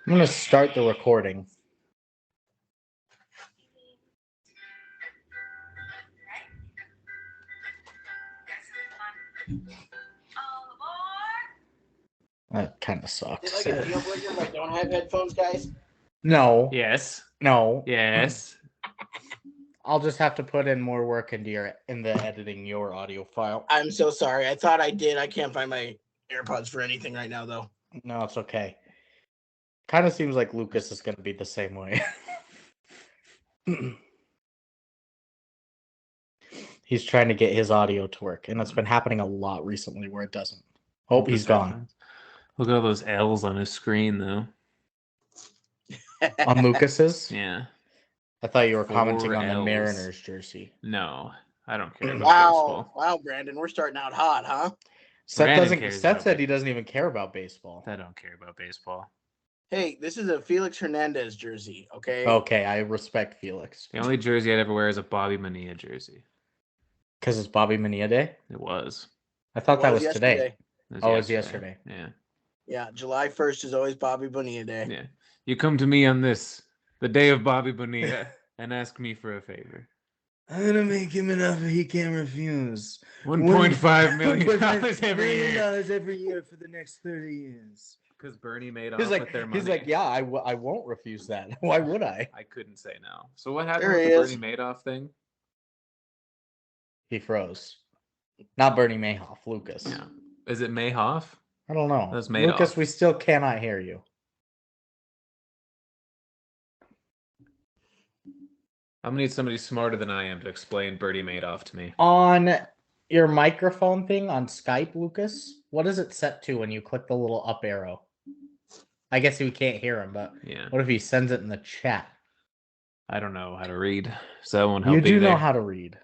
I'm going to start the recording. That kind of sucks. Is it like a deal breaker if I don't have headphones, guys? No. Yes. No. Yes. I'll just have to put in more work into the editing your audio file. I'm so sorry. I thought I did. I can't find my AirPods for anything right now, though. No, it's okay. Kind of seems like Lukas is going to be the same way. He's trying to get his audio to work, and it's been happening a lot recently where it doesn't. Oh, he's gone. Look at all those L's on his screen, though. On Lukas's? Yeah. I thought you were commenting 4 on the Ls. Mariners jersey. No, I don't care about baseball. Wow, Brandon, we're starting out hot, huh? Seth said he doesn't even care about baseball. I don't care about baseball. Hey, this is a Felix Hernandez jersey, okay? Okay, I respect Felix. The only jersey I'd ever wear is a Bobby Mania jersey. Because it's Bobby Mania Day? It was. I thought that was today. It was yesterday. Yeah. Yeah, July 1st is always Bobby Bonilla Day. Yeah. You come to me on this, the day of Bobby Bonilla, and ask me for a favor. I'm going to make him an offer he can't refuse. $1.5 million every year. every year for the next 30 years. Because Bernie made off with their money. He's like, yeah, I won't refuse that. Why would I? I couldn't say no. So what happened with the Bernie Madoff thing? He froze. Not Bernie Madoff, Lukas. Yeah. Is it Madoff? I don't know. That's Madoff. Lukas, we still cannot hear you. I'm going to need somebody smarter than I am to explain Bernie Madoff to me. On your microphone thing on Skype, Lukas, what is it set to when you click the little up arrow? I guess we can't hear him, but what if he sends it in the chat? I don't know how to read, so I won't help you. You do either. know how to read.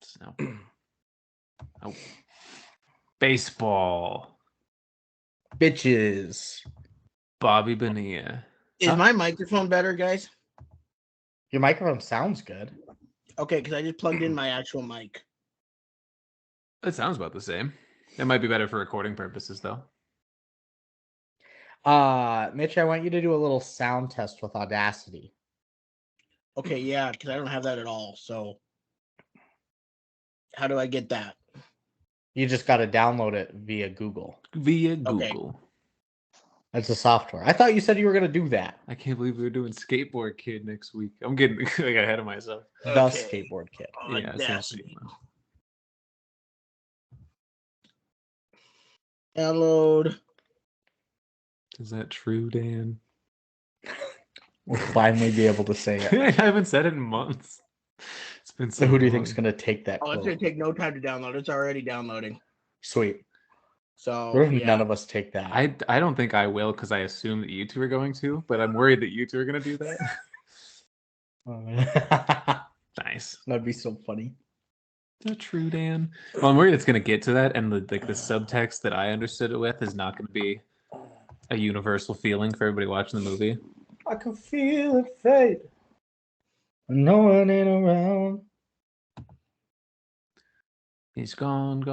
So. Oh. Baseball. Bitches. Bobby Bonilla. Is my microphone better, guys? Your microphone sounds good. Okay, because I just plugged in my actual mic. It sounds about the same. It might be better for recording purposes, though. Mitch, I want you to do a little sound test with Audacity. Okay, yeah, because I don't have that at all. So how do I get that? You just got to download it via Google. Okay. That's a software. I thought you said you were going to do that. I can't believe we're doing Skateboard Kid next week. I'm getting ahead of myself. The Skateboard Kid. Yeah, essentially. Download. Is that true, Dan? We'll finally be able to say it. I haven't said it in months. It's been so who do you long. think is going to take that? Oh, it's going to take no time to download. It's already downloading. Sweet. So what if none of us take that? I don't think I will because I assume that you two are going to, but I'm worried that you two are going to do that. Nice. That'd be so funny. Is that true, Dan? Well, I'm worried it's going to get to that, and the subtext that I understood it with is not going to be a universal feeling for everybody watching the movie. I can feel it fade. No one ain't around. He's gone.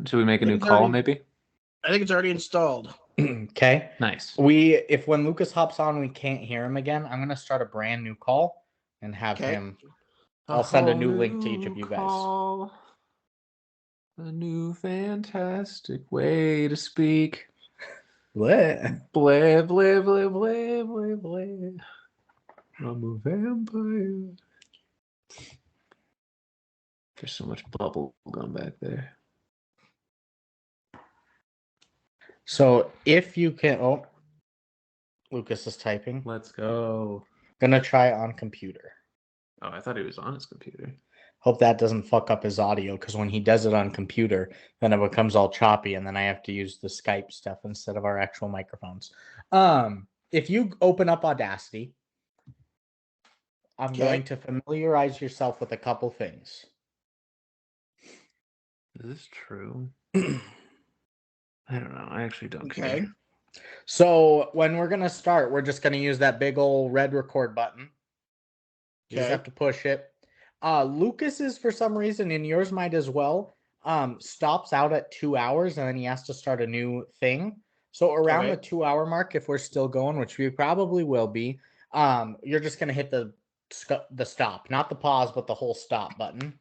Should we make a new call, maybe? I think it's already installed. Okay. Nice. If when Lukas hops on, we can't hear him again, I'm going to start a brand new call and have him. I'll send a new link to each of you guys. A new fantastic way to speak. Bleh. Bleh, bleh, bleh, bleh, bleh, bleh. I'm a vampire. There's so much bubble gum back there. So if you can... Oh, Lukas is typing. Let's go. Gonna try it on computer. Oh, I thought he was on his computer. Hope that doesn't fuck up his audio, because when he does it on computer, then it becomes all choppy, and then I have to use the Skype stuff instead of our actual microphones. If you open up Audacity, I'm going to familiarize yourself with a couple things. Is this true? I don't know. I actually don't care. So when we're going to start, we're just going to use that big old red record button. You just have to push it. Lukas's, for some reason, and yours might as well, stops out at 2 hours, and then he has to start a new thing. So around Okay. the 2-hour mark, if we're still going, which we probably will be, you're just gonna hit the stop, not the pause, but the whole stop button.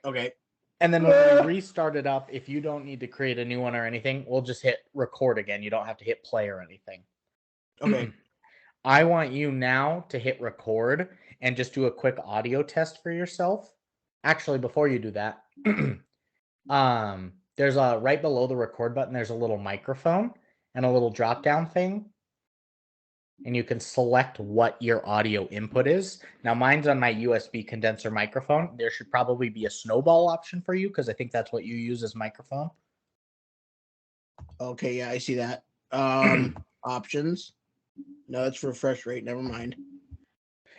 Okay. And then when we restart it up, if you don't need to create a new one or anything, we'll just hit record again. You don't have to hit play or anything. Okay. I want you now to hit record and just do a quick audio test for yourself. Actually, before you do that, there's a right below the record button, there's a little microphone and a little drop down thing. And you can select what your audio input is. Now, mine's on my USB condenser microphone. There should probably be a snowball option for you because I think that's what you use as microphone. Okay, yeah, I see that. Options. No, it's refresh rate. Never mind.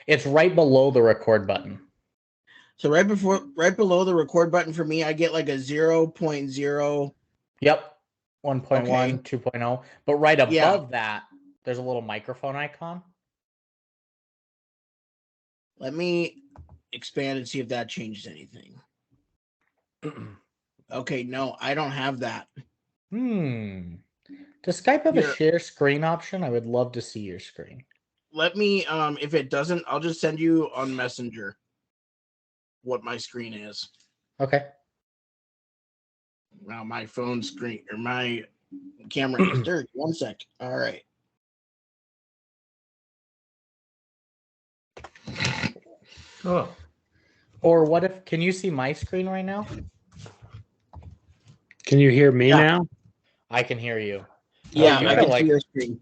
It's right below the record button. So right below the record button for me, I get like a 0.0. Yep. 1.1, Okay. 2.0. But right above Yeah. that, there's a little microphone icon. Let me expand and see if that changes anything. Okay, no, I don't have that. Does Skype have a Here. share screen option? I would love to see your screen. Let me if it doesn't, I'll just send you on Messenger what my screen is. Okay. Now my phone screen or my camera is dirty. 1 sec. All right. Oh, Or what if, can you see my screen right now? Can you hear me Yeah. now? I can hear you. Yeah, you I gotta, can see your screen.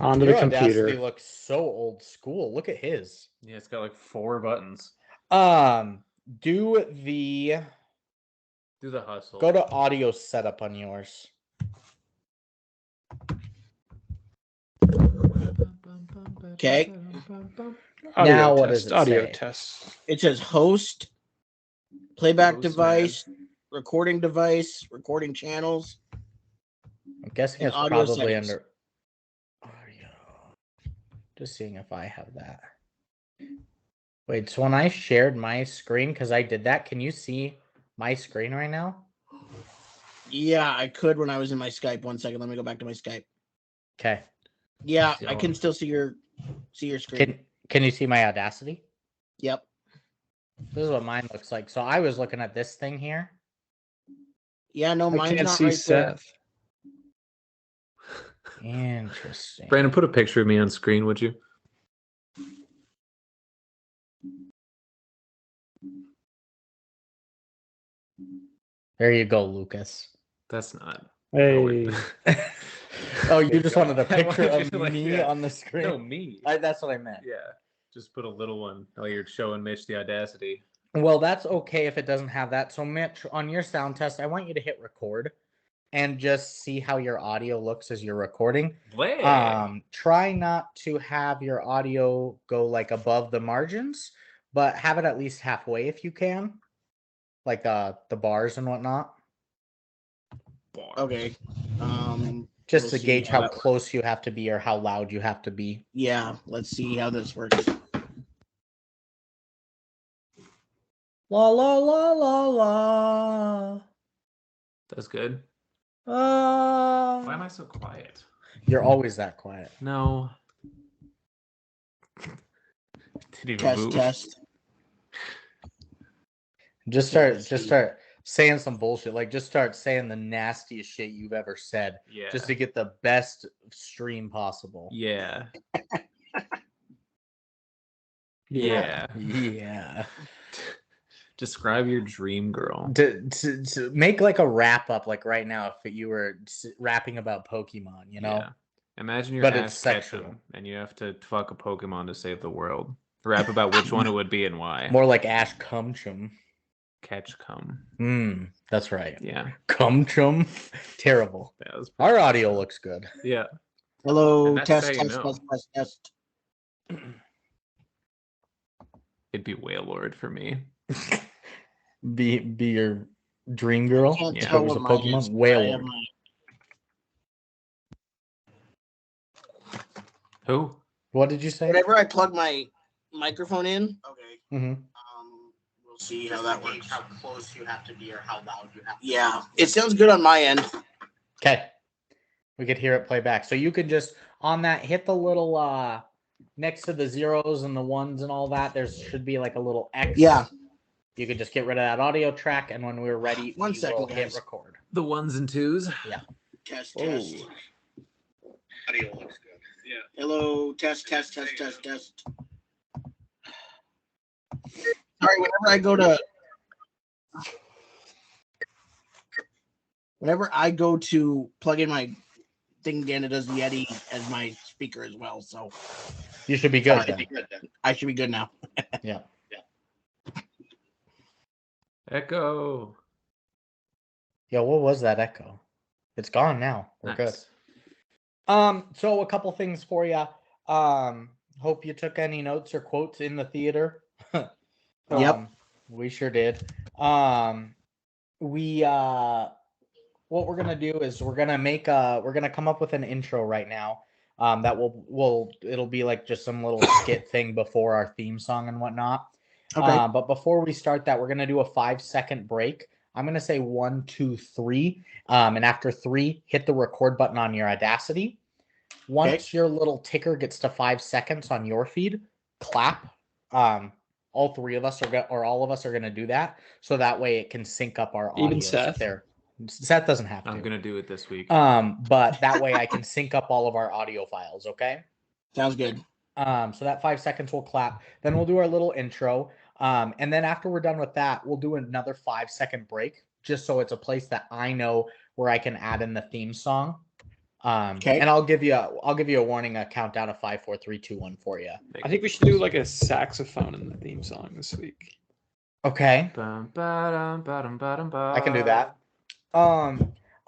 Onto Your the computer. Audacity looks so old school. Look at his. yeah, it's got like 4 buttons. Do the Do the hustle. go to audio setup on yours. Okay. Audio Now what test. does it Audio say? test. It says host, playback Host, device, recording device, recording channels. I'm guessing And it's audio probably settings. under audio. Just seeing if I have that. Wait, so when I shared my screen, because I did that, can you see my screen right now? Yeah, I could when I was in my Skype. 1 second. Let me go back to my Skype. Okay. Yeah, I can still see your screen. Can you see my Audacity? Yep. This is what mine looks like. So I was looking at this thing here. Yeah, no, I mine's can't not see right there. Seth. Interesting. Brandon, put a picture of me on screen, would you? There you go, Lucas. That's not. Hey. Oh, you just wanted a I picture wanted of you to, me yeah. on the screen? No, me. That's what I meant. Yeah. Just put a little one. Oh, you're showing Mitch the Audacity. Well, that's okay if it doesn't have that. So, Mitch, on your sound test, I want you to hit record and just see how your audio looks as you're recording. Try not to have your audio go like above the margins, but have it at least halfway if you can, like the bars and whatnot. Okay. Just We'll to see gauge how how that close you have to be or how loud you have to be. Yeah, let's see how this works. La la la la la. That's good. Why am I so quiet? You're always that quiet. No. Didn't even move. Test. Just start saying some bullshit. Like just start saying the nastiest shit you've ever said. Yeah. Just to get the best stream possible. Yeah. Yeah. Yeah. Describe your dream girl. To make like a wrap up, like right now, if you were rapping about Pokemon, you know? Yeah. Imagine you're But Ash it's sexual. Ketchum and you have to fuck a Pokemon to save the world. Rap about which one it would be and why. More like Ash Cumchum. Ketchum. That's right. Yeah. Cumchum. Terrible. That was Our audio looks good. Yeah. Hello, And that's test, how you test, know. test. It'd be Wailord for me. Be your dream girl. Can't Yeah. tell It was what a mine is. Pokemon. I have Wailord. Who? What did you say? Whenever I plug my microphone in, okay. Mm-hmm. We'll see how that works. How close you have to be or how loud you have to be. Yeah, it sounds good on my end. Okay. We could hear it play back. So you could just on that hit the little next to the zeros and the ones and all that. There should be like a little X. Yeah. You could just get rid of that audio track, and when we're ready, One we second, will hit guys. record. The ones and twos. Test, Oh. test. Audio looks good. Yeah. Hello, test. Sorry, whenever I go to plug in my thing again, it does the Yeti as my speaker as well. So You should be good. Sorry. Then. I should be good now. Yeah. Echo. Yeah. What was that echo? It's gone now. We're good. Nice. So a couple things for you. Hope you took any notes or quotes in the theater. Yep. We sure did. What we're gonna do is we're gonna come up with an intro right now. That it'll be like just some little skit thing before our theme song and whatnot. Okay. But before we start that, we're gonna do a 5-second break. I'm gonna say 1, 2, 3. And after 3, hit the record button on your Audacity. Once your little ticker gets to 5 seconds on your feed, clap. All three of us or all of us are gonna do that, so that way it can sync up our audio. Even Seth? There. Seth doesn't have to. I'm gonna do it this week. But that way I can sync up all of our audio files. Okay. Sounds good. So that 5 seconds will clap. Then we'll do our little intro. And then after we're done with that, we'll do another 5-second break, just so it's a place that I know where I can add in the theme song. Okay. And I'll give you a warning, a countdown of 5, 4, 3, 2, 1 for you. I think we should do like a saxophone in the theme song this week. Okay. I I can do that.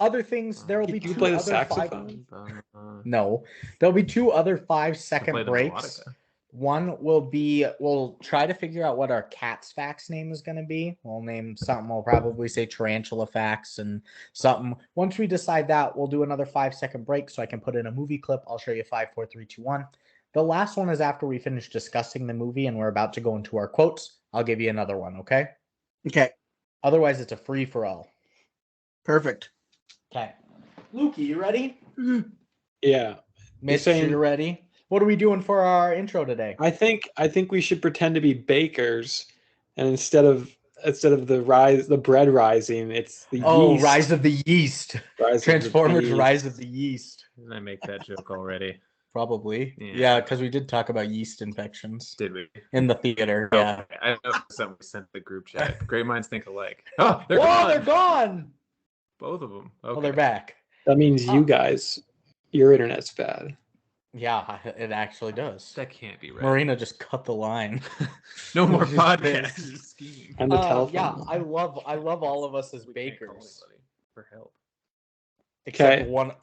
Other things, there will be You two play the other saxophone? No, there'll be 2 other 5-second breaks. One will be, we'll try to figure out what our cat's fax name is going to be. We'll name something. We'll probably say tarantula fax and something. Once we decide that, we'll do another 5-second break so I can put in a movie clip. I'll show you 5, 4, 3, 2, 1. The last one is after we finish discussing the movie and we're about to go into our quotes. I'll give you another one, okay? Okay. Otherwise, it's a free for all. Perfect. Okay. Lukey, you ready? Yeah. Mitch, saying- you ready? What are we doing for our intro today? I think we should pretend to be bakers, and instead of the bread rising, it's the yeast. Rise of the Yeast. Rise of the Transformers yeast. Rise of the Yeast. Didn't I make that joke already? Probably. Yeah. Yeah, because we did talk about yeast infections Did we? in the theater. Yeah. Okay. I know something we sent the group chat. Great minds think alike. Oh, they're Whoa, gone. they're gone. Both of them. Okay. Well, they're back. That means you guys, your internet's bad. Yeah, it actually does. That can't be right. Marina just cut the line. No more She's podcasts. pissed. Just scheming. And the telephone. Yeah, I love all of us as We can't call bakers. anybody for help.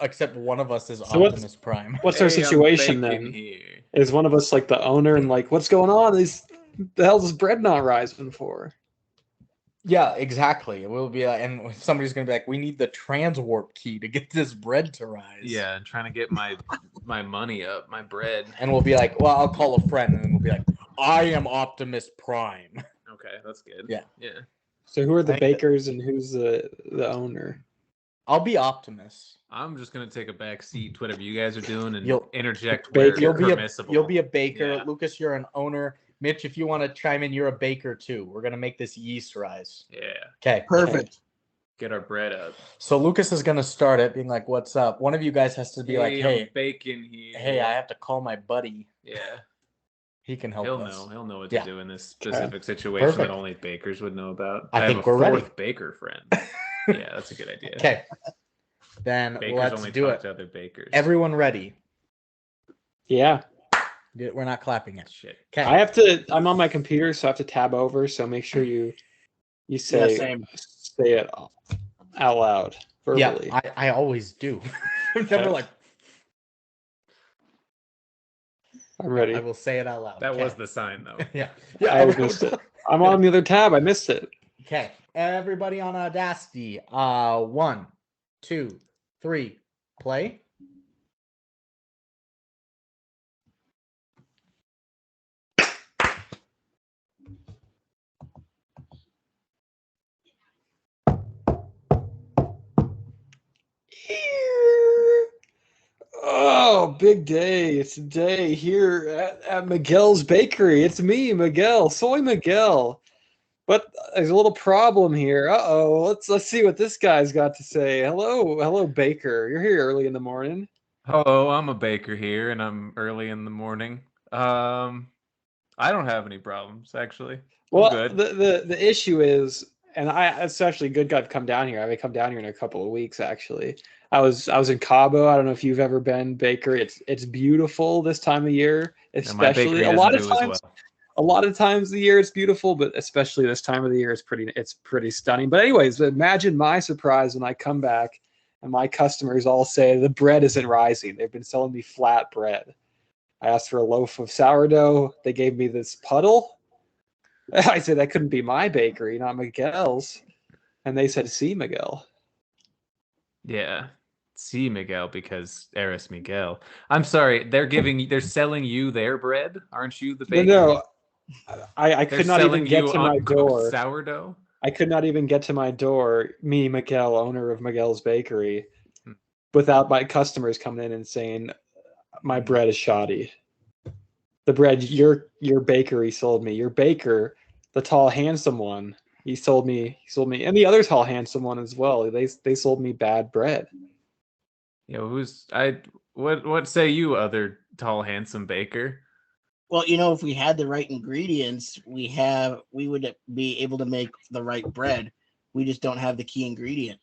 Except one of us is So what's- Optimus Prime. What's our Hey, I'm situation baking then? here. Is one of us like the owner and like, what's going on? The hell is bread not rising for? Yeah, exactly. It will be, and somebody's gonna be like, "We need the transwarp key to get this bread to rise." Yeah, and trying to get my money up, my bread. and we'll be like, "Well, I'll call a friend," and then we'll be like, "I am Optimus Prime." Okay, that's good. Yeah. Yeah. So who are the I think bakers and who's the owner? I'll be Optimus. I'm just gonna take a back seat to whatever you guys are doing and You'll- interject Baker. where permissible. You'll be a baker. Yeah. Lucas, you're an owner. Mitch, if you want to chime in, you're a baker too. We're gonna make this yeast rise. Yeah. Okay. Perfect. Get our bread up. So Lucas is gonna start it, being like, "What's up?" One of you guys has to be like, I'm "Hey, bacon here. hey, I have to call my buddy. Yeah. He can help He'll us." know. He'll know what Yeah. to do in this specific situation Perfect. that only bakers would know about. I think have we're a ready. fourth baker friend. Yeah, that's a good idea. Okay. Then Bakers let's only do talk it. to other bakers. Everyone ready? Yeah. We're not clapping it. Shit. Okay. I'm on my computer, so I have to tab over. So make sure you say same. say it out loud verbally. Yeah, I always do. I'm never Okay. like, I'm ready. I will say it out loud. That Okay. was the sign, though. Yeah. I missed it. I'm on the other tab. I missed it. Okay. Everybody on Audacity. 1, 2, 3, play. Oh, big day. It's a day here at Miguel's Bakery. It's me, Miguel, Soy Miguel. But there's a little problem here. Uh-oh. Let's see what this guy's got to say. Hello, Baker. You're here early in the morning. Hello, I'm a baker here, and I'm early in the morning. I don't have any problems actually. Well, good. the issue is, and it's actually good to come down here. I may come down here in a couple of weeks. Actually, I was in Cabo. I don't know if you've ever been, Baker. It's beautiful this time of year, And my bakery especially a doesn't lot of do as times. well. A lot of times of the year it's beautiful, but especially this time of the year it's pretty stunning. But anyways, imagine my surprise when I come back and my customers all say the bread isn't rising. They've been selling me flat bread. I asked for a loaf of sourdough. They gave me this puddle. I said that couldn't be my bakery, not Miguel's. And they said, "See, Miguel." Yeah. See, Miguel, because Eris Miguel. I'm sorry, they're selling you their bread. Aren't you the baker? No, I They're could not even selling get you to my uncooked door. sourdough. I could not even get to my door, me, Miguel, owner of Miguel's Bakery, Hmm. without my customers coming in and saying, my bread is shoddy. The bread your bakery sold me. Your baker, the tall, handsome one, he sold me, and the other tall, handsome one as well. They sold me bad bread. What say you, other tall, handsome baker? Well, if we had the right ingredients, we would be able to make the right bread. We just don't have the key ingredient.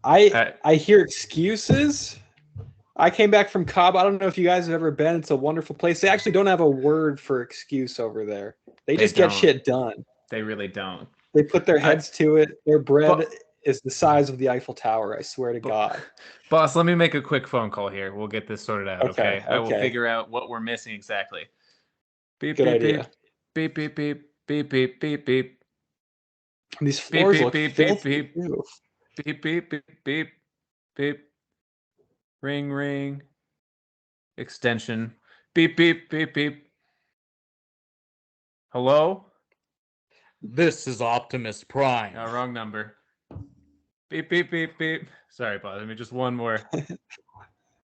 I hear excuses. I came back from Cabo. I don't know if you guys have ever been. It's a wonderful place. They actually don't have a word for excuse over there. They just get shit done. They really don't. They put their heads to it. Their bread is the size of the Eiffel Tower. I swear to God. Boss, let me make a quick phone call here. We'll get this sorted out, okay? I will Okay. figure out what we're missing exactly. Beep, Good beep, idea. beep, beep, beep, beep, beep, beep, beep. These floors beep, look beep, filthy. beep, beep, beep, beep, beep, beep. Ring, ring. Extension. Beep, beep, beep, beep. Hello? This is Optimus Prime. Oh, wrong number. Beep, beep, beep, beep. Sorry, boss. Let me just one more.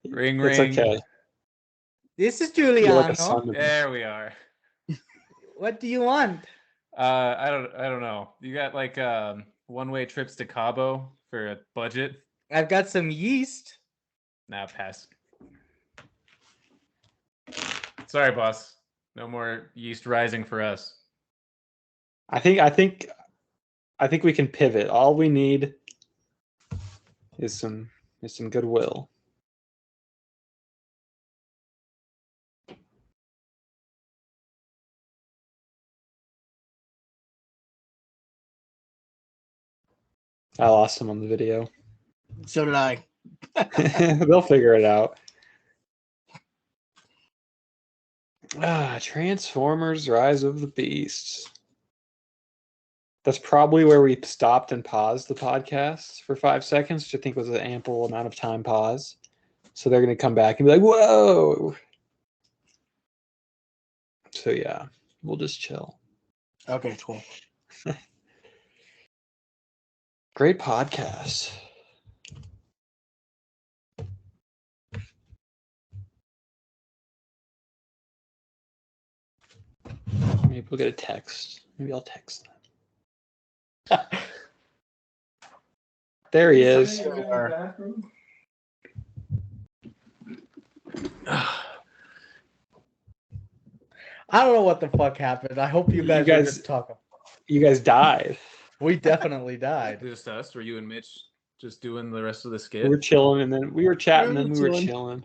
Ring, It's ring. okay. This is You're like a Giuliano. son to me. There we are. What do you want? I don't know. You got like one-way trips to Cabo for a budget? I've got some yeast. Nah, pass. Sorry, boss. No more yeast rising for us. I think we can pivot. All we need is some goodwill. I lost him on the video. So did I. They'll figure it out. Transformers: Rise of the Beasts. That's probably where we stopped and paused the podcast for 5 seconds, which I think was an ample amount of time pause. So they're going to come back and be like, whoa. So yeah, we'll just chill. Okay, cool. Great podcast. Maybe we'll get a text. Maybe I'll text them. There he is. I don't know what the fuck happened. I hope you guys are just talking. You guys died. We definitely died. Just us? Were you and Mitch just doing the rest of the skit? We were chilling, and then we were chatting, and we were chilling.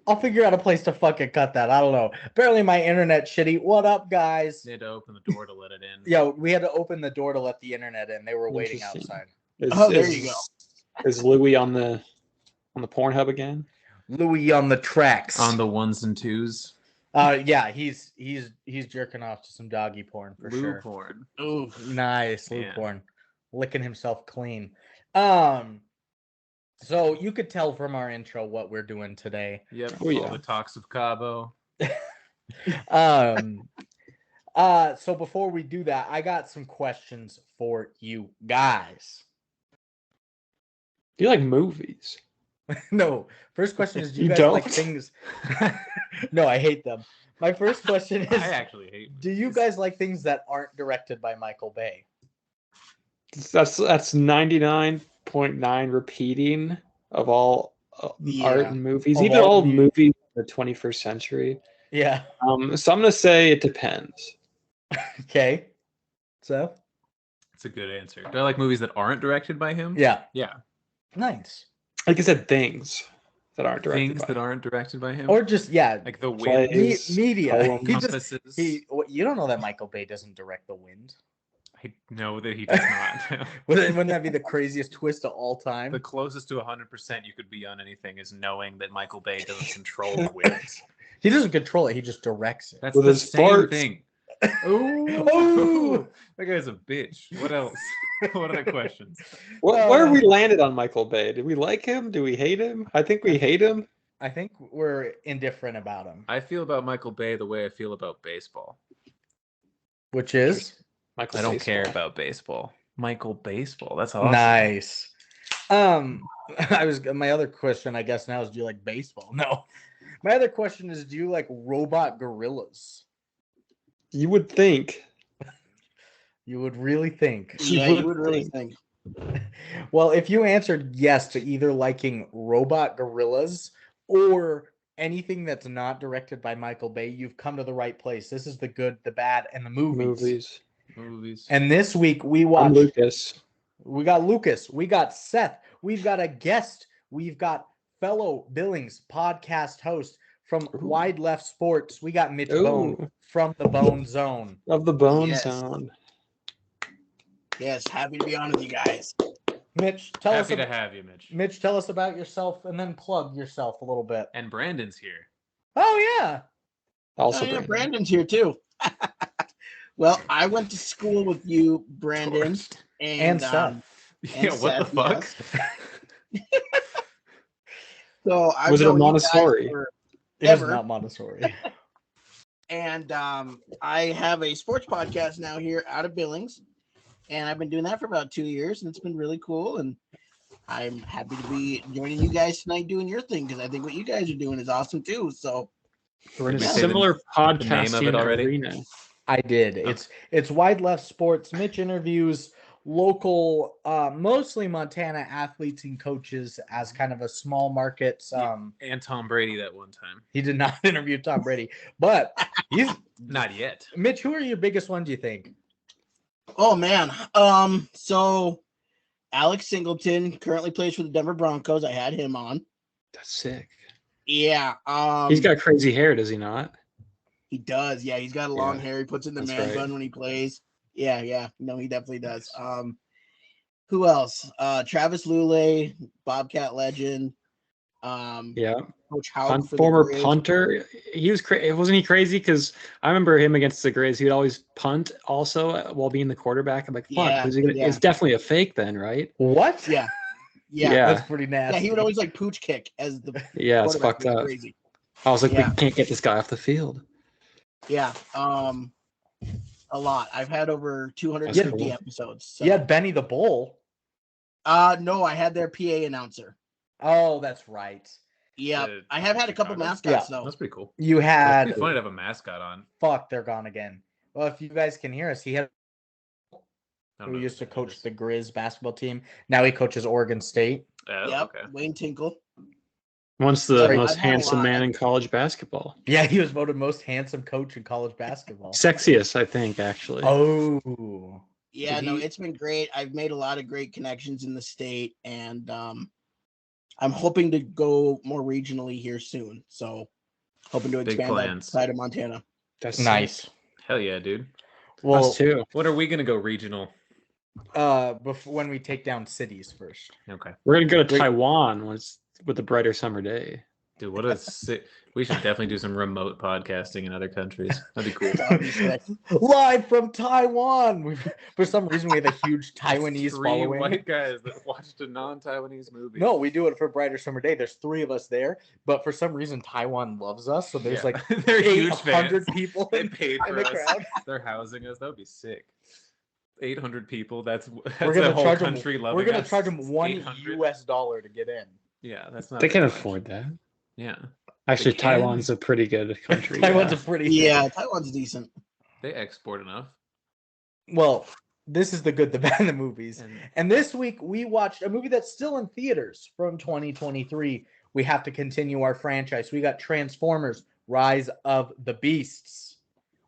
I'll figure out a place to fucking cut that. I don't know. Apparently my internet's shitty. What up, guys? They had to open the door to let it in. Yeah, we had to open the door to let the internet in. They were waiting outside. There you go. Is Louis on the Pornhub again? Louis on the tracks. On the ones and twos. Yeah, he's jerking off to some doggy porn for Lou sure. porn. Ooh. Nice, Lou Yeah. porn. Licking himself clean. So you could tell from our intro what we're doing today. Yep. Oh, yeah. All the talks of Cabo. So before we do that, I got some questions for you guys. Do you like movies? No. First question is, do you You guys don't? like things? No, I hate them. My first question is, I actually hate. do you guys like things that aren't directed by Michael Bay? That's 99.9 repeating of all art Yeah. and movies, Of even all old mu- movies in the 21st century. Yeah. So I'm gonna say it depends. Okay. So. It's a good answer. Do I like movies that aren't directed by him? Yeah. Yeah. Nice. Like I said, things that aren't directed Things by that him. aren't directed by him. Or just like The Wind. Plays, media. poems. He just Compasses. you don't know that Michael Bay doesn't direct The Wind. I know that he does not. Wouldn't that be the craziest twist of all time? The closest to 100% you could be on anything is knowing that Michael Bay doesn't control the winds. He doesn't control it. He just directs it. That's With the his same farts. thing. Ooh. Oh, that guy's a bitch. What else? What other questions? Where we landed on Michael Bay? Did we like him? Do we hate him? I think we hate him. I think we're indifferent about him, I feel about Michael Bay the way I feel about baseball. which is Michael I don't Baseball. care about baseball. Michael Baseball. That's awesome. nice. My other question, I guess now, is, do you like baseball? No. My other question is, do you like robot gorillas? You would think. You would really think. Yeah, you would really think. Well, if you answered yes to either liking robot gorillas or anything that's not directed by Michael Bay, you've come to the right place. This is the good, the bad, and the movies. Movies. And this week we I'm watched. Lucas. We got Lukas. We got Seth. We've got a guest. We've got fellow Billings podcast host from Wide Left Sports. We got Mitch Bohn Ooh. from the Bone Zone. Of the Bone Yes. Zone. Yes, happy to be on with you guys. Mitch, tell us. Happy to have you, Mitch. Mitch, tell us about yourself, and then plug yourself a little bit. And Brandon's here. Oh yeah. Also, Oh, yeah, Brandon. Brandon's here too. Well, I went to school with you, Brandon, And Seth. Yeah, what the Seth, fuck? yes. So I've Was it a known you guys Montessori? forever. It is not Montessori. And I have a sports podcast now here out of Billings, and I've been doing that for about 2 years, and it's been really cool. And I'm happy to be joining you guys tonight doing your thing, because I think what you guys are doing is awesome too. So We're in a Did we say similar name of podcasting it already? arena. I did. It's Wide Left Sports. Mitch interviews local, mostly Montana athletes and coaches as kind of a small market. And Tom Brady that one time. He did not interview Tom Brady, but he's Not yet. Mitch. Who are your biggest ones? Do you think? oh man. So Alex Singleton currently plays for the Denver Broncos. I had him on. That's sick. Yeah. He's got crazy hair, does he not? He does. Yeah, he's got a long Yeah, hair. He puts in the that's man right. bun when he plays. Yeah. No, he definitely does. Who else? Travis Lulay, Bobcat legend. Yeah. Coach Houck for the Former Grizz. punter. He was wasn't he crazy? Because I remember him against the Grizz. He'd always punt also while being the quarterback. I'm like, fuck, Yeah, who's he gonna? yeah. It's definitely a fake then, right? What? Yeah. Yeah. That's pretty Yeah, nasty. he would always like pooch kick as the Yeah, it's quarterback. fucked It was up. Crazy. I was like, Yeah. we can't get this guy off the field. Yeah. A lot. I've had over 250 That's cool. episodes. So. You had Benny the Bull. No, I had their PA announcer. Oh, that's right. Yeah. The I have had a couple Chicago? mascots though. That's pretty cool. You It'd had. be funny to have a mascot on. Fuck, they're gone again. Well, if you guys can hear us, he had. I don't Who know used to who that coach is. the Grizz basketball team. Now he coaches Oregon State. Oh, Yep. okay. Wayne Tinkle. Once the Sorry, most I've had a handsome lot. man in college basketball. Yeah, he was voted most handsome coach in college basketball. Sexiest, I think, actually. Oh. Yeah, Did no, he- it's been great. I've made a lot of great connections in the state, and I'm hoping to go more regionally here soon. So, hoping to Big expand plans. outside of Montana. That's Nice. Hell yeah, dude. Well, Us too. What are we gonna go regional? before when we take down cities first. Okay. We're gonna go to Wait. Taiwan with a brighter summer day. Dude, what a sick. We should definitely do some remote podcasting in other countries. That'd be cool. That'd be sick. Live from Taiwan. For some reason, we have a huge Taiwanese Three following. white guys that watched a non-Taiwanese movie. No, we do it for Brighter Summer Day. There's 3 of us there, but for some reason, Taiwan loves us. So there's Yeah. like they're huge 800 fans. people They in paid in for the us. crowd. They're housing us. That would be sick. 800 people. That's We're gonna the whole charge country them. loving We're gonna us. charge them $1 800. US to get in. Yeah, that's not. They can very much. afford that. Yeah, Actually, They can. Taiwan's a pretty good country. Taiwan's yeah. a pretty Yeah, Taiwan's decent. they export enough. Well, this is the good, the bad, and the movies. And And this week we watched a movie that's still in theaters from 2023. We have to continue our franchise. We got Transformers: Rise of the Beasts,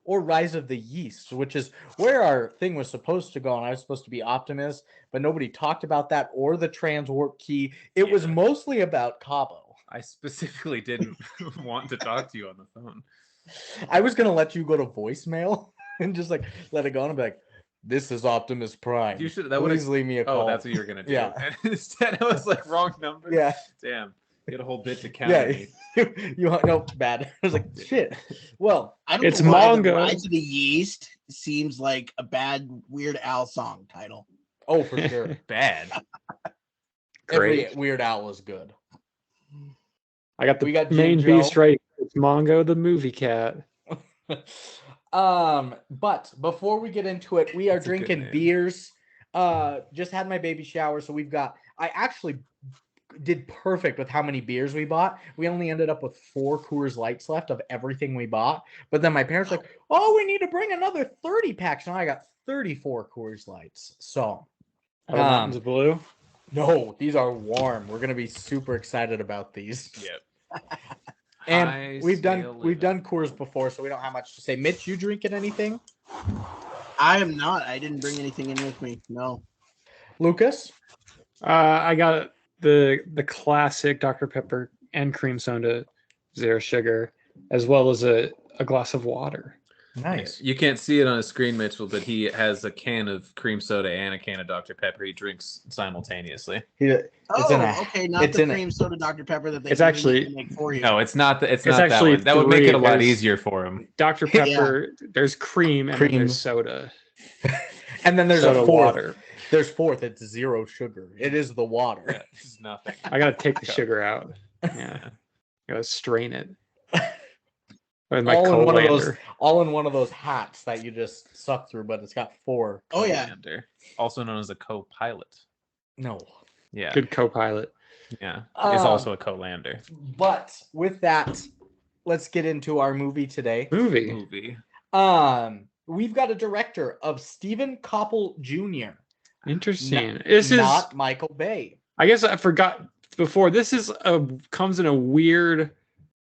or Rise of the Yeast, which is where our thing was supposed to go. And I was supposed to be Optimus, but nobody talked about that or the transwarp key. It was Yeah. mostly about Cabo. I specifically didn't want to talk to you on the phone. I was gonna let you go to voicemail and just like let it go and be like, "This is Optimus Prime. You should. That would. Please leave me a call." Oh, that's what you were gonna do. Yeah. And instead, I was like, wrong number. Yeah. Damn. You had a whole bit to counter Yeah. me. No, bad. I was like, shit. Well, I don't It's know why manga. The Rise of the Yeast seems like a bad Weird Al song title. oh, for sure. Bad. Every Great. Weird Al is good. I got the We got main Jin beast Joe. right. It's Mongo the movie cat. But before we get into it, we are That's a good drinking name. beers. Just had my baby shower, so I actually did perfect with how many beers we bought. We only ended up with 4 Coors Lights left of everything we bought. But then my parents were like, "Oh, we need to bring another 30 packs." And I got 34 Coors Lights. So Out of Mountains of Blue. no, these are warm. We're gonna be super excited about these. Yep. And High we've scale done living. Coors before, so we don't have much to say. Mitch, you drinking anything? I am not. I didn't bring anything in with me. No. Lucas? I got the classic Dr. Pepper and cream soda, 0 sugar, as well as a glass of water. Nice. You can't see it on his screen, Mitchell, but he has a can of cream soda and a can of Dr. Pepper. He drinks simultaneously. It's Oh, in a- okay. Not it's the in a- cream soda Dr. Pepper that they It's really actually- make for you. No, it's not. It's not actually that one. That would make 3. it a lot There's- easier for him. Dr. Yeah. Pepper, there's cream and then Cream. there's soda. And then there's soda a fourth. water. There's fourth. It's 0 sugar. It is the water. Yeah, it's nothing. I gotta take the sugar out. Yeah. Gotta strain it. With my all in one of those. colander. All in one of those hats that you just suck through, but it's got 4. Oh, yeah. Commander, also known as a co-pilot. No. Yeah, Good co-pilot. yeah. Is also a co-lander. But with that, let's get into our movie today. Movie. We've got a director of Stephen Koppel Jr. Interesting. This is not Michael Bay. I guess I forgot before. This is comes in a weird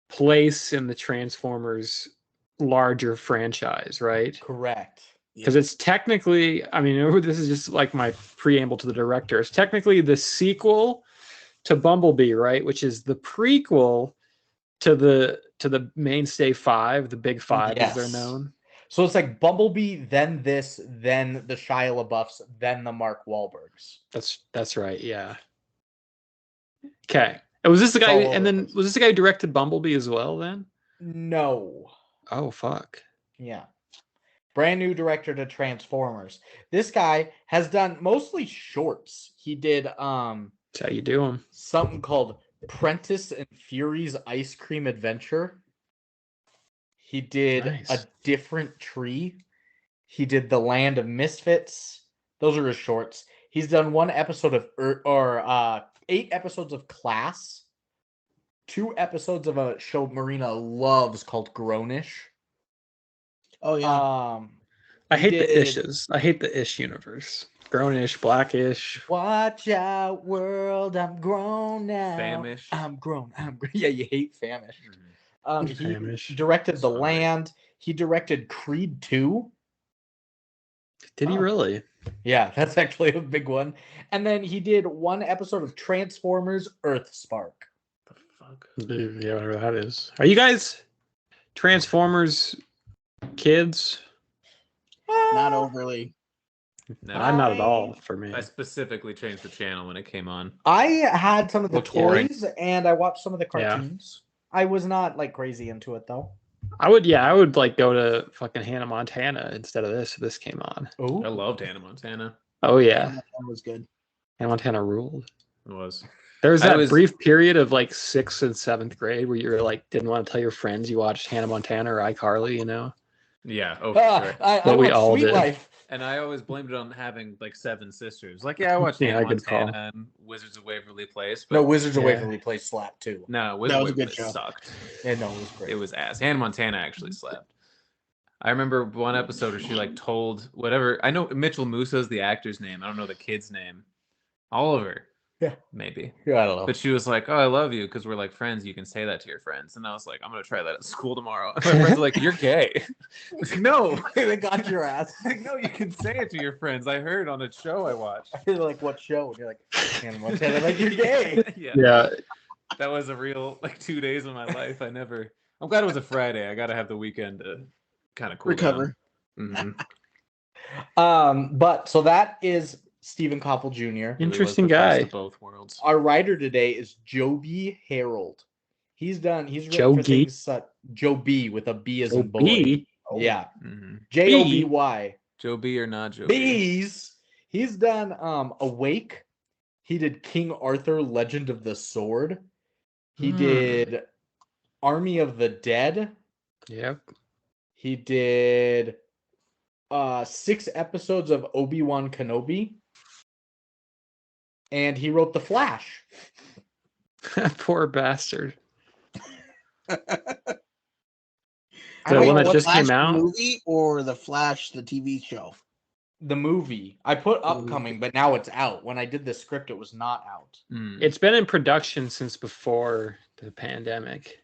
place in the Transformers larger franchise, right? Correct. Because it's technically, I mean, this is just like my preamble to the director. It's technically the sequel to Bumblebee, right? Which is the prequel to the Mainstay 5, the Big 5 as they're Yes. known. So it's like Bumblebee, then this, then the Shia LaBeoufs, then the Mark Wahlbergs. That's right. Yeah. Okay. Was this the guy? all over And the then place. was this the guy who directed Bumblebee as well? Then. No. Oh fuck. Yeah. Brand new director to Transformers. This guy has done mostly shorts. He did That's how you do them. something called Prentice and Fury's Ice Cream Adventure. He did Nice. A Different Tree. He did The Land of Misfits. Those are his shorts. He's done 1 episode of 8 episodes of Class. 2 episodes of a show Marina loves called Grownish. Oh, yeah. I He hate the did- ishes. I hate the ish universe. Grownish, blackish. Watch out, world! I'm grown now. Famish. I'm grown. Yeah, you hate Famish. He Famish. directed The Sorry. Land. He directed Creed 2. Did he Oh. really? Yeah, that's actually a big one. And then he did 1 episode of Transformers Earthspark. The fuck? Yeah, whatever that is. Are you guys Transformers kids? Not overly. No, I'm not at all for me. I specifically changed the channel when it came on. I had some of the Looked boring. toys and I watched some of the Yeah. cartoons. I was not like crazy into it though. I would like go to fucking Hannah Montana instead of this if this came on. I Oh, loved Hannah Montana. Oh yeah. That was good. Hannah Montana ruled. It was. There was I that was- brief period of like 6th and 7th grade where you were like didn't want to tell your friends you watched Hannah Montana or iCarly, you know? Yeah. Oh, for Ah, sure. I What we watched all Sweet did. Life. And I always blamed it on having like 7 sisters. Like, yeah, I watched Hannah good call. Montana and Wizards of Waverly Place. But No, Wizards of Yeah. Waverly Place slapped too. no, That Wizards of was a Waverly good show. Place sucked. Yeah, no, it was great. It was ass. Hannah Montana actually slapped. I remember one episode where she like told whatever. I know Mitchell Musa's the actor's name. I don't know the kid's name. Oliver. Yeah. Maybe. Yeah, I don't know. But she was like, "Oh, I love you because we're like friends. You can say that to your friends." And I was like, "I'm gonna try that at school tomorrow." And my friends are like, "You're gay." I was like, no, They got your ass. like, no, you can say it to your friends. I heard on a show I watched. You're like, what show? And you're like, Hannah Montana. Like, you're gay. Yeah, Yeah. that was a real like 2 days of my life. I'm glad it was a Friday. I gotta have the weekend to kind of cool Recover. down. But so that is Stephen Koppel Jr. Really was Interesting the best guy. of both worlds. Our writer today is Joby Harold. He's written for Joby? things such Joby with a B as in boy. B. Yeah. Mm-hmm. Joby. Joe B or not Joe B? Bees. He's done Awake. He did King Arthur, Legend of the Sword. He did Army of the Dead. Yep. He did 6 episodes of Obi-Wan Kenobi. And he wrote The Flash. Poor bastard. I The don't one know that what just Flash came out? movie or the Flash, the TV show. The movie. I put upcoming, but now it's out. When I did the script, it was not out. Mm. It's been in production since before the pandemic.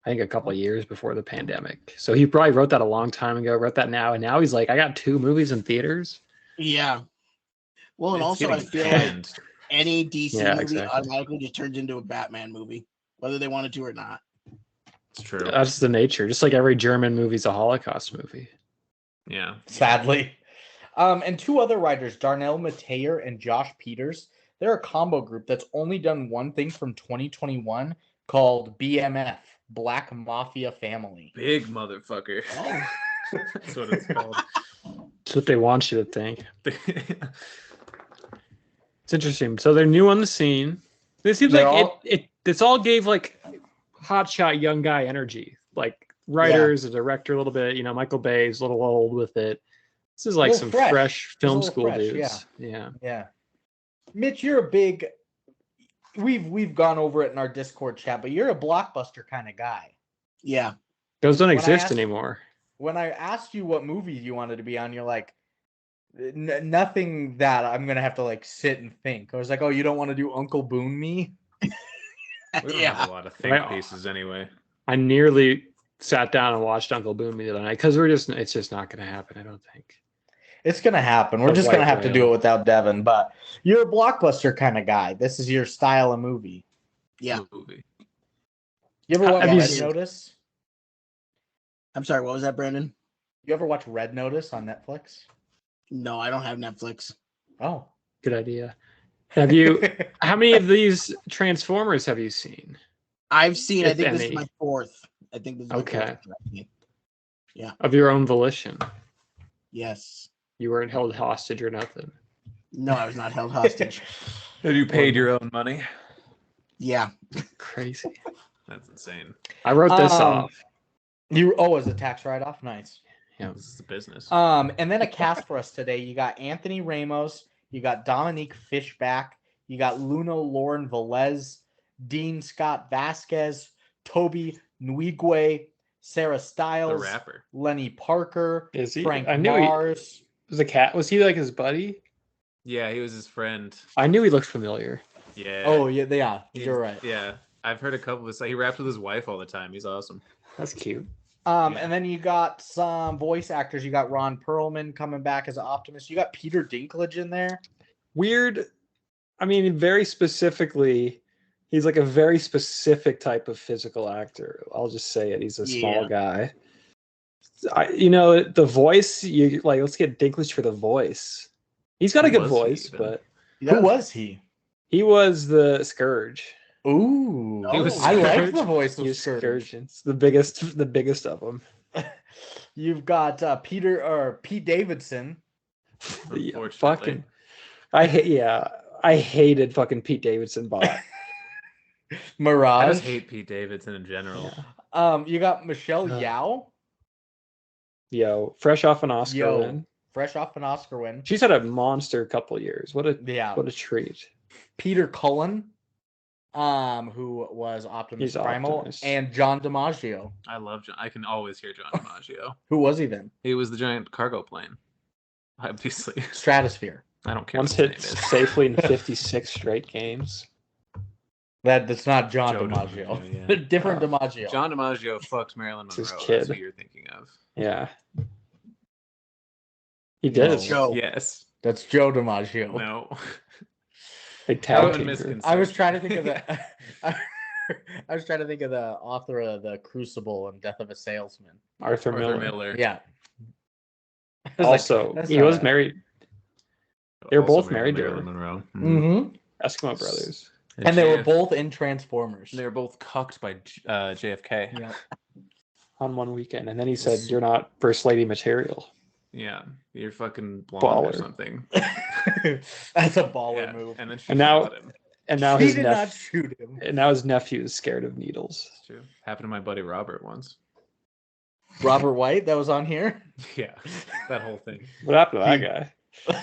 I think a couple of years before the pandemic. So he probably wrote that a long time ago, wrote that now, and now he's like, I got 2 movies in theaters. Yeah. Well, and It's also I getting feel like panned. any DC Yeah, movie exactly. automatically just turns into a Batman movie, whether they wanted to or not. It's true. That's the nature. Just like every German movie's a Holocaust movie. Yeah. Sadly. And 2 other writers, Darnell Mateer and Josh Peters. They're a combo group that's only done one thing from 2021 called BMF, Black Mafia Family. Big motherfucker. Oh. That's what it's called. That's what they want you to think. It's interesting. So they're new on the scene. It seems They're like all- it's all gave like hotshot young guy energy. Like writers, a director, a little bit. You know, Michael Bay's a little old with it. This is like little some fresh. fresh It's a film little school fresh, dudes. Yeah. Yeah. Mitch, you're a big we've gone over it in our Discord chat, but you're a blockbuster kind of guy. Yeah. Those don't When I exist asked- anymore. When I asked you what movie you wanted to be on, you're like, nothing that I'm gonna have to like sit and think. I was like, oh, you don't want to do Uncle Boone me? We don't Yeah. have a lot of think Right. pieces anyway. I nearly sat down and watched Uncle Boone the other night because it's just not going to happen. I don't think. It's gonna happen. We're A just gonna white have to do whale. it without Devin. But you're a blockbuster kind of guy. This is your style of movie. Yeah. Movie. You ever watch Have you Red seen- Notice? I'm sorry, what was that, Brandon? You ever watch Red Notice on Netflix? No, I don't have Netflix. Oh, Good idea. Have you? How many of these Transformers have you seen? I've seen, I If think this is any. my 4th. I think this is my Okay. 4th. I've seen. Of your own volition. Yes. You weren't held hostage or nothing. No, I was not held hostage. Have you paid your own money? Yeah. Crazy. That's insane. I wrote this Um, off. as a tax write-off. Nice. Yeah. This is the business. And then a cast for us today. You got Anthony Ramos, you got Dominique Fishback, you got Luna Lauren Velez, Dean Scott Vasquez, Toby Nwigwe, Sarah The Stiles, rapper. Lenny Parker, Is he? Frank I knew he Mars. was a cat. Was he like his buddy? Yeah, he was his friend. I knew he looked familiar. Yeah. Oh yeah, He's- you're right. Yeah. I've heard a couple of his. He raps with his wife all the time. He's awesome. That's cute. Yeah. And then you got some voice actors. You got Ron Perlman coming back as Optimus. You got Peter Dinklage in there. Weird. I mean, very specifically, he's like a very specific type of physical actor. I'll just say it. He's a small Yeah. guy. The voice. You like. Let's get Dinklage for the voice. He's got a Who good was he voice, even? but Who was he? he was the Scourge. Ooh, He was I like Scourge? the voice He of was Scourge. Scourge. It's the biggest of them. You've got Pete Davidson. Yeah, Unfortunately. fucking. I hated fucking Pete Davidson bot. I Mirage. just hate Pete Davidson in general. Yeah. You got Michelle Uh, Yao. Yo, fresh off an Oscar Yo. win. fresh off an Oscar win. She's had a monster couple years. What a treat. Peter Cullen, who was Optimus He's Primal, Optimus. and John DiMaggio. I love John. I can always hear John DiMaggio. Who was he then? He was the giant cargo plane. Obviously. Stratosphere. I don't care. Once what his hit name is. safely in 56 straight games. That's not John Joe DiMaggio. DiMaggio, yeah. Different DiMaggio. John DiMaggio fucked Marilyn It's his Monroe. kid. That's who you're thinking of. Yeah. He did. No. Joe. Yes. That's Joe DiMaggio. No. They tag Common teamed her. misconception. I was trying to think of the. I was trying to think of the author of the Crucible and Death of a Salesman. Arthur Arthur Miller. Yeah. I was like, Also, that's he not was it. married. They were Also both married to her. Marilyn Monroe. Mhm. Eskimo brothers. And they were both in Transformers. They were both cucked by JFK. Yeah. On one weekend, and then he said, "You're not first lady material." Yeah. You're fucking blonde or Baller. something. That's a baller Yeah. move. And then she And now- shot him. And now He his did not nephew, shoot him. and now his nephew is scared of needles. It's true. Happened to my buddy Robert once. Robert White, that was on here. Yeah. That whole thing. What happened to that guy?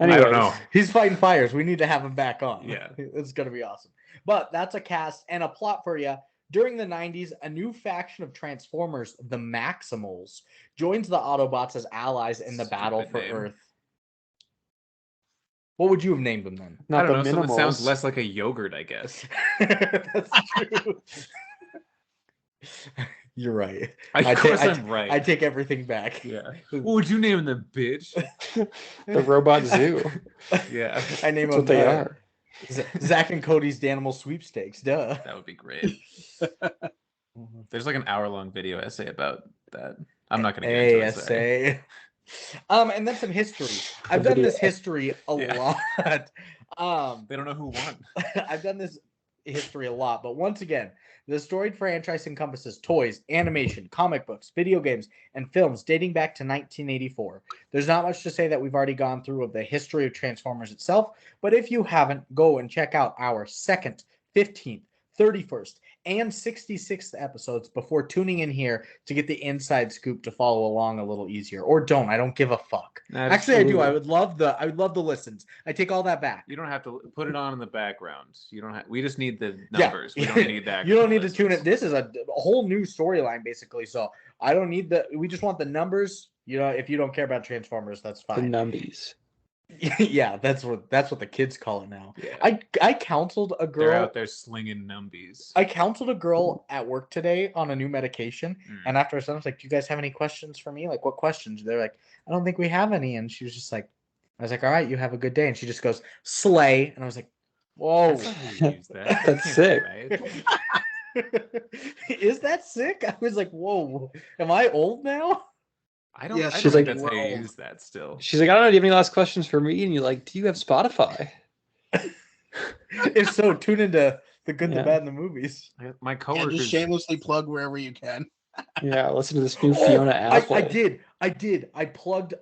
I don't Anyways, know. He's fighting fires. We need to have him back on. Yeah. It's going to be awesome. But that's a cast and a plot for you. During the 90s, a new faction of Transformers, the Maximals, joins the Autobots as allies in the battle Stupid for name. Earth. What would you have named them then? I Not don't the know. Something sounds minimals. less like a yogurt, I guess. That's true. You're right. Of I course ta- I'm right. I take everything back. Yeah. What would you name them, bitch? The robot zoo. Yeah. I name That's them what they are. Zach and Cody's Danimal Sweepstakes. Duh. That would be great. There's like an hour-long video essay about that. I'm not going to get into it. sorry. ASA. And then some history. I've done this history a Yeah. lot. They don't know who won. I've done this history a lot, but once again, the storied franchise encompasses toys, animation, comic books, video games, and films dating back to 1984. There's not much to say that we've already gone through of the history of Transformers itself, but if you haven't, go and check out our 2nd, 15th, 31st, and 66th episodes before tuning in here to get the inside scoop to follow along a little easier. Or don't. I don't give a fuck. Actually, I do. I would love the listens. I take all that back. You don't have to put it on in the background. You don't have. We just need the numbers. Yeah. We don't need that. You don't need to tune it. This is a whole new storyline, basically. So I don't need we just want the numbers. You know, if you don't care about Transformers, that's The fine. numbies. Yeah, that's what the kids call it now. Yeah. I counseled a They're girl. out there slinging numbies. I counseled a girl at work today on a new medication, Mm. and after I was like, "Do you guys have any questions for me? Like, what questions?" They're like, "I don't think we have any," and she was just like, "I was like, all right, you have a good day," and she just goes, "Slay," and I was like, "Whoa." That's not how you use that. That's Can't sick. be right. Is that sick? I was like, "Whoa, am I old now?" I don't. Yeah, I don't she's think like, that's how you "Whoa." use that. Still. She's like, "I don't know. Do you have any last questions for me?" And you're like, "Do you have Spotify?" If so, tune into the good, the Yeah. bad, and the movies. My And coworkers. just shamelessly plug wherever you can. Yeah, listen to this new Fiona Apple. I did. I plugged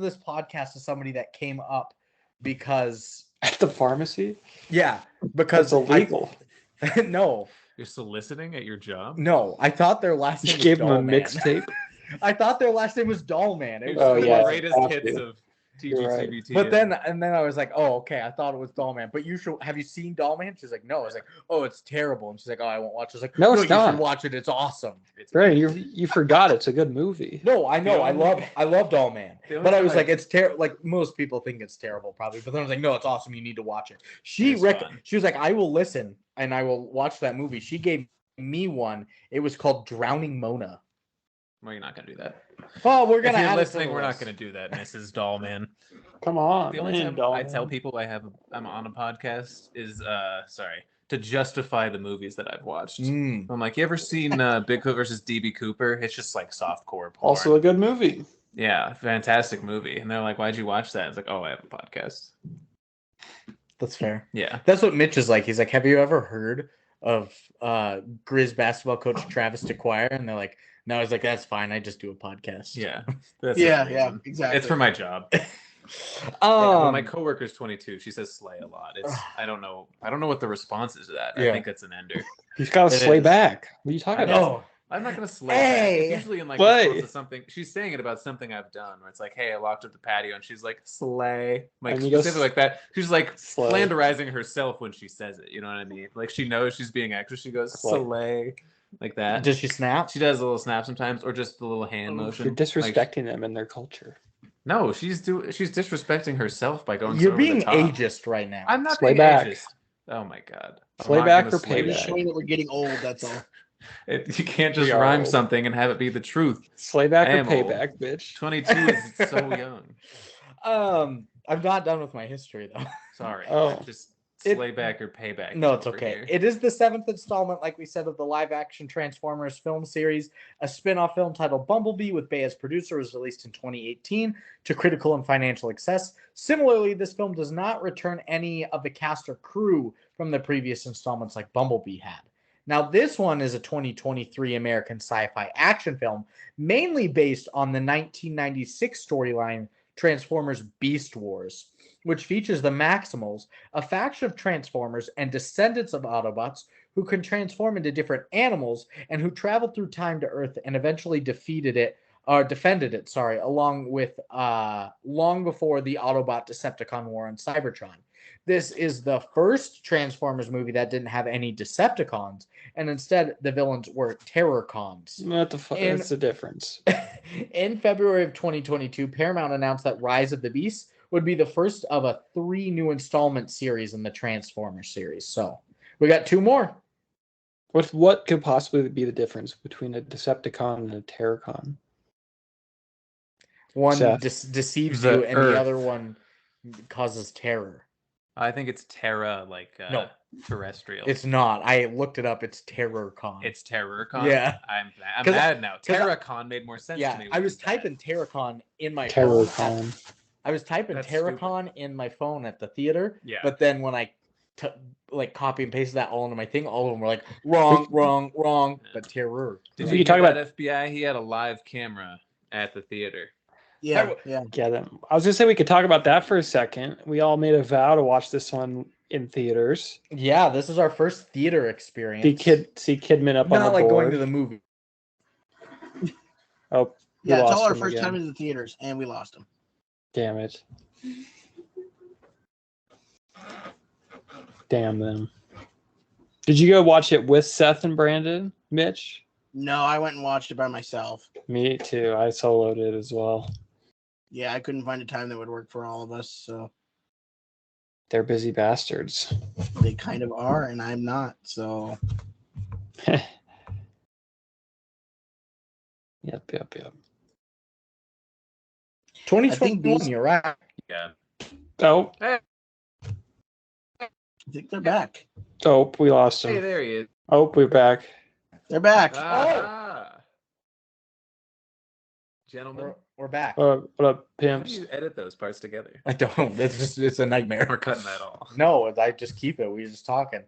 this podcast to somebody that came up because At the pharmacy? yeah, That's because illegal. no, You're soliciting at your job. no, I thought their last You name was gave him a Dollman. mixtape. I thought their last name was Dollman. It was Oh, the yeah, greatest have hits to. of You're right. TGTBT. But then I was like, oh, okay, I thought it was Dollman. But have you seen Dollman? She's like, no. I was like, oh, it's terrible. And she's like, oh, I won't watch it. I was like, No, it's you not. should watch it. It's awesome. It's Right, you forgot it's a good movie. No, I know. I love Dollman. The only But I time was I- like, it's terrible. Like most people think it's terrible, probably. But then I was like, no, it's awesome. You need to watch it. She It's fun. was like, I will listen and I will watch that movie. She gave me one. It was called Drowning Mona. Well, you're not gonna do that. Oh, we're If gonna you're add it to listening, the we're not list. gonna do that, Mrs. Dollman. Come on. The only man, time I Dollman. tell people I'm on a podcast is to justify the movies that I've watched. Mm. I'm like, you ever seen Bigfoot versus DB Cooper? It's just like softcore porn. Also a good movie. Yeah, fantastic movie. And they're like, why'd you watch that? It's like, oh, I have a podcast. That's fair. Yeah. That's what Mitch is like. He's like, have you ever heard of Grizz basketball coach Travis DeQuire? And they're like, no. He's like, that's fine. I just do a podcast. Yeah. That's Yeah, the yeah, reason. exactly. It's for my job. Well, my Um, coworker's 22. She says slay a lot. I don't know what the response is to that. Yeah. I think it's an ender. He's got to It slay is. back. What are you talking I about? no, I'm not gonna slay Hey! back. It's usually in like What? response to something. She's saying it about something I've done, where it's like, "Hey, I walked up the patio," and she's like, "Slay," like And you go, specifically like that. She's like Slay. slanderizing herself when she says it. You know what I mean? Like she knows she's being extra. She goes, Slay. "Slay," like that. Does she snap? She does a little snap sometimes, or just the little hand motion. You're Like, disrespecting them and their culture. no, she's disrespecting herself by going. You're so over being the top. ageist right now. I'm not Slay being back. ageist. Oh my god. I'm Slay not back gonna or slay We're just payback? showing that we're getting old. That's all. You can't just We are rhyme old. something and have it be the truth. Slay back I or am old. payback, bitch. 22 is so young. I'm not done with my history though. Sorry. Oh. Just It- slay back or payback. No, it's over okay. here. It is the 7th installment, like we said, of the live-action Transformers film series. A spin-off film titled Bumblebee with Bay as producer was released in 2018 to critical and financial success. Similarly, this film does not return any of the cast or crew from the previous installments like Bumblebee had. Now, this one is a 2023 American sci-fi action film, mainly based on the 1996 storyline Transformers Beast Wars, which features the Maximals, a faction of Transformers and descendants of Autobots who can transform into different animals and who traveled through time to Earth and eventually defended it, along with long before the Autobot Decepticon war on Cybertron. This is the first Transformers movie that didn't have any Decepticons, and instead the villains were Terrorcons. What the fuck? And- That's the difference. In February of 2022, Paramount announced that Rise of the Beasts would be the first of a 3 new installment series in the Transformers series. So we got 2 more. What could possibly be the difference between a Decepticon and a Terracon? One Seth. deceives The you, and Earth. the other one causes terror. I think it's Terra, like No. terrestrial. It's not. I looked it up. It's TerrorCon. It's Terrorcon. Yeah. I'm 'Cause mad now. 'cause Terracon made more sense to yeah. me. I when was you said it. typing Terrorcon in my phone. Terracon. I was typing That's Terrorcon in my phone at the theater. Yeah. But then when I copy and pasted that all into my thing, all of them were like wrong. But terror. Did We you can talk hear about- that FBI? He had a live camera at the theater. Yeah, yeah. Yeah, I was gonna say we could talk about that for a second. We all made a vow to watch this one in theaters. Yeah, this is our first theater experience. See Kidman up on Not the like board. going to the movie. Oh, we Yeah, it's lost all our him first again. time in the theaters, and we lost them. Damn it. Damn them. Did you go watch it with Seth and Brandon, Mitch? No, I went and watched it by myself. Me too. I soloed it as well. Yeah, I couldn't find a time that would work for all of us, so They're busy bastards. they kind of are, and I'm not. So Yep. 2021, these- you're right. Yeah. Oh, I think they're back. we lost Hey, him. there he is. Oh, we're back. They're back. Ah. Gentlemen, We're back. What up, how do pimps? you edit those parts together? I don't. It's a nightmare. We're cutting that all. No, I just keep it. We're just talking.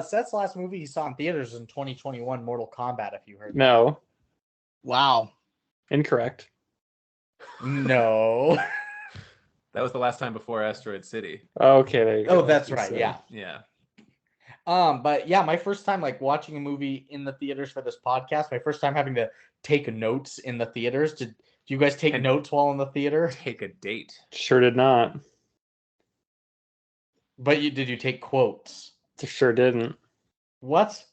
Seth's last movie he saw in theaters in 2021, Mortal Kombat. If you heard. No, Wow. incorrect. No. That was the last time before Asteroid City. Okay, there you go. Oh, that's right. So- Yeah. Yeah. But yeah, my first time like watching a movie in the theaters for this podcast. My first time having to take notes in the theaters. Did you guys take And- notes while in the theater? Take a date. Sure did not. But did you take quotes? Sure didn't. What?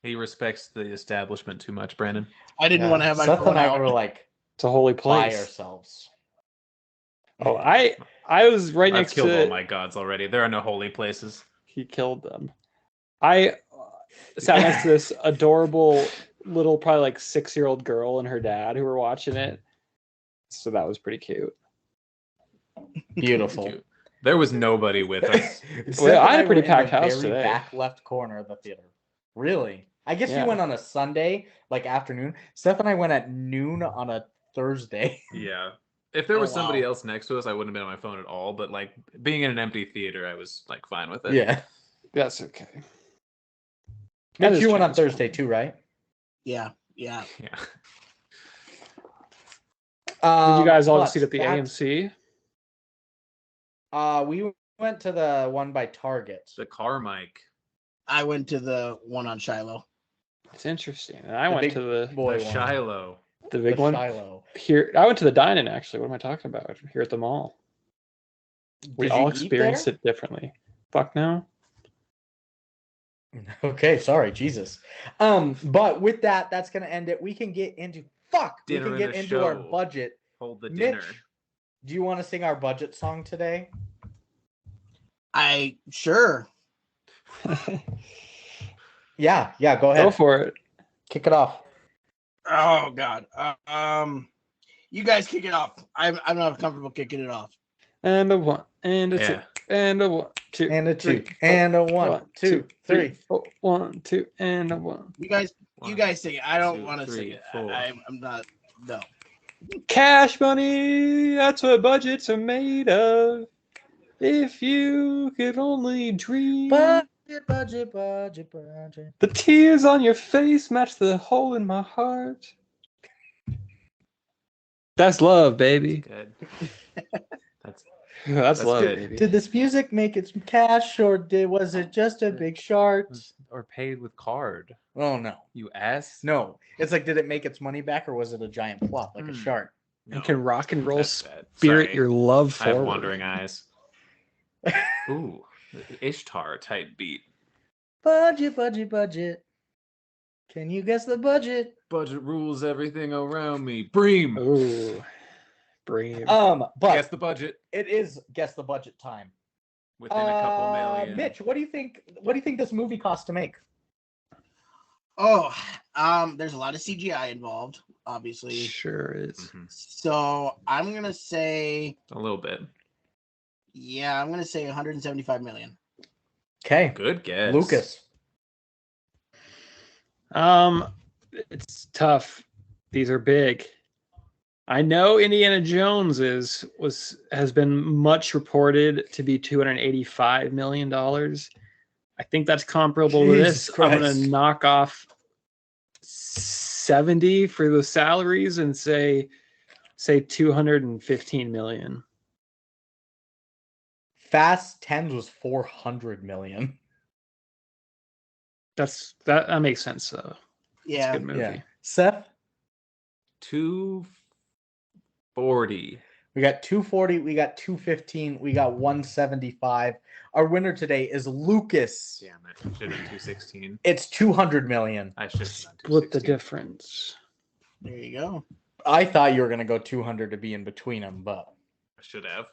He respects the establishment too much, Brandon. I didn't Yeah. want to have my Seth phone and I out. were like It's a holy by place. ourselves. Oh, I was right I've next killed all to. my gods already. There are no holy places. He killed them. I sat next to this adorable little, probably like 6-year-old girl and her dad who were watching it. So that was pretty cute. Beautiful. Cute. There was nobody with us. Seth Well, I and had a pretty were in the packed house very today. Back left corner of the theater. Really? I guess Yeah. you went on a Sunday, like afternoon. Seth and I went at noon on a Thursday. Yeah. If there was Oh, somebody wow. else next to us, I wouldn't have been on my phone at all. But like being in an empty theater, I was like fine with it. Yeah. That's okay. That Mitch, is you went on transforming. Thursday too, right? Yeah. Yeah. Did you guys all but see it at the that's- AMC? We went to the one by Target. The car mic. I went to the one on Shiloh. It's interesting. And I The went big to the boy The one. Shiloh. the big The one Shiloh. here. I went to the dine-in actually. What am I talking about? Here at the mall. We Did all you eat experienced there? it differently. Fuck no. Okay, sorry, Jesus. But with that, that's gonna end it. We can get into Dinner we and can get a into our show. budget. Hold the Mitch, dinner. do you want to sing our budget song today? Sure. Yeah, go ahead. Go for it. Kick it off. Oh God. You guys kick it off. I'm not comfortable kicking it off. And a 1, and a 2, Yeah. and a 1, 2, And a 2, 3, and a 1, 1, 2, 3. 4. 1, 2, and a 1. You guys sing it. I don't 2, want to sing 3, it. 4. I'm not. No. Cash money, that's what budgets are made of. If you could only dream. Budget. The tears on your face match the hole in my heart. That's love, baby. Good. That's That's love, good. baby. Did this music make it some cash, or was it just a big shart? or paid with card. Oh no, You asked? no. It's like, did it make its money back, or was it a giant flop like a shark? No. You can rock and roll That's bad. spirit Sorry. your love I have forward. wandering eyes. Ooh, Ishtar type beat. Budget. Can you guess the budget? Budget rules everything around me. Bream. Ooh, brave. But Guess the budget it is guess the budget time. within a couple million. Mitch, what do you think? What do you think this movie cost to make? Oh, there's a lot of CGI involved, obviously. Sure is. Mhm. So I'm gonna say, A little bit. yeah, I'm gonna say 175 million. Okay, Good guess. Lukas. It's tough. These are big. I know Indiana Jones has been much reported to be $285 million. I think that's comparable to Jesus this. I'm Christ. gonna knock off 70 for the salaries and say 215 million. Fast 10 was 400 million. That makes sense though. It's Yeah. a good movie. Yeah. Seth, 240. we got 240, we got 215, we got 175. Our winner today is Lukas. Damn it. Should have been 216. It's 200 million. I should have done Split the 216. difference. There you go. I thought you were gonna go 200 to be in between them, but I should have.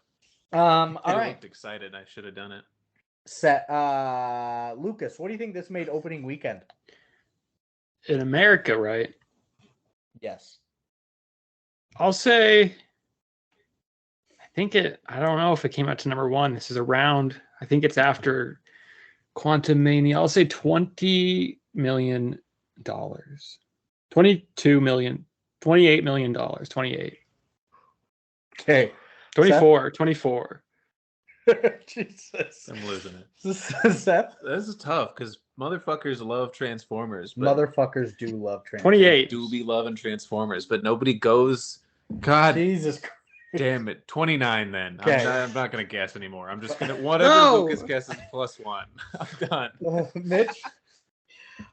all I right. looked excited. I should have done it. Lukas, what do you think this made opening weekend? In America, right? Yes. I'll say I don't know if it came out to number 1. This is around, I think it's after Quantum Mania. I'll say $20 million. $22 million. $28 million. 28. Okay. 24. Jesus. I'm losing it. Seth? This is tough because motherfuckers love Transformers. But Motherfuckers do love Transformers. 28. do be loving Transformers, but nobody goes. God Jesus Christ. damn it. 29 then. Okay. I'm not going to guess anymore. I'm just going to, whatever No. Lucas guesses +1. I'm done. Mitch?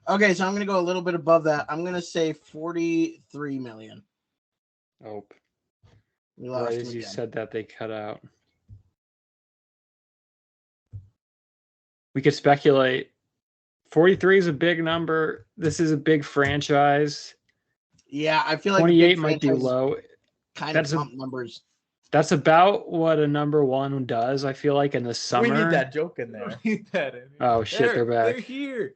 Okay, so I'm gonna go a little bit above that. I'm gonna say 43 million. Oh, We lost right him as you again. said that, they cut out. We could speculate. 43 is a big number. This is a big franchise. Yeah, I feel like 28 might be low. Kind That's of a- pump numbers. That's about what a number 1 does, I feel like, in the summer. We need that joke in there. Leave that in. Oh, shit, they're back. They're here.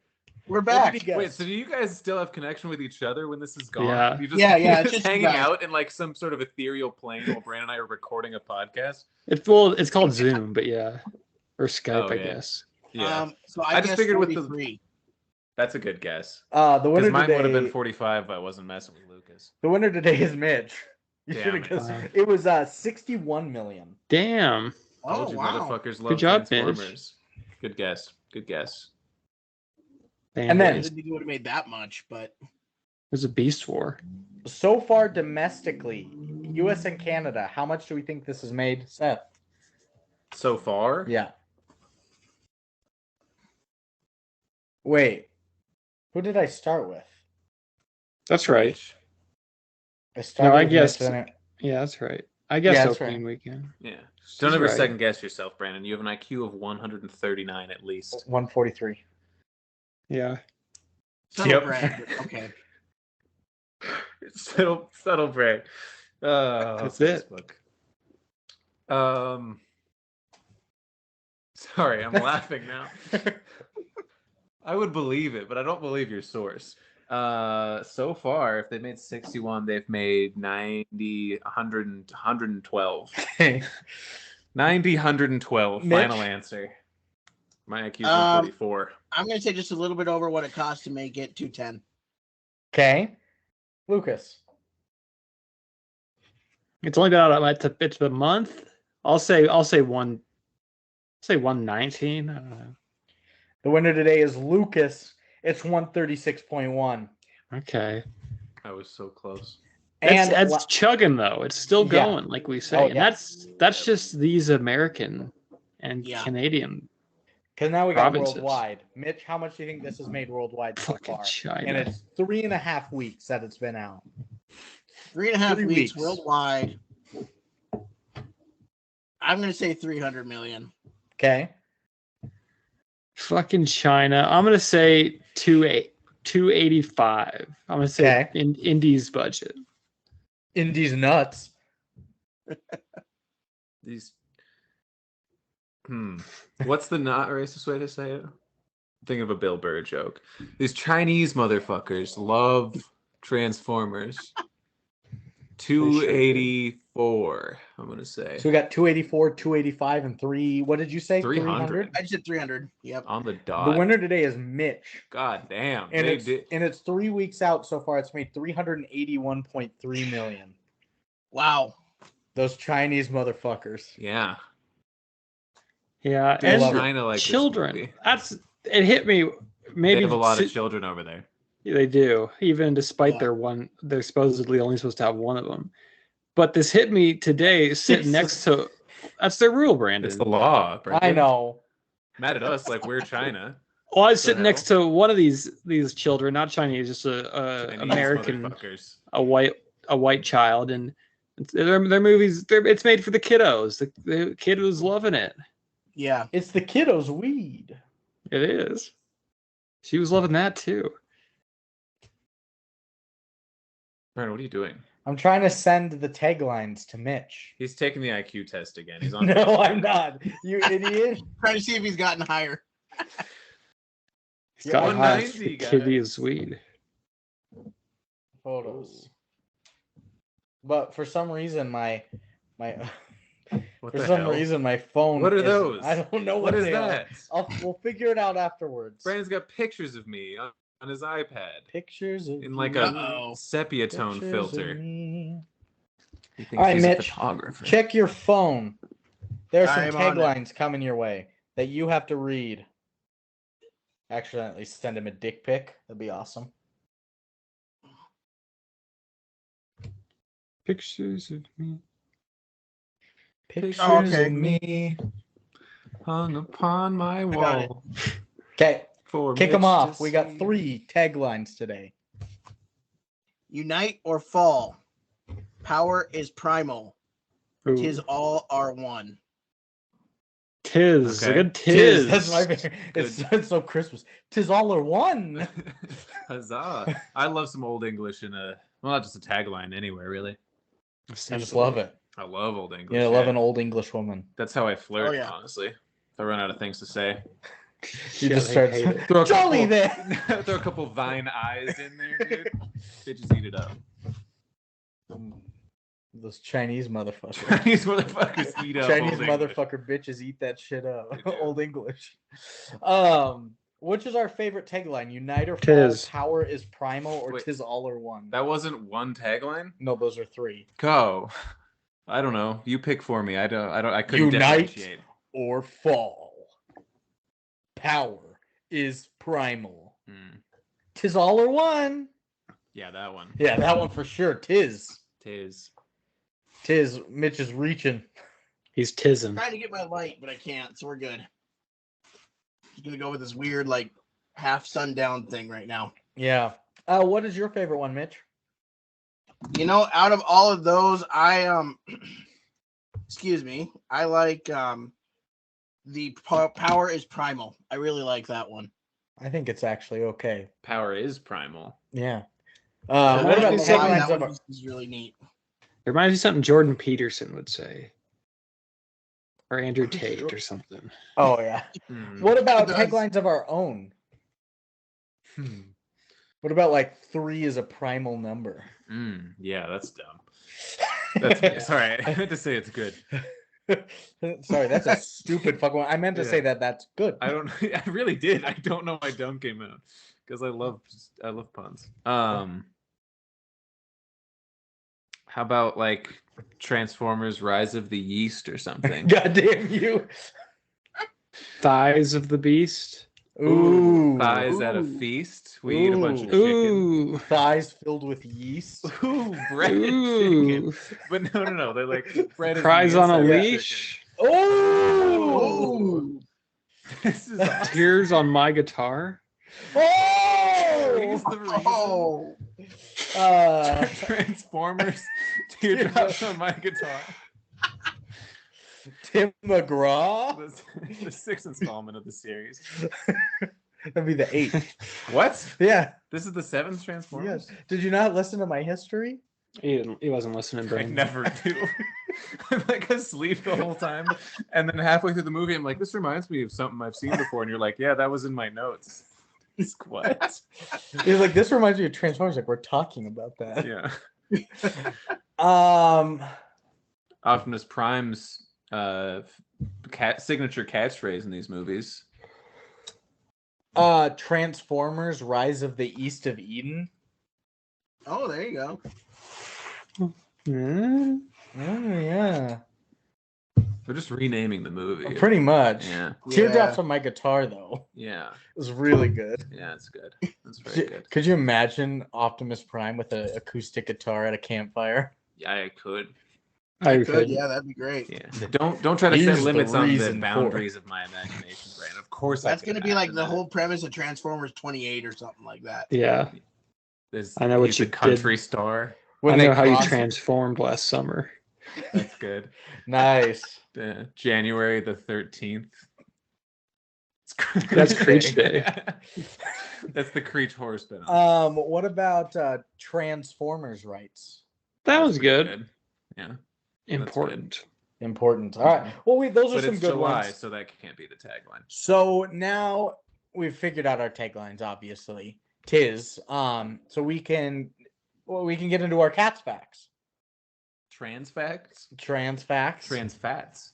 We're What back. did he guess? Wait, so do you guys still have connection with each other when this is gone? Yeah. You just, Yeah, you're it's just just hanging guys. out in like some sort of ethereal plane while Brandon and I are recording a podcast. It's called Zoom, but yeah. Or Skype, Oh, I yeah. guess. Yeah, So I just guess figured with the- 43. that's a good guess. The Because winner mine would have been today. 45 if I wasn't messing with Lucas. The winner today is Mitch. You Damn should have it. guessed. Wow. It was 61 million. Damn. Told Oh you wow. motherfuckers love job, Mitch. Transformers. Good guess. Good guess. And then- I didn't think you would have made that much, but There's a Beast War. So far domestically, US and Canada, how much do we think this has made? Seth? So far, Yeah. Wait. Who did I start with? That's right. I started I with guess- Mitch, then it- Yeah, that's right. I guess Yeah, that's opening weekend. Yeah. She's Don't ever right. second guess yourself, Brandon. You have an IQ of 139 at least. 143. Yeah. Subtle Yep. brag, but okay. Subtle brag. That's it. Facebook. Sorry, I'm laughing now. I would believe it, but I don't believe your source. So far, if they made 61, they've made 90, 100, 112. 90, 112. Mitch? Final answer. My IQ is 144. I'm gonna say just a little bit over what it costs to make it 210. Okay. Lucas. It's only been out it's a month. I'll say 119. I don't know. The winner today is Lucas. It's 136.1. Okay. I was so close. And It's chugging though. It's still Yeah. going, like we say. Oh, And yeah. that's just these American and Yeah. Canadian. because now we got provinces. worldwide. Mitch, how much do you think this has made worldwide so Fucking far? China. And it's 3.5 weeks that it's been out. 3.5 3 weeks weeks. worldwide. I'm gonna say 300 million. Okay. Fucking China. I'm gonna say 285. I'm gonna say Okay. in Indies budget. Indy's nuts. These. What's the not racist way to say it? Think of a Bill Burr joke. These Chinese motherfuckers love Transformers. 284, I'm gonna say. So we got 284, 285, and 3. What did you say? 300. I just said 300. Yep. On the The dot. winner today is Mitch. God damn. And They it's 3 weeks out so far. It's made 381.3 million. Wow. Those Chinese motherfuckers. Yeah. Yeah, Dude, and love it. China like children. It hit me. Maybe They have a lot of children over there. They do, even despite Yeah. they're supposedly only supposed to have one of them. But this hit me today, sitting next to. That's their rule, Brandon. It's the law, Brandon. I know. Mad at us like we're China. Well, I was The sitting next to one of these children, not Chinese, just a Chinese American, motherfuckers. a white child, and their movies. It's made for the kiddos. The kid was loving it. Yeah. It's the kiddos' weed. It is. She was loving that too. Brandon, what are you doing? I'm trying to send the taglines to Mitch. He's taking the IQ test again. He's on. No, I'm not. You idiot. Trying to see if he's gotten higher. He's got 190, the kid guys. is weed. Photos. But for some reason, my What for the some hell? reason my phone. What are isn't- those? I don't know What is they are. that? We'll figure it out afterwards. Brandon's got pictures of me on his iPad Pictures of in like you. a Uh-oh. sepia tone Pictures of filter. me. He thinks All right, he's a Mitch, photographer. Check your phone. There's some I'm on it. taglines coming your way that you have to read. Accidentally send him a dick pic. That'd be awesome. Pictures of me. Pictures Oh, okay. of me. Hung upon my got it. wall. Okay, For kick them Mitch off. to We got see. 3 taglines today. Unite or fall. Power is primal. Ooh. Tis all are one. Tis. Okay. A good tis. That's my favorite. It's so Christmas. Tis all or one. Huzzah! I love some old English in a not just a tagline anywhere really. I just love it. I love old English. Yeah, I love an old English woman. That's how I flirt, Oh, yeah. honestly. If I run out of things to say, She just I starts. hate it. throw a Jolly couple, there. throw a couple Vine eyes in there, dude. Bitches eat it up. Those Chinese motherfuckers. Chinese motherfuckers eat up. Chinese old English. motherfucker bitches eat that shit up. They do. Old English. Which is our favorite tagline? Unite or fall, Tis. power is primal, or Wait. tis all or one? That wasn't one tagline. No, those are 3. Go. I don't know. You pick for me. I couldn't Unite. differentiate. Or fall. Power is primal. Hmm. Tis all or one. Yeah, that one. Yeah, that one for sure. Tis. Tis. Tis. Mitch is reaching. He's tizzing. Trying to get my light, but I can't, so we're good. Just gonna go with this weird, like, half sundown thing right now. Yeah. What is your favorite one, Mitch? You know, out of all of those, I excuse me, I like the Power is Primal. I really like that one. I think it's actually okay. Power is primal. Yeah. I What don't about know why, taglines that of one our... is really neat. It reminds me of something Jordan Peterson would say. Or Andrew Tate or something. Oh, yeah. Hmm. What about It does. taglines of our own? What about like 3 is a primal number? Yeah, that's dumb. That's sorry. I meant to say it's good. Sorry, that's a stupid fucking one. I meant to say that that's good. I don't. I really did. I don't know why dumb came out because I love puns. How about like Transformers: Rise of the Yeast or something? God damn you. Thighs of the Beast. Ooh. Thighs at a Ooh. feast. We eat a bunch of chicken. Ooh. Thighs filled with yeast. Ooh, breaded chicken. Ooh. But no. They're like bread. Cries on a inside the leash. Oh. Ooh. This is awesome. Tears on my guitar. He's Oh. the reason. Oh, Transformers. Teardrops on my guitar. Tim McGraw. The 6th installment of the series. That'd be the 8th. What? Yeah. This is the 7th Transformers? Yes. Did you not listen to my history? He wasn't listening, I Brandon. never do. I'm like asleep the whole time. And then halfway through the movie, I'm like, this reminds me of something I've seen before. And you're like, yeah, that was in my notes. What? He's like, this reminds me of Transformers. Like, we're talking about that. Yeah. Optimus Prime's signature catchphrase in these movies. Transformers: Rise of the East of Eden. oh, there you go. Hmm? Oh yeah, They're just renaming the movie. pretty much. Yeah. Teardrops Yeah. on my guitar though. Yeah. It was really good. Yeah, it's good. That's very good. Could you imagine Optimus Prime with an acoustic guitar at a campfire? Yeah, I could. I Could, could. yeah, that'd be great. Yeah. Don't try to Here's set the limits on the reason boundaries of my imagination, Brandon. Of course, That's going gonna to be like the whole premise of Transformers 28 or something like that. Yeah. I know what he's you a country star. When I they know how you cross- transformed last summer. That's good. Nice. January the 13th. That's Creech Day. That's the Creech horror spin-off. What about Transformers rights? That That's was pretty good. Yeah. Important. Important. All right. Well, those are But some it's good July, ones. so that can't be the tagline. So now we've figured out our taglines. Obviously, tis. So we can get into our cats facts. Trans facts? Trans facts. Trans fats.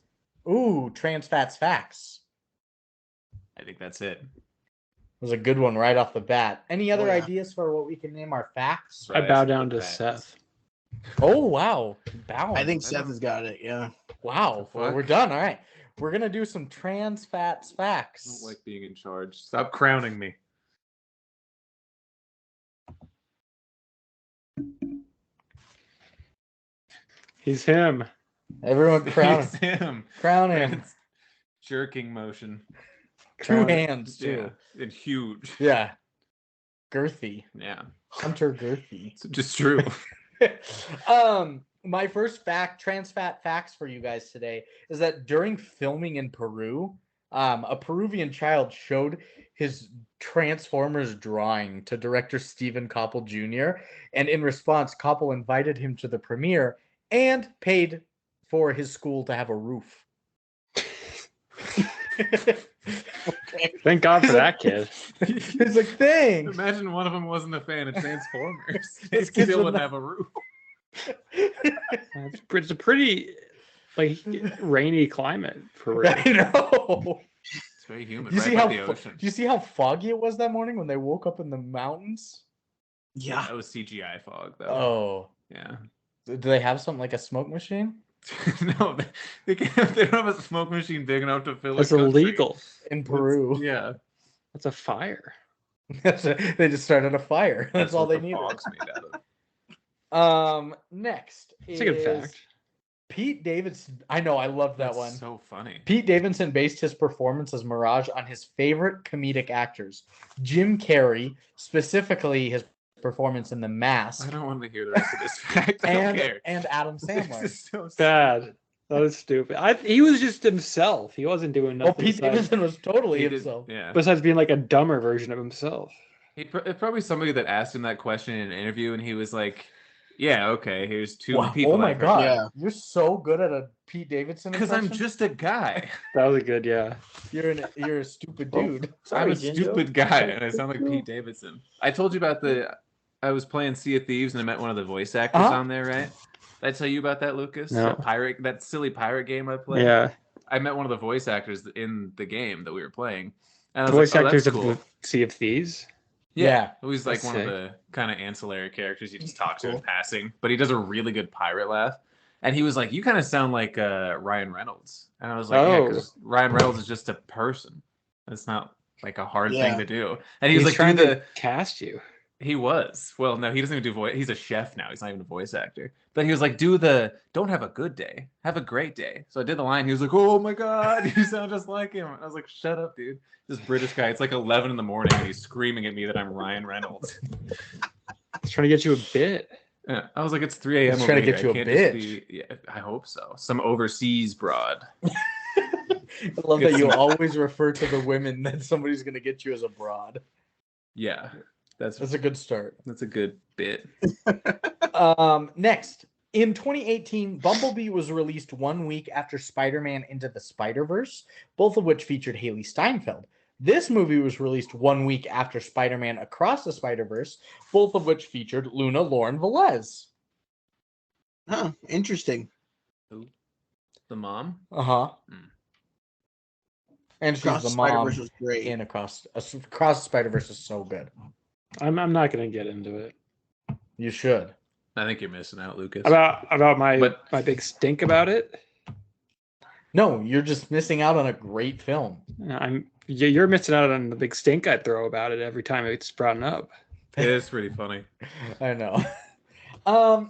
Ooh, trans fats facts. I think that's it. Was a good one right off the bat. Any other yeah. ideas for what we can name our facts? I bow down to Seth. Oh wow, bowing. I think Seth has got it. Yeah. Wow. The Well, fuck? we're done. All right. We're gonna do some trans fats I facts. don't like being in charge. Stop crowning me. He's him. Everyone crown It's him. crown him. It's jerking motion. Two hands too. Yeah. And huge. Yeah. Girthy. Yeah. Hunter Girthy. It's just true. My first trans fat facts for you guys today is that during filming in Peru, a Peruvian child showed his Transformers drawing to director Stephen Koppel Jr. And in response, Koppel invited him to the premiere and paid for his school to have a roof. Thank God for that kid. It's like, thanks. Imagine one of them wasn't a fan of Transformers. They His kids still would wouldn't not- have a roof. It's a pretty rainy climate for real. I know. It's very humid. You Right see by how the ocean. you see how foggy it was that morning when they woke up in the mountains? Yeah. That was CGI fog, though. Oh, Yeah. do they have something like a smoke machine No, they can't. They don't have a smoke machine big enough to fill. That's a country. illegal. in Peru? Yeah, That's a fire. They just started a fire. That's all what they the needed. fog's made out of. Next It's a good is fact. Pete Davidson. I know, I love that That's one. so funny. Pete Davidson based his performance as Mirage on his favorite comedic actors, Jim Carrey, specifically his performance in The I Mask, don't want to hear the rest of this fact. I don't care. and Adam This Sandler. is so Bad. That was stupid. He was just himself. He wasn't doing Well, nothing Pete Davidson was totally He did- himself. yeah. besides being like a dumber version of himself. It's probably somebody that asked him that question in an interview, and he was like, "Yeah, okay. Here's two Wow, people." oh my I've heard." god, Yeah. you're so good at a Pete Davidson Because I'm impression. just a guy. That was a good, yeah. You're a stupid Oh. dude. I'm a Jinjo. stupid guy, and I sound like Pete Davidson. I told you about I was playing Sea of Thieves, and I met one of the voice actors Uh-huh. on there, right? Did I tell you about that, Lucas? No. That silly pirate game I played. Yeah. I met one of the voice actors in the game that we were playing. And I The was voice like, "Oh, actors that's of cool." the Sea of Thieves. Yeah, he's like That's one of sick. the kind of ancillary characters you just talk to in Cool. passing, but he does a really good pirate laugh. And he was like, "You kind of sound like Ryan Reynolds," and I was like, "Yeah, Oh. because Ryan Reynolds is just a person. It's not like a hard Yeah. thing to do." And he was He's like, trying "Do to the." cast you. He was. Well, no, he doesn't even do voice. He's a chef now. He's not even a voice actor. But he was like, "Do the don't have a good day, have a great day." So I did the line. He was like, "Oh my god, you sound just like him." I was like, "Shut up, dude." This British guy. It's like 11 in the morning, and he's screaming at me that I'm Ryan Reynolds. He's trying to get you a bit. Yeah, I was like, "It's 3 a.m. He's over trying to here. get you I a can't bitch." just be." Yeah, I hope so. Some overseas broad. I love Get that you some- always refer to the women that somebody's gonna get you as a broad. Yeah, That's a good start. that's a good bit. Next, in 2018, Bumblebee was released 1 week after Spider-Man Into the Spider-Verse, both of which featured Haley Steinfeld. This movie was released 1 week after Spider-Man Across the Spider-Verse, both of which featured Luna Lauren Velez. Huh, interesting. The mom. Uh-huh. Hmm. And she's Across the the mom Spider-Verse was great. in Across the Spider-Verse is so good. I'm not gonna get into it. You should. I think you're missing out, Lucas. About my But- my big stink about it. No, you're just missing out on a great film. You're missing out on the big stink I throw about it every time it's brought up. It is pretty funny. I know.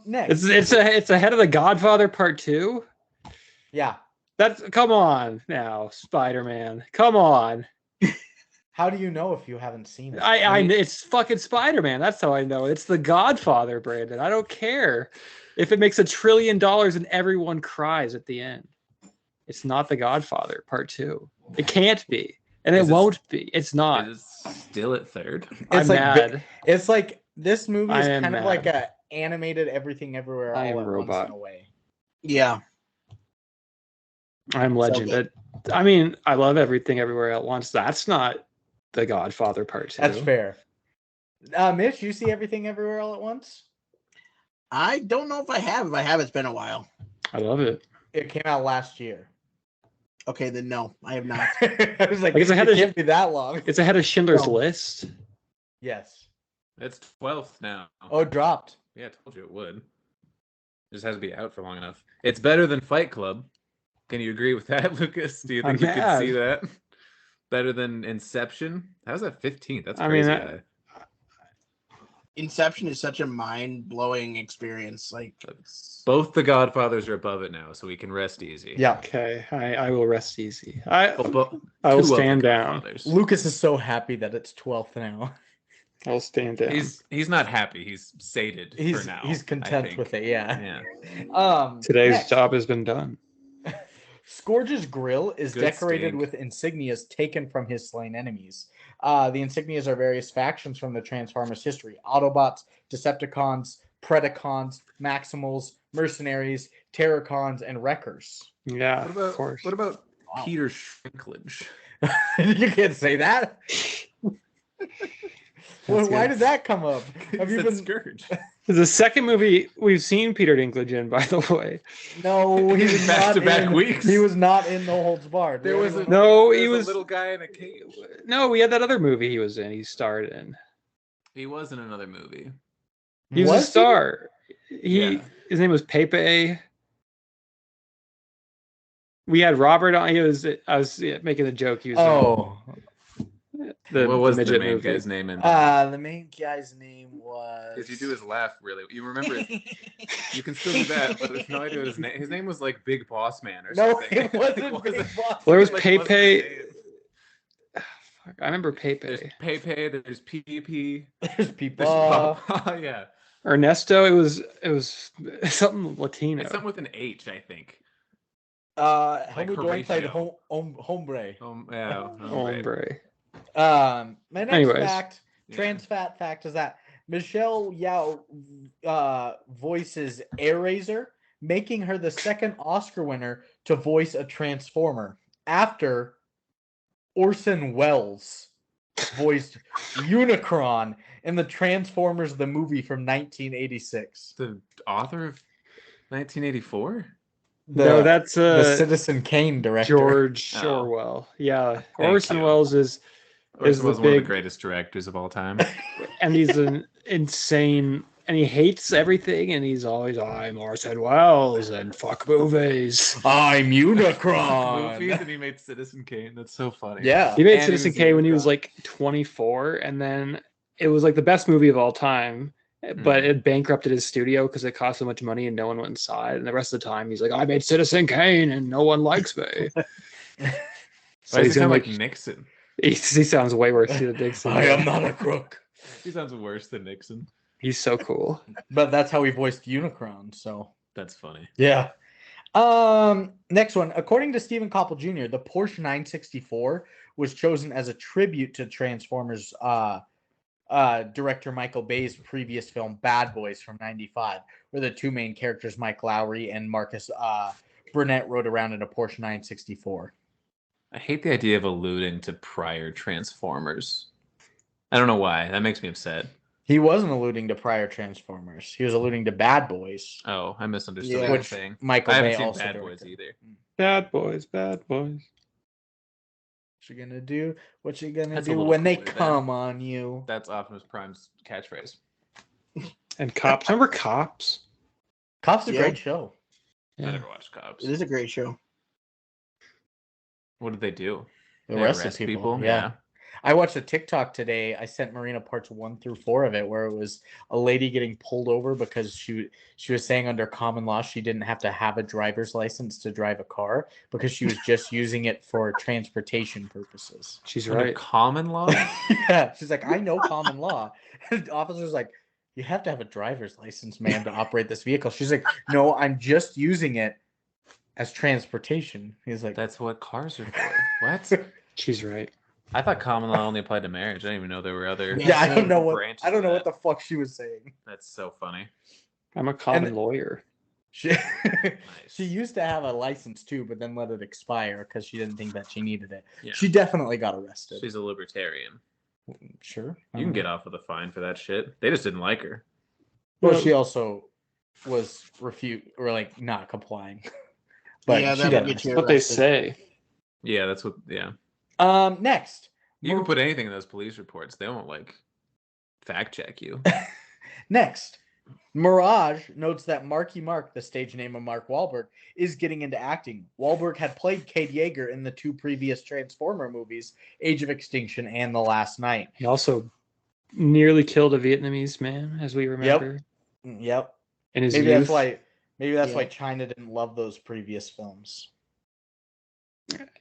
Next. It's ahead of The Godfather Part 2. Yeah. Come on now, Spider-Man. Come on. How do you know if you haven't seen it? It's fucking Spider-Man. That's how I know. It's The Godfather, Brandon. I don't care if it makes $1 trillion and everyone cries at the end. It's not The Godfather Part 2. It can't be. And it Is it- won't be. It's not. It is still at third. I'm like mad. It's like this movie is I am kind of mad. like a animated Everything Everywhere I All am at a Once robot. in a way. Yeah. I'm legend. good. I mean, I love Everything Everywhere at Once. That's not The Godfather Part 2. That's fair. Mitch, you see Everything Everywhere All at Once? I don't know if I have. If I have, it's been a while. I love it. It came out last year. Okay, then no, I have not. I was like, Like, it's ahead it of- can't be that long. It's ahead of Schindler's No. List. Yes. It's 12th now. Oh, it dropped. Yeah, I told you it would. It just has to be out for long enough. It's better than Fight Club. Can you agree with that, Lucas? Do you think I'm you could mad. see that? Better than Inception? How's that 15th? That's I mean, crazy. Inception is such a mind-blowing experience. Like, Both the Godfathers are above it now, so we can rest easy. Yeah. Okay, I will rest easy. I Well, will two of the stand down. Godfathers. Lucas is so happy that it's 12th now. I'll stand down. He's not happy. He's sated for now. He's I content think. with it, yeah. Yeah. Today's next. job has been done. Scourge's grill is Good decorated stink. with insignias taken from his slain enemies. The insignias are various factions from the Transformers history: Autobots, Decepticons, Predacons, Maximals, Mercenaries, Terracons, and Wreckers. Yeah, What about of course. What about Wow. Peter Shrinklage? You can't say that. Well, why did that come up? Have you Said been? Scourge? It's the second movie we've seen Peter Dinklage in, by the way. No, he was not Back-to-back in. weeks. He was not in No Holds Barred. There was a No, there he a was- little guy in a cave. No, we had that other movie he was in. He starred in. He was in another movie. He was a Was he? star. Yeah. His name was Pepe. We had Robert on. I was making a joke. He was Oh, in What was the midget main movie. guy's name in? the main guy's name was. If you do his laugh, really, you remember it. You can still do that, but there's no idea what his name. His name was like Big Boss Man or No, something. it wasn't Was Big it? Boss. Well, there was Like, Pepe. wasn't his name. Fuck, I remember There's Pepe. Pepe. There's PP. There's people. There's Papa. Yeah. Ernesto. It was something Latino. It's something with an H, I think. Helmut Doink played Horatio. Hombre. Yeah. Hombre. My next Anyways. fact, trans fat fact, is that Michelle Yao voices Airazor, making her the second Oscar winner to voice a Transformer after Orson Welles voiced Unicron in the Transformers the movie from 1986. The author of 1984. No, that's the Citizen Kane director. George Oh. Orwell. Yeah, Thank Orson you. Welles is Orson the was one of the big- greatest directors of all time. and he's an insane, and he hates everything, and he's always, I'm Orson Welles, and fuck movies. I'm Unicron. Movies, and he made Citizen Kane. That's so funny. Yeah. He made And Citizen was Kane when he was Unicron. like 24, and then it was like the best movie of all time, but it bankrupted his studio because it cost so much money and no one went inside. And the rest of the time, he's like, I made Citizen Kane and no one likes me. Why So does he he's sound gonna like make, Nixon? he sounds way worse than Dixon. I am not a crook. He sounds worse than Nixon. He's so cool. But that's how he voiced Unicron, so That's funny. yeah. Next one. According to Stephen Koppel Jr., the Porsche 964 was chosen as a tribute to Transformers director Michael Bay's previous film Bad Boys from 95, where the two main characters, Mike Lowry and Marcus Burnett, rode around in a Porsche 964. I hate the idea of alluding to prior Transformers. I don't know why. That makes me upset. He wasn't alluding to prior Transformers. He was alluding to Bad Boys, Oh, I misunderstood Yeah. what you were which saying. Michael I haven't Bay seen also Bad directed. Boys either. Bad boys, bad boys. What you gonna do? What you gonna That's a do little when they cooler than- come on you? That's Optimus Prime's catchphrase. And Cops. Remember Cops? Cops a Yeah. great show. I Yeah. never watched Cops. It is a great show. What did they do? The They rest arrest of people. people? Yeah. Yeah. I watched a TikTok today. I sent Marina parts 1 through 4 of it, where it was a lady getting pulled over because she was saying under common law she didn't have to have a driver's license to drive a car because she was just using it for transportation purposes. She's Under right. common law? Yeah, she's like, I know common law. And the officer's like, you have to have a driver's license, ma'am, to operate this vehicle. She's like, no, I'm just using it as transportation. He's like, That's what cars are for. What? She's right. I thought common law only applied to marriage. I didn't even know there were other. yeah, I don't know what branches I don't of know what that. the fuck she was saying. That's so funny. I'm a common And- lawyer. She Nice. she used to have a license too, but then let it expire because she didn't think that she needed it. Yeah. She definitely got arrested. She's a libertarian. Sure. You can get off with a fine for that shit. They just didn't like her. Well, she also was not complying. But Yeah, she that did. would get That's you what they arrested. say. Yeah, that's what. Yeah, Next. you can put anything in those police reports. They won't like fact check you. Next. Mirage notes that Marky Mark, the stage name of Mark Wahlberg, is getting into acting. Wahlberg had played Cade Yeager in the 2 previous Transformer movies, Age of Extinction and The Last Night. He also nearly killed a Vietnamese man, as we remember, Yep. in his Maybe youth. that's why. Maybe that's why Yeah. China didn't love those previous films.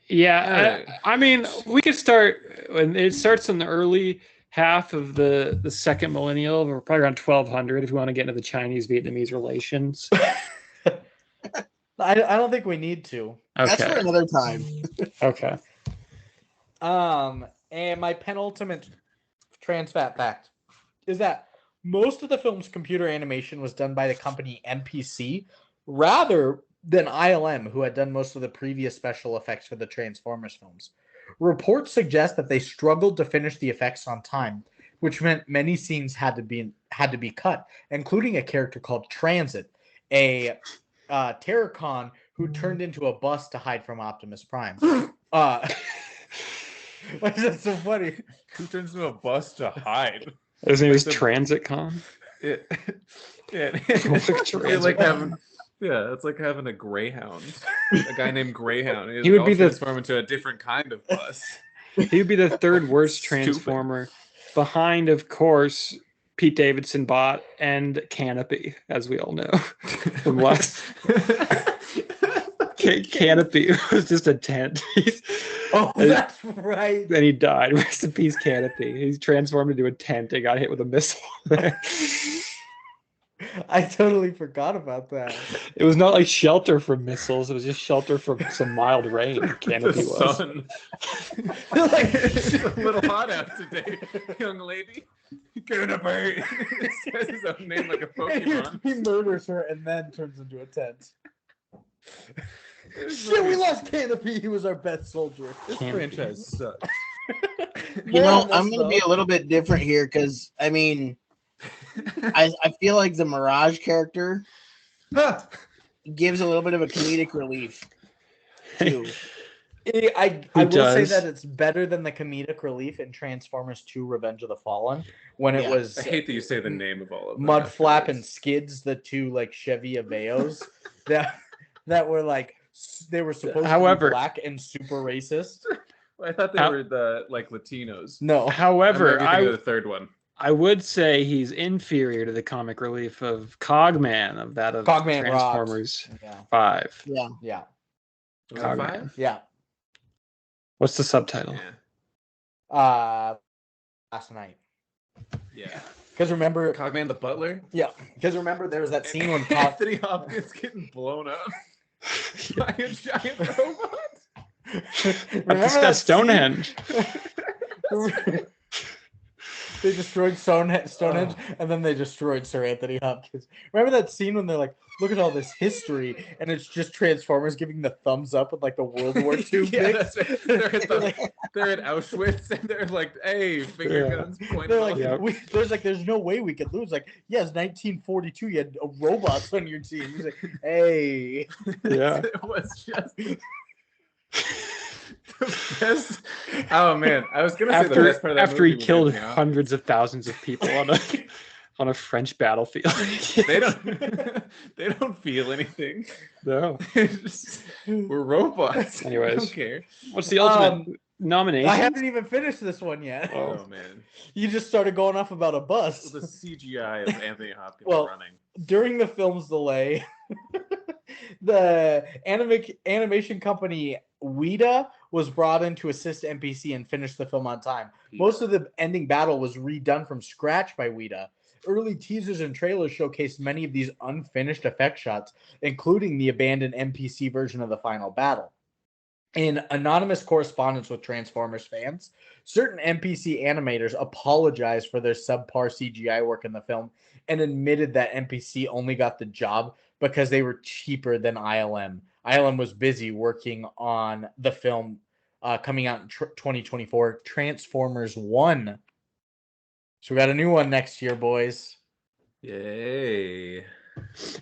Yeah, I mean, we could start when it starts in the early half of the second millennial. We're probably around 1200 if we want to get into the Chinese-Vietnamese relations. I don't think we need to. That's for Okay. another time. Okay. And my penultimate trans fat fact is that most of the film's computer animation was done by the company MPC rather than ILM, who had done most of the previous special effects for the Transformers films. Reports suggest that they struggled to finish the effects on time, which meant many scenes had to be cut, including a character called Transit, a Terracon who turned into a bus to hide from Optimus Prime. Why is that so funny? Who turns into a bus to hide? His name is the- TransitCon. Yeah, Transit. it's like having a greyhound. A guy named Greyhound. He would be the- transform into a different kind of bus. He would be the third worst Stupid. Transformer, behind, of course, Pete Davidson Bot and Canopy, as we all know. From last. Canopy was just a tent. Oh, that's right. Then he died. Rest in peace, Canopy. He transformed into a tent and got hit with a missile. I totally forgot about that. It was not like shelter from missiles. It was just shelter from some mild rain. Canopy The was. sun. Like, it's a little hot out today, young lady. Canopy. It says his own name like a Pokemon. He murders her and then turns into a tent. Shit, we lost Canopy. He was our best soldier. This Canopy. franchise sucks. You know, I'm going to be a little bit different here because, I mean, I feel like the Mirage character gives a little bit of a comedic relief, too. I will say does? that it's better than the comedic relief in Transformers 2 Revenge of the Fallen when it Yeah. was I hate that you say the name of all of them. Mudflap and Skids, the two like Chevy Aveos that were like they were supposed to However- be black and super racist. I thought they How- were the like Latinos. No, However, I think of the third one. I would say he's inferior to the comic relief of Cogman of Cogman Transformers yeah, 5. Yeah. yeah, Was it Cogman. 5? yeah. What's the subtitle? Yeah. Last night. Yeah. Because remember, Cogman the Butler. because remember there was that scene when Cog. Anthony Hopkins getting blown up by a giant robot. That's Stonehenge. They destroyed Stonehenge, and then they destroyed Sir Anthony Hopkins. Remember that scene when they're like, "Look at all this history," and it's just Transformers giving the thumbs up with like the World War II Yeah, pics? that's right. They're at Auschwitz, and they're like, "Hey, finger Yeah. guns pointing." They're like, Yep. there's no way we could lose. Like, yes, 1942, you had robots on your team. He's like, hey, Yeah. It was just the best. Oh man, I was gonna say the best part of that After he movie was killed Anthony Hopkins. hundreds of thousands of people on a French battlefield. They don't feel anything. No. We're robots. Anyways. I don't care. What's the ultimate nomination? I haven't even finished this one yet. Oh man, You just started going off about a bus. the CGI of Anthony Hopkins Well, running. During the film's delay, the animation company Weta was brought in to assist NPC and finish the film on time. Most of the ending battle was redone from scratch by Weta. Early teasers and trailers showcased many of these unfinished effect shots, including the abandoned NPC version of the final battle. In anonymous correspondence with Transformers fans, certain NPC animators apologized for their subpar CGI work in the film and admitted that NPC only got the job because they were cheaper than ILM. ILM was busy working on the film coming out in 2024, Transformers 1. So we got a new one next year, boys. Yay!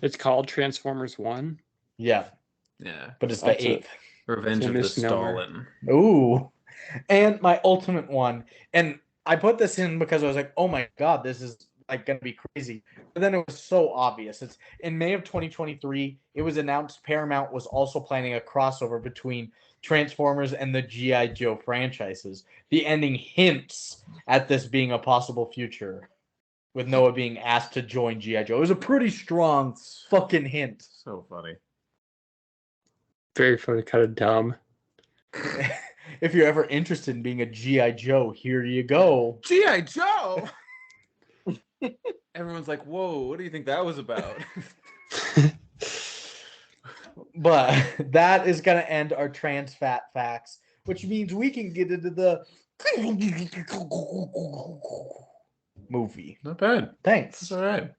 It's called Transformers 1. Yeah, Yeah, but it's the That's 8th. Revenge It's a of the misnomer. Stalin. Ooh. And my ultimate one. And I put this in because I was like, oh my God, this is like going to be crazy. But then it was so obvious. It's in May of 2023. It was announced Paramount was also planning a crossover between Transformers and the G.I. Joe franchises. The ending hints at this being a possible future, with Noah being asked to join G.I. Joe. It was a pretty strong fucking hint. So funny. Very funny, kind of dumb. If you're ever interested in being a G.I. Joe, here you go. G.I. Joe. Everyone's like, "Whoa, what do you think that was about?" But that is going to end our trans fat facts, which means we can get into the movie. Not bad. Thanks. It's all right.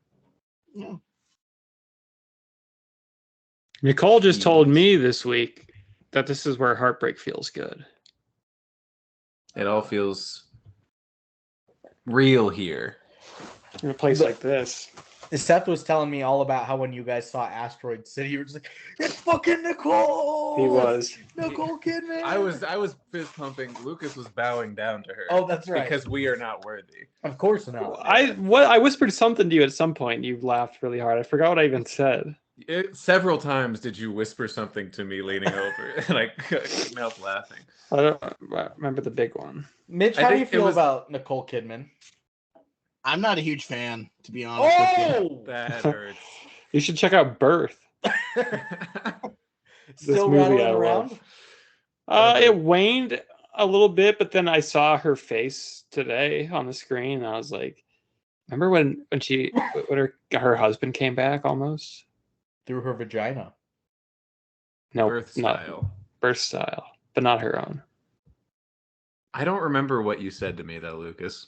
Nicole just told me this week that this is where heartbreak feels good. It all feels real here. In a place like this. Seth was telling me all about how when you guys saw Asteroid City, you were just like, it's fucking Nicole. He was. Nicole Kidman. I was fist pumping. Lucas was bowing down to her. Oh, that's right. Because we are not worthy. Of course not. I whispered something to you at some point. You laughed really hard. I forgot what I even said. Several times did you whisper something to me leaning over, and I couldn't help laughing. I don't remember the big one. Mitch, I how do you think it feel was- about Nicole Kidman? I'm not a huge fan, to be honest with you. Oh! That hurts. You should check out Birth. Still movie rattling I around? love. It waned a little bit, but then I saw her face today on the screen, and I was like, remember when her husband came back almost? Through her vagina. No, Birth not style. birth style, but not her own. I don't remember what you said to me though, Lucas.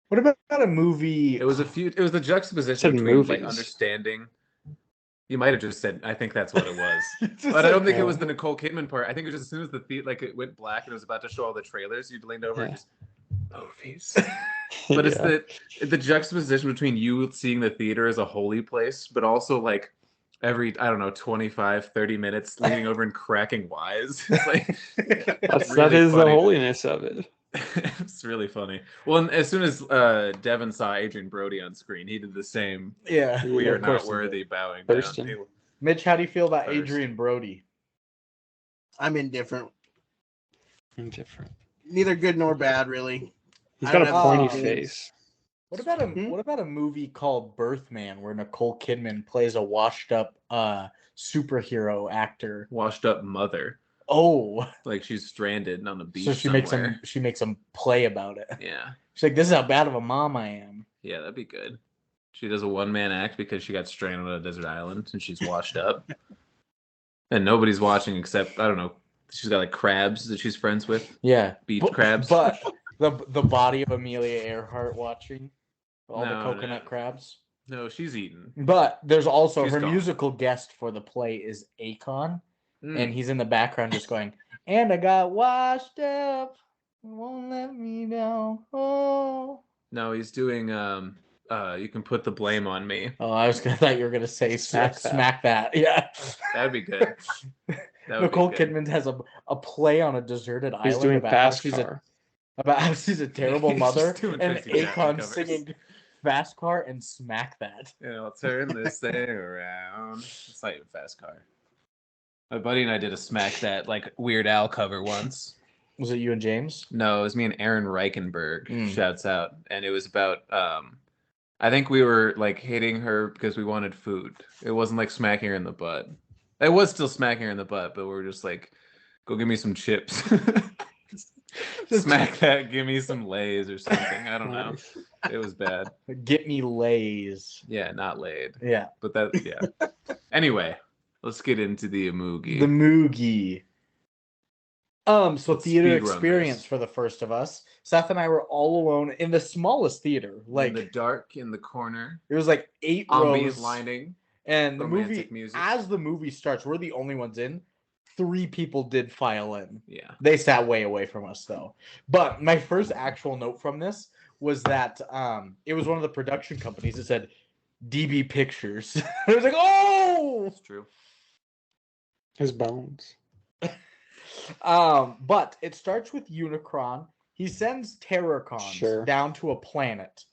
What about a movie? It was the juxtaposition Said between like movies. understanding. You might have just said, I think that's what it was. Just But I don't think it yeah. was the Nicole Kidman part. I think it was just as soon as it went black and it was about to show all the trailers, you leaned over and Yeah. just movies. But it's Yeah. the juxtaposition between you seeing the theater as a holy place, but also like every, I don't know, 25, 30 minutes leaning over and cracking wise. It's like that really is the funny. holiness of it. It's really funny. Well, and as soon as Devin saw Adrian Brody on screen, he did the same. Yeah. We Yeah, are of course not he worthy did. bowing Thurston. down. Mitch, how do you feel about Thurston. Adrian Brody? I'm indifferent. Indifferent. Neither good nor bad, really. He's I got don't a have pointy feelings. face. What about a Hmm? what about a movie called Birthman where Nicole Kidman plays a washed up superhero actor? Washed up mother, Oh, like she's stranded on a beach so she somewhere. makes him play about it. Yeah, She's like, "This is how bad of a mom I am." yeah, that'd be good. She does a one-man act because she got stranded on a desert island and she's washed up, and nobody's watching except I don't know. She's got like crabs that she's friends with. Yeah, Beach crabs. But the body of Amelia Earhart watching all the No, coconut no. crabs. No, she's eaten. But there's also She's her gone. musical guest for the play is Akon, Mm. and he's in the background just going, "And I got washed up, won't let me down." Oh, No, he's doing. You can put the blame on me. I thought you were gonna say Smack smack that. that. Yeah, That'd be good. That would Nicole be good. Kidman has a play on a deserted He's island doing about fast how car. she's a terrible He's mother, just doing and Tracy Chapman Akon covers. singing "Fast Car" and "Smack That." And I'll turn this thing around. It's not even fast car. My buddy and I did a smack that like Weird Al cover once. Was it you and James? No, it was me and Aaron Reichenberg. Mm. Shouts out. And it was about I think we were like hitting her because we wanted food. It wasn't like smacking her in the butt. It was still smacking her in the butt, but we were just like, go give me some chips. Smack that, give me some Lays or something. I don't know. Nice. It was bad. Get me Lays. Yeah, not laid. Yeah, But that, yeah. Anyway, let's get into the Amugi. the Moogie. So Let's theater speed run experience this. for the first of us. Seth and I were all alone in the smallest theater. Like in the dark, in the corner, it was like 8 ambient rows, lighting. and the movie romantic music. as the movie starts, we're the only ones in. 3 people did file in. Yeah. They sat way away from us though. But my first actual note from this was that it was one of the production companies that said DB Pictures. I was like, oh, It's true. His bones. but it starts with Unicron. He sends Terracons Sure. down to a planet,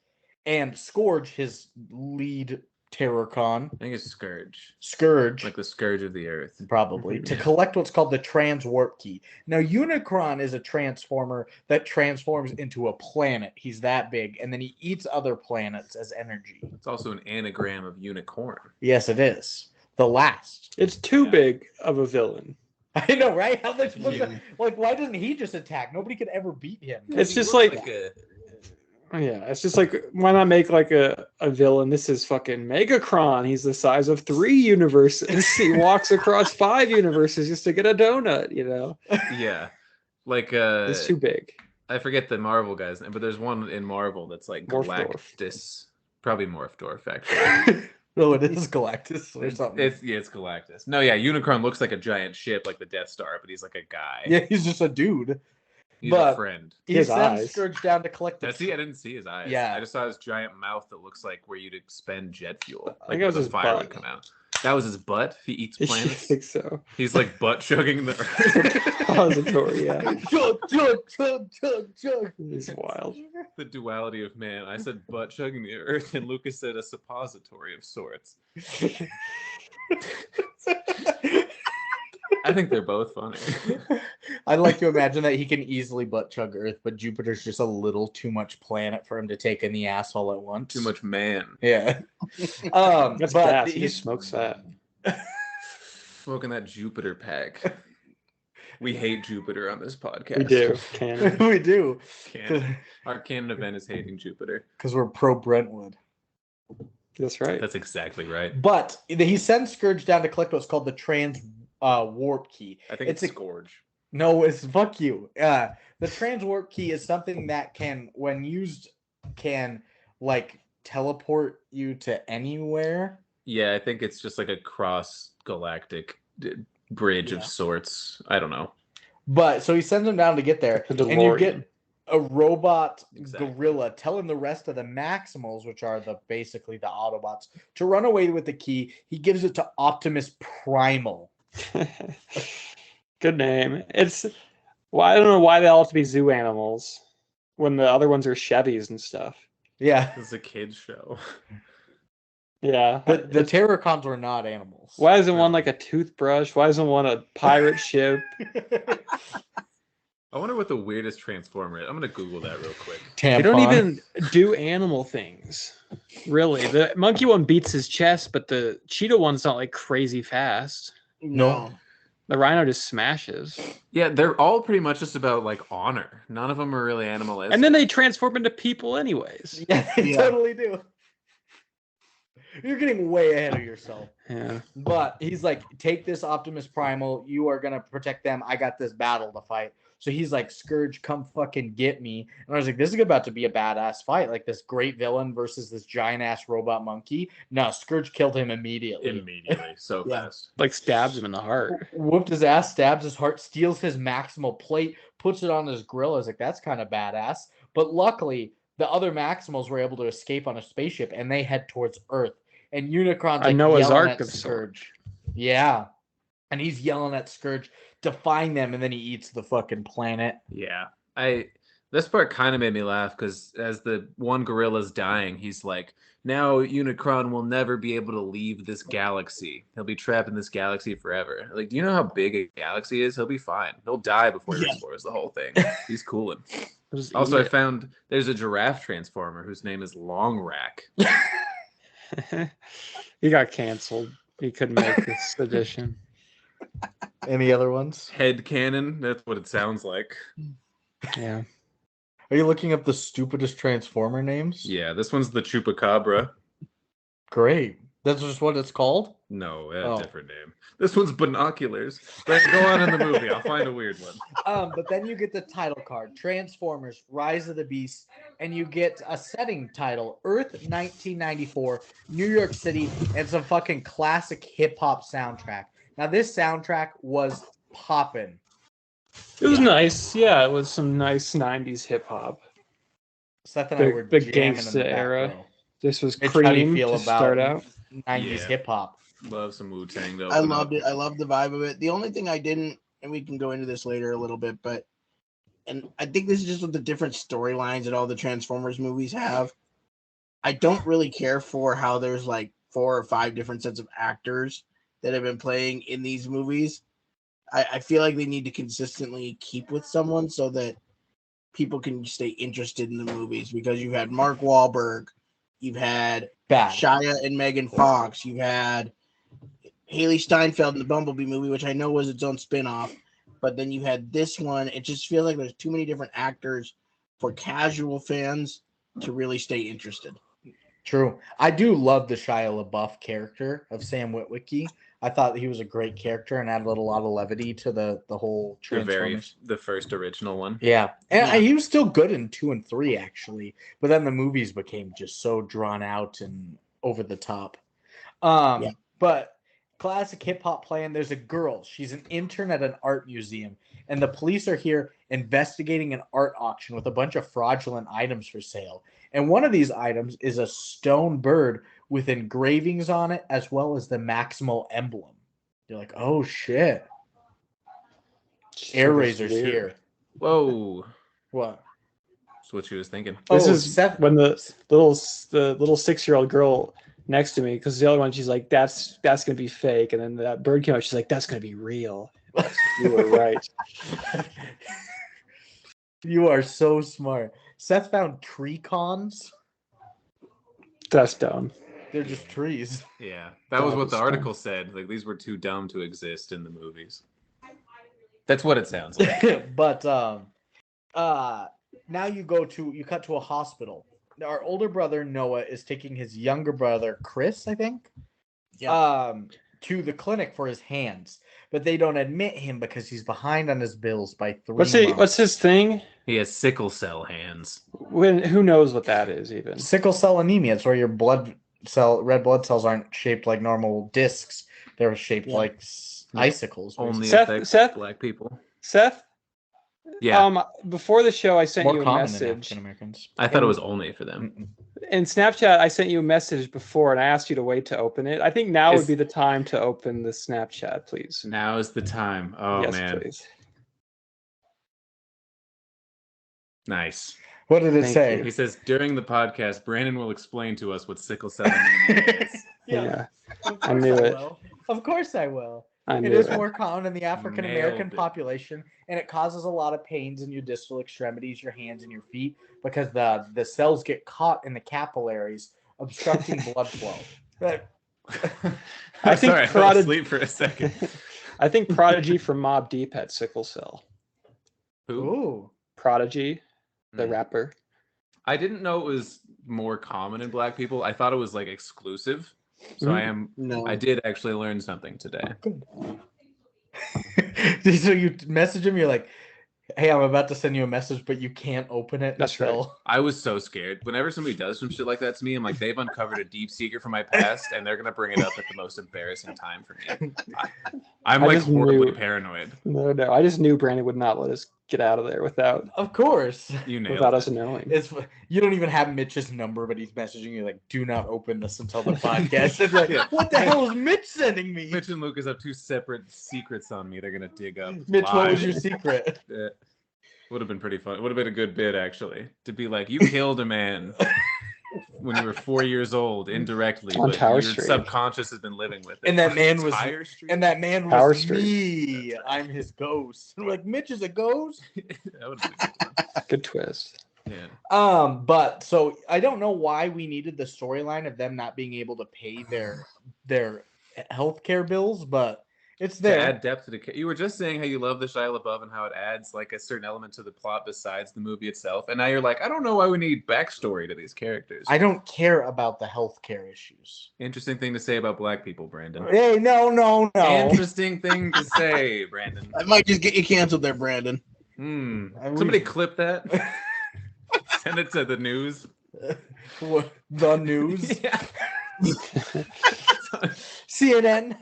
and Scourge, his lead Terracon, I think it's Scourge. Scourge, Like the scourge of the earth. probably, to Yeah. collect what's called the Trans Warp Key. Now, Unicron is a transformer that transforms into a planet. He's that big, and then he eats other planets as energy. It's also an anagram of unicorn. Yes, it is. The last. It's too Yeah. big of a villain. I know, right? How they supposed Yeah. to, like, why doesn't he just attack? Nobody could ever beat him. It's He just looks like- a, Yeah, it's just like, why not make like a villain? This is fucking Megacron. He's the size of 3 universes. He walks across 5 universes just to get a donut, you know? yeah. Like It's too big. I forget the Marvel guy's name, but there's one in Marvel that's like Morphdorf. Galactus. Probably Morphdorf, actually. No, it is Galactus or something. It's Galactus. No, yeah, Unicron looks like a giant ship, like the Death Star, but he's like a guy. Yeah, he's just a dude. He's but- a friend. He His sends eyes. Scourge down to collect the. Does he? I didn't see his eyes. Yeah. I just saw his giant mouth that looks like where you'd expend jet fuel. I Like think it was where the his fire would butt. come out. That was his butt. He eats I planets. think so. He's like butt chugging the earth. Pository, yeah. Chug, chug, chug, chug, chug. It's wild. The duality of man. I said butt chugging the earth, and Lucas said a suppository of sorts. I think they're both funny. I'd like to imagine that he can easily butt chug Earth, but Jupiter's just a little too much planet for him to take in the ass all at once. Too much man. Yeah. That's but gas. He he's just smokes that. smoking that Jupiter pack. We hate Jupiter on this podcast. We do. Canon. We do. Our canon event is hating Jupiter. Because we're pro Brentwood. That's right. That's exactly right. But he sends Scourge down to collect what's called the trans warp key. I think it's a Scourge. No, it's fuck you. The trans warp key is something that can, when used, can like teleport you to anywhere. Yeah, I think it's just like a cross galactic bridge of sorts. I don't know. But so he sends him down to get there, The and you DeLorean. get a robot Exactly. gorilla telling the rest of the Maximals, which are basically the Autobots, to run away with the key. He gives it to Optimus Primal. Good name. I don't know why they all have to be zoo animals when the other ones are Chevys and stuff. Yeah, This is a kid's show. Yeah. the Terracons were not animals. Why isn't one like a toothbrush? Why isn't one a pirate ship? I wonder what the weirdest transformer is. I'm gonna Google that real quick. They don't even do animal things. Really. The monkey one beats his chest, but the cheetah one's not like crazy fast. No. The rhino just smashes. Yeah, they're all pretty much just about like honor. None of them are really animalistic. And then they transform into people anyways. Yeah, they Yeah. totally do. You're getting way ahead of yourself. Yeah. But he's like, take this Optimus Primal. You are going to protect them. I got this battle to fight. So he's like, Scourge, come fucking get me. And I was like, this is about to be a badass fight. Like this great villain versus this giant ass robot monkey. No, Scourge killed him immediately. So Yeah. fast. Like stabs him in the heart. Whooped his ass, stabs his heart, steals his Maximal plate, puts it on his grill. I was like, that's kind of badass. But luckily, the other Maximals were able to escape on a spaceship and they head towards Earth. And Unicron's like Noah's yelling Ark at of Scourge. Yeah. And he's yelling at Scourge to find them, and then he eats the fucking planet. Yeah. This part kind of made me laugh because as the one gorilla's dying, he's like, now Unicron will never be able to leave this galaxy. He'll be trapped in this galaxy forever. Like, do you know how big a galaxy is? He'll be fine. He'll die before he explores the whole thing. He's coolin'. Also, I found there's a giraffe transformer whose name is Long Rack. He got canceled. He couldn't make this edition. Any other ones? Head cannon. That's what it sounds like. Yeah. Are you looking up the stupidest Transformer names? Yeah, this one's the Chupacabra. Great. That's just what it's called? No, Oh. different name. This one's Binoculars. But go on in the movie. I'll find a weird one. But then you get the title card, Transformers, Rise of the Beast, and you get a setting title, Earth 1994, New York City, and some fucking classic hip-hop soundtrack. Now, this soundtrack was poppin'. It was nice. Yeah, it was some nice 90s hip hop. Seth and I were The jamming in gangsta the back era. row. This was Mitch, how do you cream feel to about start out. 90s Yeah. hip-hop? Love some Wu-Tang though. I loved it. I loved the vibe of it. The only thing I didn't, and we can go into this later a little bit, but, and I think this is just what the different storylines that all the Transformers movies have. I don't really care for how there's like 4 or 5 different sets of actors that have been playing in these movies. I feel like they need to consistently keep with someone so that people can stay interested in the movies, because you had Mark Wahlberg, you've had Bad. Shia and Megan Fox, you've had Haley Steinfeld in the Bumblebee movie, which I know was its own spinoff, but then you had this one. It just feels like there's too many different actors for casual fans to really stay interested. True. I do love the Shia LaBeouf character of Sam Witwicky. I thought he was a great character and added a lot of levity to the whole Transformers. The first original one. Yeah. And Yeah. he was still good in 2 and 3, actually. But then the movies became just so drawn out and over the top. But classic hip-hop playing, there's a girl. She's an intern at an art museum. And the police are here investigating an art auction with a bunch of fraudulent items for sale. And one of these items is a stone bird with engravings on it, as well as the Maximal emblem. You're like, oh shit. Air Razor's weird. here. Whoa. What? That's what she was thinking. This Oh, is Seth- when the little 6-year-old girl next to me, because the other one, she's like, that's gonna be fake, and then that bird came out, she's like, that's gonna be real. You were right. You are so smart. Seth found tree cons. That's dumb. They're just trees. Yeah, that was That what was the fun. article said. Like these were too dumb to exist in the movies. That's what it sounds like. But now you cut to a hospital. Our older brother Noah is taking his younger brother Chris, I think, to the clinic for his hands, but they don't admit him because he's behind on his bills by 3 months. What's his thing? He has sickle cell hands. Who knows what that is even? Sickle cell anemia? It's where your red blood cells aren't shaped like normal discs; they're shaped like icicles. Only Seth- affects black people. Seth? Yeah, Before the show, I sent More you a common in message. African Americans. I thought it was only for them. In Snapchat, I sent you a message before, and I asked you to wait to open it. I think now would be the time to open the Snapchat, please. Now is the time. Oh yes, man, please. nice. What did it Thank say? you. He says during the podcast, Brandon will explain to us what sickle cell anemia is. Yeah, Of I course knew it. will. Of course I will. I It knew is it. more common in the African American Nailed it. population, and it causes a lot of pains in your distal extremities, your hands, and your feet because the cells get caught in the capillaries, obstructing blood flow. But I think Sorry, I fell asleep for a second. I think Prodigy from Mobb Deep had sickle cell. Who? ooh, Prodigy, the Hmm. rapper. I didn't know it was more common in black people. I thought it was like exclusive. So I did actually learn something today. good. So you message him, you're like, "Hey, I'm about to send you a message, but you can't open it." That's until... I was so scared. Whenever somebody does some shit like that to me, I'm like, they've uncovered a deep secret from my past, and they're gonna bring it up at the most embarrassing time for me. I'm I like just horribly knew- paranoid. No, I just knew Brandon would not let us get out of there without Of course. You nailed without it. us knowing. It's you don't even have Mitch's number, but he's messaging you like, "Do not open this until the podcast." It's like, Yeah. what the hell is Mitch sending me? Mitch and Lukas have two separate secrets on me. They're gonna dig up. Mitch, what was live. your secret? Would have been pretty fun. It would have been a good bit actually to be like, you killed a man when you were 4 years old indirectly, On but Tower your Street. subconscious has been living with it. And that man was, Tire Street? and that man Power was Street. me. I'm his ghost. I'm like, Mitch is a ghost. That would have been a good one. Good twist. Yeah. But so I don't know why we needed the storyline of them not being able to pay their healthcare bills, but it's To there. add depth to the you were just saying how you love the Shia LaBeouf and how it adds like a certain element to the plot besides the movie itself, and now you're like, I don't know why we need backstory to these characters. I don't care about the healthcare issues. Interesting thing to say about black people, Brandon. Hey, no. Interesting thing to say, Brandon. I might just get you canceled there, Brandon. Somebody clip that. Send it to the news. The news. Yeah. CNN.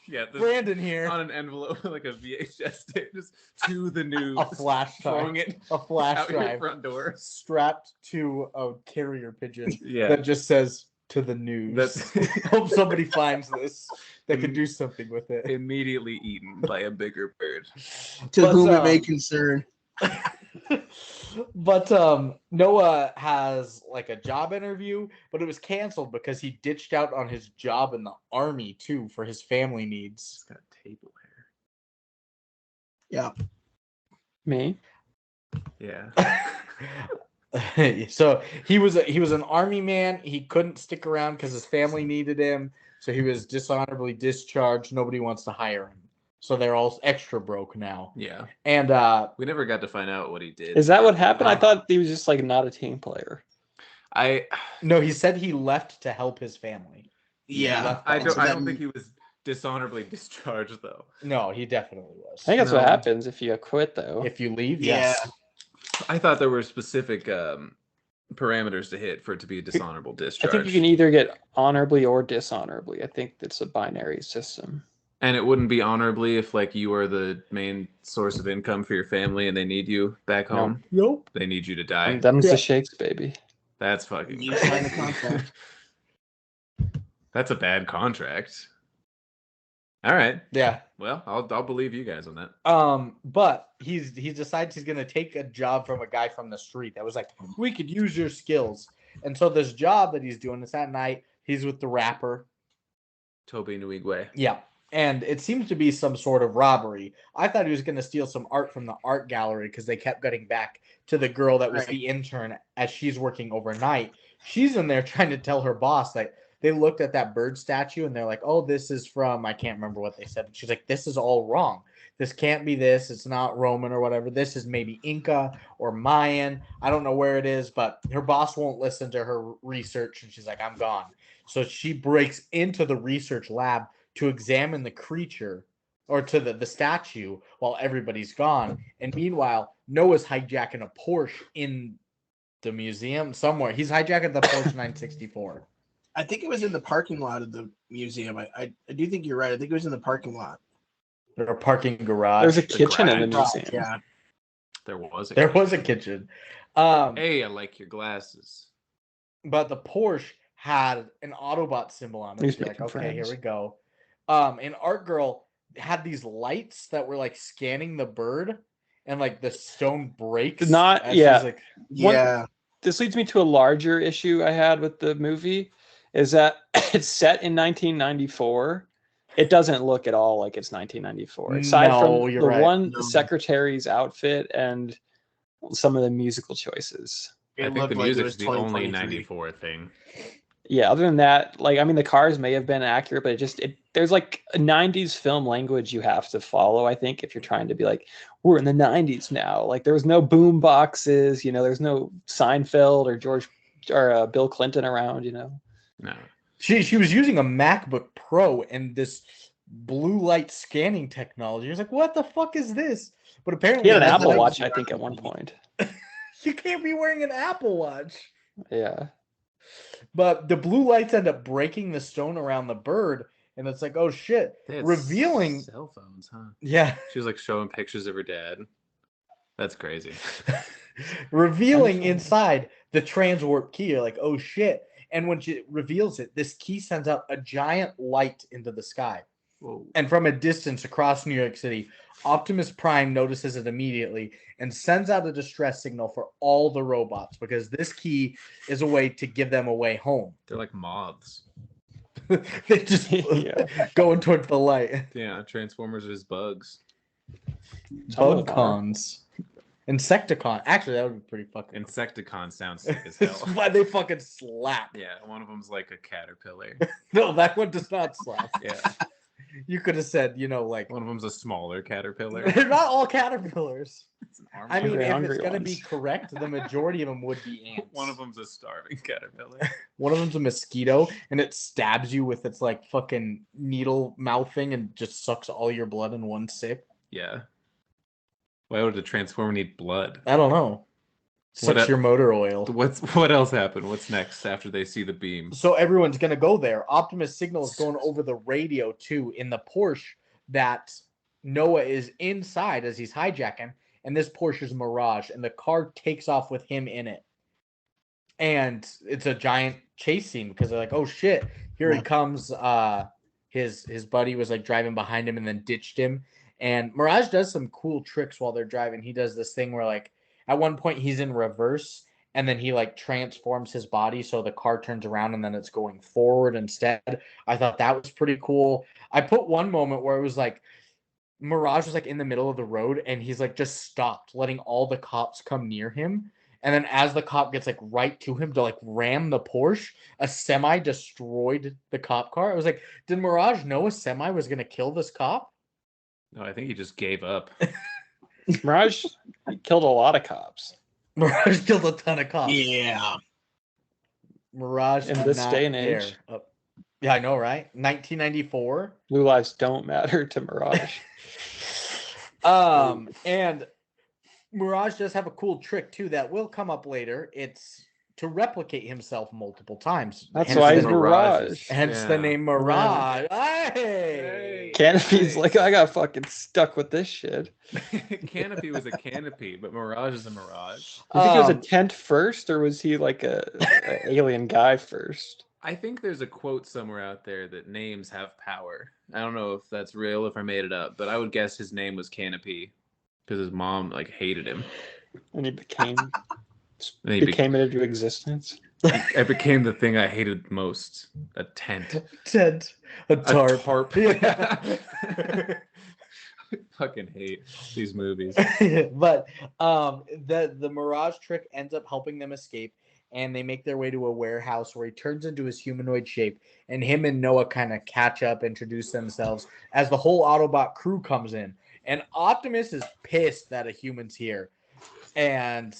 Yeah, Brandon here. on an envelope like a VHS tape, just to the news. A flash throwing drive. it A flash out your drive front door. strapped to a carrier pigeon Yeah, that just says to the news. that's Hope somebody finds this that can do something with it. immediately eaten by a bigger bird. To But, whom it may concern. But Noah has like a job interview, but it was canceled because he ditched out on his job in the army too for his family needs. It's got table Me? hair. Yeah. So he was an army man. He couldn't stick around because his family needed him. So he was dishonorably discharged. Nobody wants to hire him. So they're all extra broke now. Yeah. And We never got to find out what he did. Is that what happened? I thought he was just like not a team player. no, he said he left to help his family. Yeah. I So don't that- think he was dishonorably discharged though. No, he definitely was. I think that's what No. happens if you quit, though. If you leave, Yeah. yes. I thought there were specific parameters to hit for it to be a dishonorable I discharge. think you can either get honorably or dishonorably. I think it's a binary system. And it wouldn't be honorably if like you are the main source of income for your family and they need you back No. home. Nope. They need you to die. And them's Yeah. the shakes, baby. That's fucking You sign the contract. That's a bad contract. All right. Yeah. Well, I'll believe you guys on that. But he decides he's gonna take a job from a guy from the street that was like, we could use your skills. And so this job that he's doing is at night. He's with the rapper. Toby Nwigwe. Yeah. And it seems to be some sort of robbery. I thought he was going to steal some art from the art gallery because they kept getting back to the girl that was Right. the intern as she's working overnight. She's in there trying to tell her boss that they looked at that bird statue and they're like, oh, this is from, I can't remember what they said. She's like, this is all wrong. This can't be this. It's not Roman or whatever. This is maybe Inca or Mayan. I don't know where it is, but her boss won't listen to her research. And she's like, I'm gone. So she breaks into the research lab to examine the creature or to the statue while everybody's gone. And meanwhile, Noah's hijacking a Porsche in the museum somewhere. He's hijacking the Porsche 964. I think it was in the parking lot of the museum. I do think you're right. I think it was in the parking lot. Or parking garage. There's a kitchen in the Garage, museum. yeah. There was a There was a kitchen. Hey, I like your glasses. But the Porsche had an Autobot symbol on it. He's You're like, making okay, here friends. we go. And Art Girl had these lights that were like scanning the bird, and like the stone breaks. Not- as yeah. she's, like, Yeah. This leads me to a larger issue I had with the movie, is that it's set in 1994. It doesn't look at all like it's 1994. Aside No, from you're the right. one No. secretary's outfit and some of the musical choices. I It think looked the like it music's was the only 2023. 94 thing. Yeah, other than that, like, I mean, the cars may have been accurate, but there's like a 90s film language you have to follow, I think, if you're trying to be like, we're in the 90s now. Like, there was no boom boxes, there's no Seinfeld or Bill Clinton around, No. She was using a MacBook Pro and this blue light scanning technology. I was like, what the fuck is this? But apparently, He had an that's Apple like- Watch, I think, at one point. You can't be wearing an Apple Watch. Yeah. But the blue lights end up breaking the stone around the bird, and it's like, oh shit. They had Revealing. cell phones, huh? Yeah. She was like showing pictures of her dad. That's crazy. Revealing inside the transwarp key. You're like, oh shit. And when she reveals it, this key sends out a giant light into the sky. Whoa. And from a distance across New York City, Optimus Prime notices it immediately and sends out a distress signal for all the robots because this key is a way to give them a way home. They're like moths. They just Yeah. going towards the light. Yeah, Transformers is bugs. Some of them are. Bugcons. Insecticon. Actually, that would be pretty fucking. Insecticon sounds sick as hell. Why they fucking slap. Yeah, one of them's like a caterpillar. No, that one does not slap. Yeah, You could have said, like one of them's a smaller caterpillar. they're not all caterpillars. It's an arm I mean, Hungry, if hungry it's gonna ones. be correct, the majority of them would be ants. One of them's a starving caterpillar. One of them's a mosquito, and it stabs you with its like fucking needle mouth thing, and just sucks all your blood in one sip. Yeah. Why would a transformer need blood? I don't know. What Sucks a- your motor oil. What else happened? What's next after they see the beam? So everyone's gonna go there. Optimus signals going over the radio too in the Porsche that Noah is inside as he's hijacking, and this Porsche is Mirage, and the car takes off with him in it. And it's a giant chase scene because they're like, "Oh shit, here he comes!" His buddy was like driving behind him and then ditched him. And Mirage does some cool tricks while they're driving. He does this thing where like at one point he's in reverse and then he like transforms his body so the car turns around and then it's going forward instead. I thought that was pretty cool. I put one moment where it was like Mirage was like in the middle of the road and he's like just stopped, letting all the cops come near him. And then as the cop gets like right to him to like ram the Porsche, a semi destroyed the cop car. I was like, did Mirage know a semi was gonna kill this cop? No, I think he just gave up. Mirage killed a lot of cops. Mirage killed a ton of cops. Yeah. Mirage In did this not day and care. age. Oh, yeah, I know, right? 1994. Blue lives don't matter to Mirage. And Mirage does have a cool trick too that will come up later. It's to replicate himself multiple times. That's Hence why the he's name- Mirage. Hence the name Mirage. Hey! Canopy's like, I got fucking stuck with this shit. Canopy was a canopy, but Mirage is a mirage. You think he was a Um, tent first, or was he like a alien guy first? I think there's a quote somewhere out there that names have power. I don't know if that's real, if I made it up, but I would guess his name was Canopy because his mom like hated him. And he became And he became it into existence. I became the thing I hated most. A tent. Tent. A tarp. A tarp. Yeah. I fucking hate these movies. But the Mirage trick ends up helping them escape, and they make their way to a warehouse where he turns into his humanoid shape, and him and Noah kind of catch up, introduce themselves as the whole Autobot crew comes in. And Optimus is pissed that a human's here. And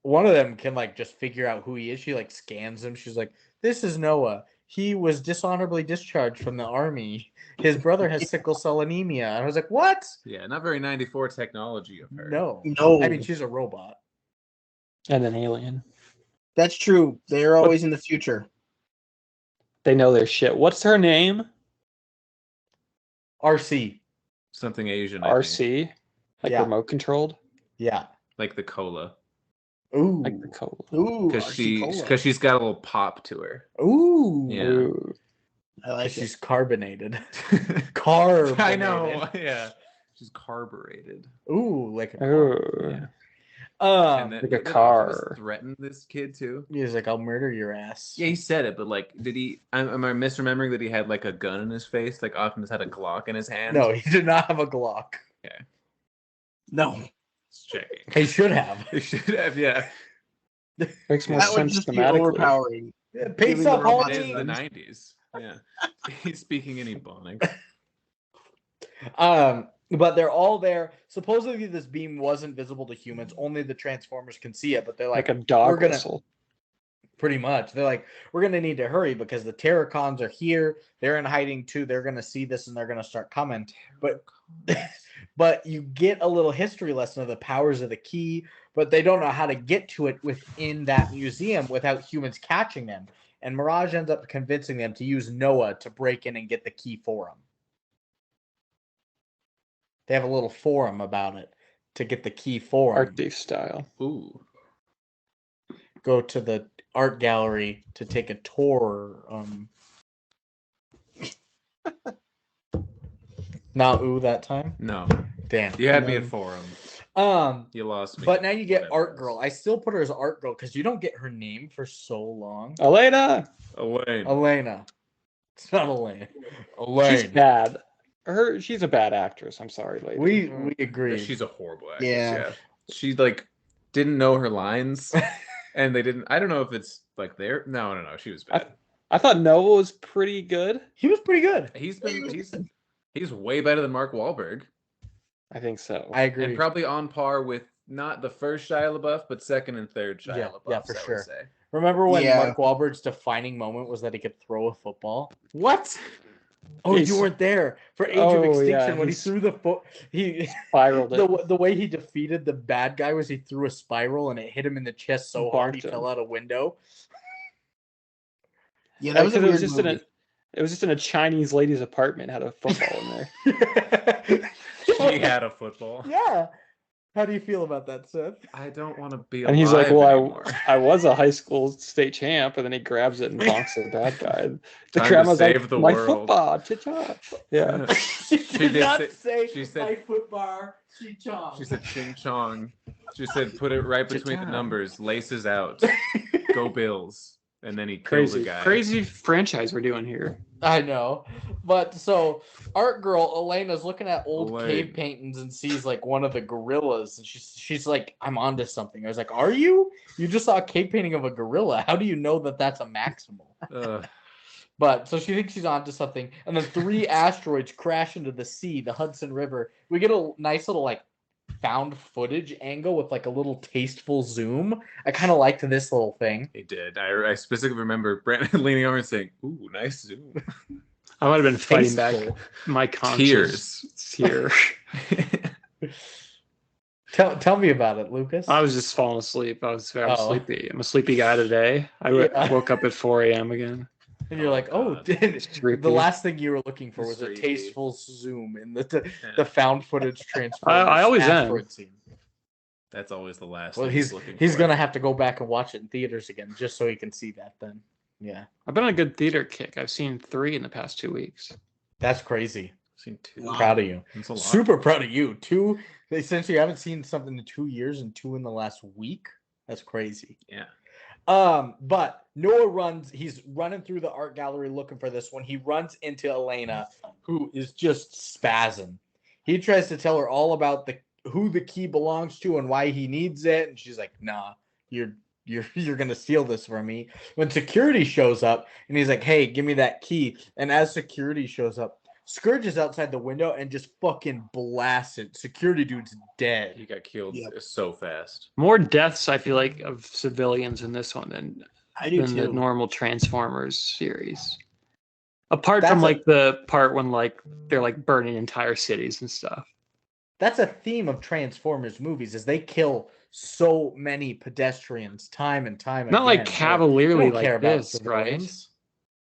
one of them can like just figure out who he is. She like scans him. She's like, "This is Noah. He was dishonorably discharged from the army. His brother has sickle cell anemia." And I was like, "What?" Yeah, not very 94 technology of her. No. No. I mean, she's a robot. And an alien. That's true. They're always in the future. They know their shit. What's her name? RC. Something Asian. I think. RC? Like Yeah. remote controlled? Yeah. Like the cola. Ooh. Like the cola. Ooh, Because RC she's got a little pop to her. Ooh. Yeah. Ooh. Cola. I like She's it. carbonated. Carbonated. I know. Yeah. She's carbureted. Ooh, like a car. Ooh. Yeah. Um, Like a did car. Optimus threaten this kid too? he's like, "I'll murder your ass." Yeah, he said it, but like, did he? Am I misremembering that he had like a gun in his face? Like Optimus had a Glock in his hand. No, he did not have a Glock. No. Just checking. He should have. He should have. Yeah, Makes more That would sense just be thematically. overpowering. Peace Giving up, the robots it is the homie. '90s. Yeah, he's speaking in Ebonics. But they're all there. Supposedly, this beam wasn't visible to humans. Only the Transformers can see it. But they're Like like, a dog we're gonna- whistle. pretty much. They're like, we're gonna need to hurry because the Terracons are here. They're in hiding too. They're gonna see this and they're gonna start coming. But you get a little history lesson of the powers of the key. But they don't know how to get to it within that museum without humans catching them. And Mirage ends up convincing them to use Noah to break in and get the key for them. They have a little forum about it to get the key for them. Art thief style. Ooh, Go to the art gallery to take a tour. Not ooh that time. no, Damn. you had me at forum. You lost me. But now you get Whatever Art else. Girl. I still put her as Art Girl because you don't get her name for so long. Elena! Elaine. Elena. It's not Elaine. She's Elaine. bad. She's a bad actress. I'm sorry, lady. We agree. She's a horrible actress. Yeah. Yeah. She like didn't know her lines, and they didn't. I don't know if it's like there. No. She was bad. I thought Noah was pretty good. He was pretty good. He's way better than Mark Wahlberg, I think so. I agree. and probably on par with not the first Shia LaBeouf, but second and third Shia Yeah, LaBeouf. yeah, for I would sure. say. Remember when Yeah. Mark Wahlberg's defining moment was that he could throw a football? What? Oh, He's- you weren't there for Age Oh, of Extinction yeah, when he he's- threw the foot. He Spiraled it. the way he defeated the bad guy was he threw a spiral and it hit him in the chest so hard he Bonked him. fell out a window. Yeah, that was a Because weird movie. it was just in a Chinese lady's apartment, had a football in there. She had a football. Yeah. How do you feel about that, Seth? I don't want to be And he's like, well, anymore. I was a high school state champ, and then he grabs it and bonks the bad guy. The Time to grandma's like, save the my world." football, cha-cha. Yeah. She did did not say- say she said- my foot bar, she chong. She said ching chong. She said put it right between the Cha-cha. numbers. Laces out. Go Bills. And then he kills a Crazy, guy. crazy franchise we're doing here. I know. But so Art Girl, Elena's looking at old Elaine. cave paintings and sees like one of the gorillas and she's like, I'm onto something. I was like, are you? You just saw a cave painting of a gorilla. How do you know that that's a maximal? Ugh. But so she thinks she's onto something. And then 3 asteroids crash into the sea, the Hudson River. We get a nice little like found footage angle with like a little tasteful zoom. I kind of liked this little thing. He did. I specifically remember Brandon leaning over and saying, "Ooh, nice zoom." I would have been fighting back Tasteful. my conscience here. Tell me about it, Lucas. I was just falling asleep. I was very Oh. sleepy. I'm a sleepy guy today. I Yeah. woke up at 4 a.m. again. And you're like, oh, God. It's creepy. the last thing you were looking for was a Creepy. tasteful zoom in the Yeah. found footage transfer. I always am. Scene. That's always the last. Well, thing he's looking for. gonna have to go back and watch it in theaters again just so he can see that. Then, yeah, I've been on a good theater kick. I've seen 3 in the past 2 weeks. that's crazy. Seen 2. Wow. Proud of you. That's a lot. Super proud of you. 2. Essentially, I haven't seen something in 2 years and 2 in the last week. That's crazy. Yeah. But Noah he's running through the art gallery looking for this one. He runs into Elena, who is just spazzing. He tries to tell her all about who the key belongs to and why he needs it. And she's like, nah, you're you're gonna steal this from me. When security shows up and he's like, hey, give me that key. And as security shows up, Scourge is outside the window and just fucking blasts it. Security dude's dead. He got killed Yep. so fast. More deaths, I feel like, of civilians in this one than I do the too. normal Transformers series. Apart That's from a- like the part when like they're like burning entire cities and stuff. That's a theme of Transformers movies, is they kill so many pedestrians time and time Not again. like They cavalierly don't care like about this, right? civilians.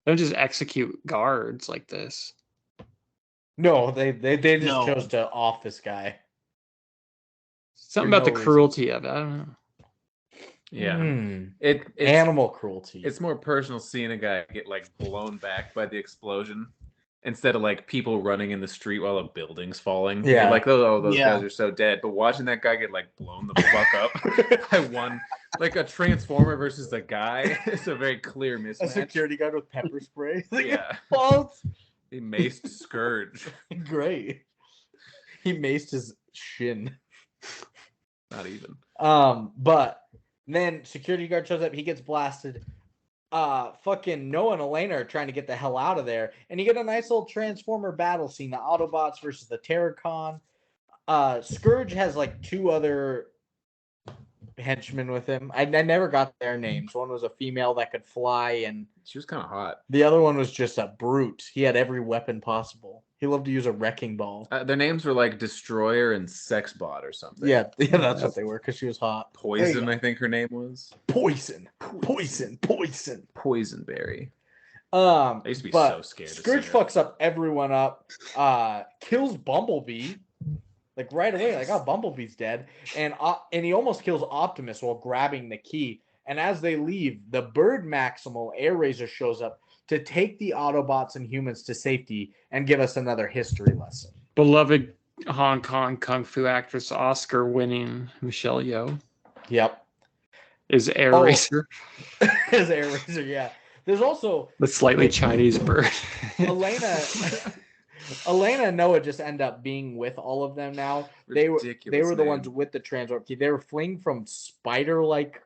They don't just execute guards like this. No, they just No. chose to off this guy. Something For about no the reason. cruelty of it. I don't know. Yeah. Hmm. It's Animal cruelty. it's more personal seeing a guy get like blown back by the explosion instead of like people running in the street while a building's falling. Yeah. You're like, oh, those Yeah. guys are so dead. But watching that guy get like blown the fuck up by one, like a transformer versus a guy, it's a very clear A mismatch. security guard with pepper spray. Yeah. False. He maced Scourge. Great. He maced his shin. Not even. But then security guard shows up, he gets blasted. Fucking Noah and Elena are trying to get the hell out of there, and you get a nice little Transformer battle scene, the Autobots versus the Terracon. Scourge has like two other henchmen with him. I never got their names. One was a female that could fly, and She was kind of hot. the other one was just a brute. He had every weapon possible. He loved to use a wrecking ball. Their names were like Destroyer and Sexbot or something. Yeah, that's what they were, because she was hot. Poison, I think her name was. Poison. Poisonberry. I used to be but so scared to Scourge see her. fucks up everyone up. Kills Bumblebee, like right away. Like, oh, Bumblebee's dead, and he almost kills Optimus while grabbing the key. And as they leave, the Bird Maximal Air Razor shows up to take the Autobots and humans to safety and give us another history lesson. Beloved Hong Kong kung fu actress Oscar winning Michelle Yeoh Yep, is Air Oh. Racer, his Air Razor. Yeah, there's also the slightly Chinese bird. Elena. Elena and Noah just end up being with all of them now. They were Ridiculous the name. ones with the transport key. They were fleeing from spider-like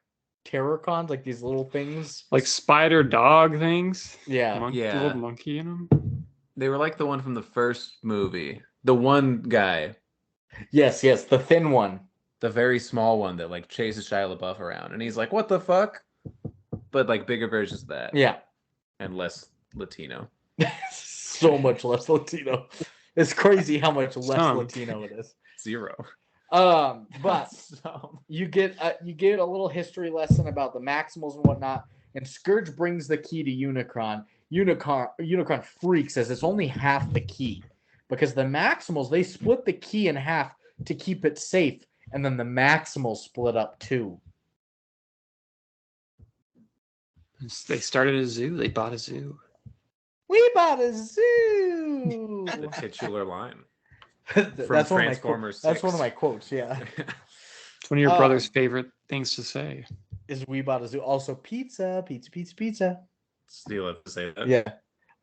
terracons, like these little things. Like spider dog things. Yeah, Yeah. Little monkey in them. They were like the one from the first movie. The one guy, yes, the thin one. the very small one that like chases Shia LaBeouf around, and he's like, "What the fuck?" But like bigger versions of that, Yeah, and less Latino. so much less Latino. It's crazy how much less Some. Latino it is. 0. But So- you get a little history lesson about the Maximals and whatnot. And Scourge brings the key to Unicron. Unicron freaks as it's only half the key, because the Maximals, they split the key in half to keep it safe, and then the Maximals split up too. They started a zoo. They bought a zoo. We bought a zoo. the titular line. That's one of my Transformers That's one 6. of my quotes. Yeah, It's one of your brother's favorite things to say. is we bought a zoo. Also, pizza. Steal it to say that. Yeah,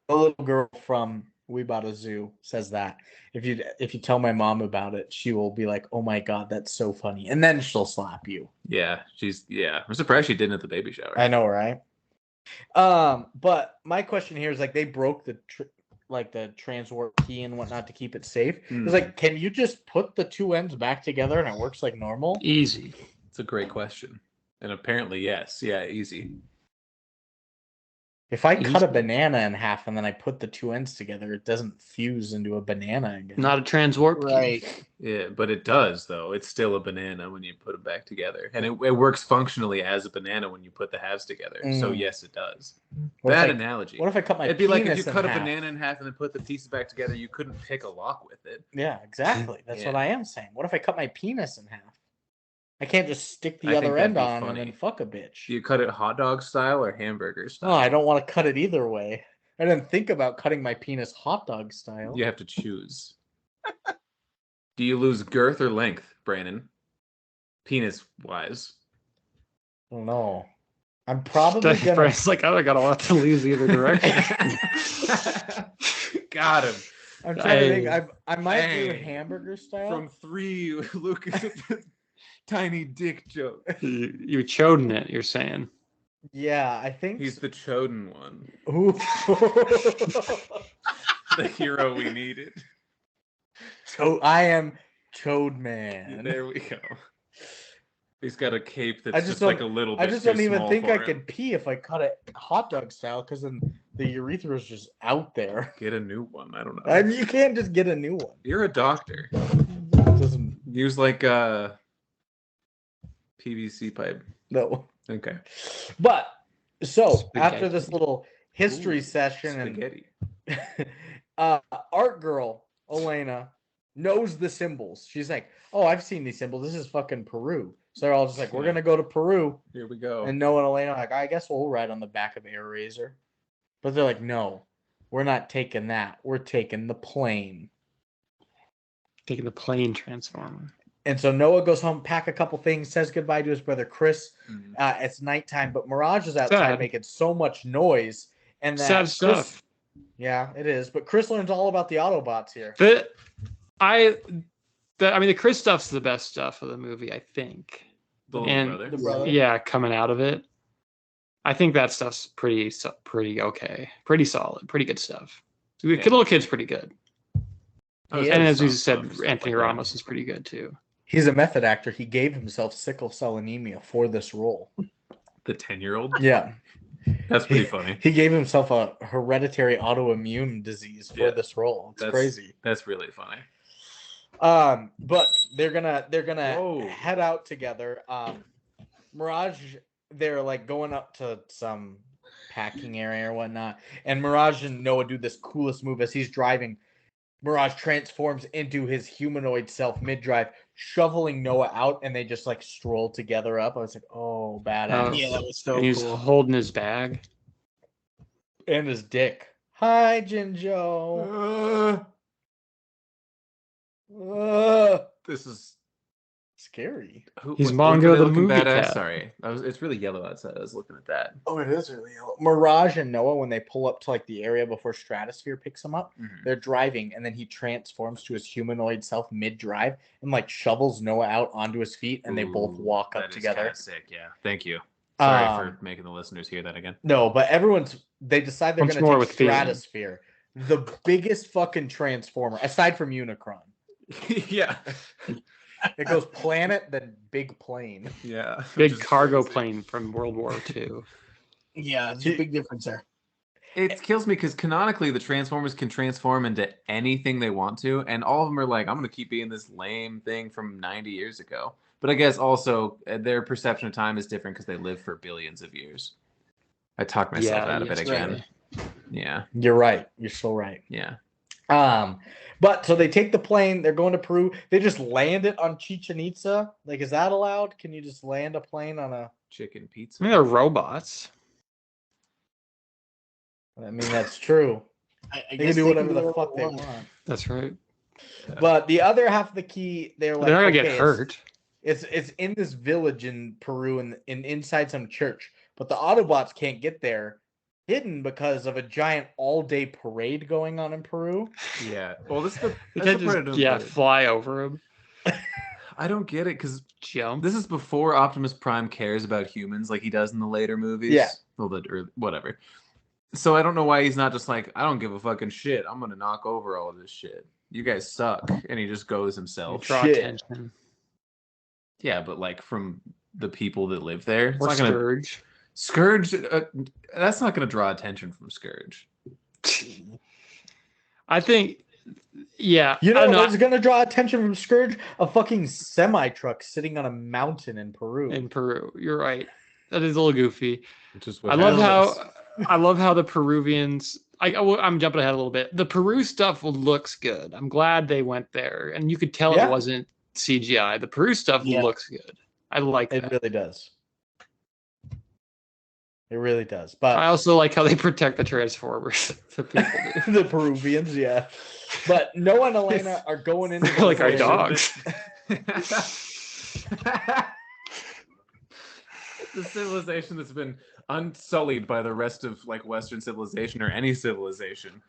a little girl from We Bought a Zoo says that. If you tell my mom about it, she will be like, "Oh my god, that's so funny," and then she'll slap you. Yeah, I'm surprised she didn't at the baby shower. I know, right? But my question here is, like, they broke the transwarp key and whatnot to keep it safe. It's like, can you just put the two ends back together and it works like normal? Easy. It's a great question, and apparently yes, yeah, easy. If I cut a banana in half and then I put the two ends together, it doesn't fuse into a banana again. Not a transwarp key. Right. Yeah, but it does though. It's still a banana when you put them back together, and it works functionally as a banana when you put the halves together. So yes, it does. What if Bad I- analogy. What if I cut my It'd be like if penis you in cut a half? banana in half and then put the pieces back together. You couldn't pick a lock with it. Yeah, exactly. That's what Yeah. I am saying. What if I cut my penis in half? I can't just stick I the think other that'd end be on funny. and then fuck a bitch. Do you cut it hot dog style or hamburger No, style? I don't want to cut it either way. I didn't think about cutting my penis hot dog style. You have to choose. Do you lose girth or length, Brandon? Penis wise. I don't know. I'm probably gonna. Bryce's like, I got a lot to lose either direction. Got him. I'm trying to think. Dang. I might do Dang. hamburger style. From 3, Lucas. tiny dick joke. You're choding it. You're saying. Yeah, I think He's the chosen one, Ooh. the hero we needed. I am Chode Man. There we go. He's got a cape I that's just just like a don't- little I bit just too don't even small think for I him. could pee if I cut it hot dog style, because then the urethra is just out there. Get a new one. I don't know. And you can't just get a new one. You're a doctor. It doesn't Use like a PVC pipe. no. Okay. But so Spaghetti. after this little history Ooh, session spaghetti. and art girl Elena knows the symbols. She's like, "Oh, I've seen these symbols. This is fucking Peru." So they're all just like, "We're gonna go to Peru." Here we go. And Noah and Elena are like, "I guess we'll ride on the back of Air Razor." But they're like, "No, we're not taking that. We're taking the plane." Taking the plane transformer. And so Noah goes home, pack a couple things, says goodbye to his brother Chris. Mhm. It's nighttime, but Mirage is outside Sad. making so much noise, and that Sad Chris- stuff. Yeah, it is. But Chris learns all about the Autobots here. I mean, the Chris stuff's the best stuff of the movie, I think. The little And- brother. The brother. Yeah, coming out of it, I think that stuff's pretty okay, pretty solid, pretty good stuff. The Yeah. little kid's pretty good, He and is. as we Some said, stuff Anthony like that. Ramos is pretty good too. He's a method actor. He gave himself sickle cell anemia for this role. The 10-year-old. Yeah. That's pretty funny. He gave himself a hereditary autoimmune disease for Yeah. this role. It's That's crazy. That's really funny. But they're gonna Whoa. head out together. Mirage, they're like going up to some packing area or whatnot, and Mirage and Noah do this coolest move as he's driving. Mirage transforms into his humanoid self mid-drive, shoveling Noah out, and they just like stroll together up. I was like, oh, badass. Oh. Yeah, that was so And he's cool. holding his bag. And his dick. Hi, Jinjo. This is Scary. He's what Mongo were they the looking movie badass? cat. Sorry, it's really yellow outside. I was looking at that. Oh, it is really yellow. Mirage and Noah, when they pull up to like the area before Stratosphere picks them up, Mhm. they're driving, and then he transforms to his humanoid self mid-drive and like shovels Noah out onto his feet, and they both Ooh, walk that up is together. kinda sick. Yeah, thank you. Sorry Um, for making the listeners hear that again. No, but they decide they're Once going more to with take feeling. Stratosphere, the biggest fucking transformer aside from Unicron. Yeah, It goes planet, then big plane. yeah. which Big is cargo crazy. plane from World War II. Yeah, there's a big difference there. It kills me because canonically the Transformers can transform into anything they want to, and all of them are like, I'm gonna keep being this lame thing from 90 years ago. But I guess also their perception of time is different because they live for billions of years. I talked myself out of it yes, again. right. Yeah, You're right. You're so right. yeah. But so they take the plane, they're going to Peru. They just land it on Chichen Itza. Like, is that allowed? Can you just land a plane on a Chicken pizza. I mean, they're robots. I mean, that's true. I They guess can do whatever do the fuck they want. want. That's right. But the other half of the key, they're like, They're not gonna okay, get hurt. It's in this village in Peru and inside some church. But the Autobots can't get there, hidden because of a giant all-day parade going on in Peru. Yeah. Well, this is the, They that's can't the part I just don't get. fly over him, I don't get it because jump. this is before Optimus Prime cares about humans like he does in the later movies. Yeah. Well, or whatever. So I don't know why he's not just like, I don't give a fucking shit. I'm gonna knock over all of this shit. You guys suck, and he just goes himself. Draw Shit. attention. Yeah, but like from the people that live there, it's Or not gonna Scourge. Scourge. That's not gonna draw attention from Scourge. I think, yeah. You I know don't know, what's going to draw attention from Scourge? A fucking semi-truck sitting on a mountain in Peru. in Peru. You're right. That is a little goofy. Which is I love how the Peruvians. I'm jumping ahead a little bit. The Peru stuff looks good. I'm glad they went there, and you could tell Yeah. it wasn't CGI. The Peru stuff Yeah. looks good. I like It that. really does. It really does. But I also like how they protect the Transformers. The people do. the Peruvians, yeah. But Noah and Elena are going into They're like our village. dogs. The civilization that's been unsullied by the rest of like Western civilization or any civilization.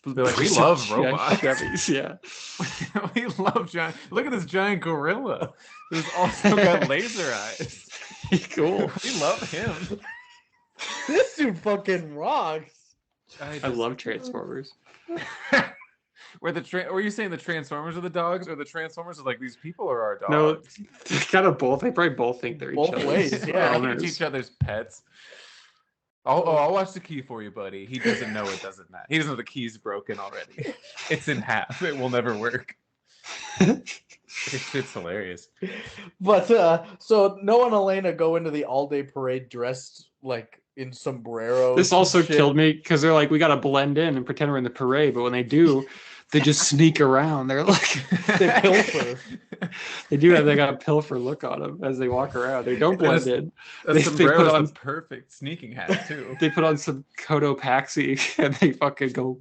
They're like, we love Yeah, robots. Chevys, yeah. We love giant. Look at this giant gorilla who's also got laser eyes. Cool. We love him. This dude fucking rocks. I love Transformers. Were you saying the Transformers are the dogs, or the Transformers are like these people are our dogs? No, kind of both. They probably both think they're Both each other's ways, yeah. owners. Each other's pets. I'll watch the key for you, buddy. He doesn't know it doesn't matter. He doesn't know the key's broken already. It's in half. It will never work. It's hilarious. But so Noah and Elena go into the all-day parade dressed like in sombreros. This also and shit. killed me because they're like, we gotta blend in and pretend we're in the parade, but when they do, they just sneak around. They're like, They pilfer. they got a pilfer look on them as they walk around. They don't blend in. A They sombrero put is on- the perfect sneaking hat too. They put on some Cotopaxi and they fucking go.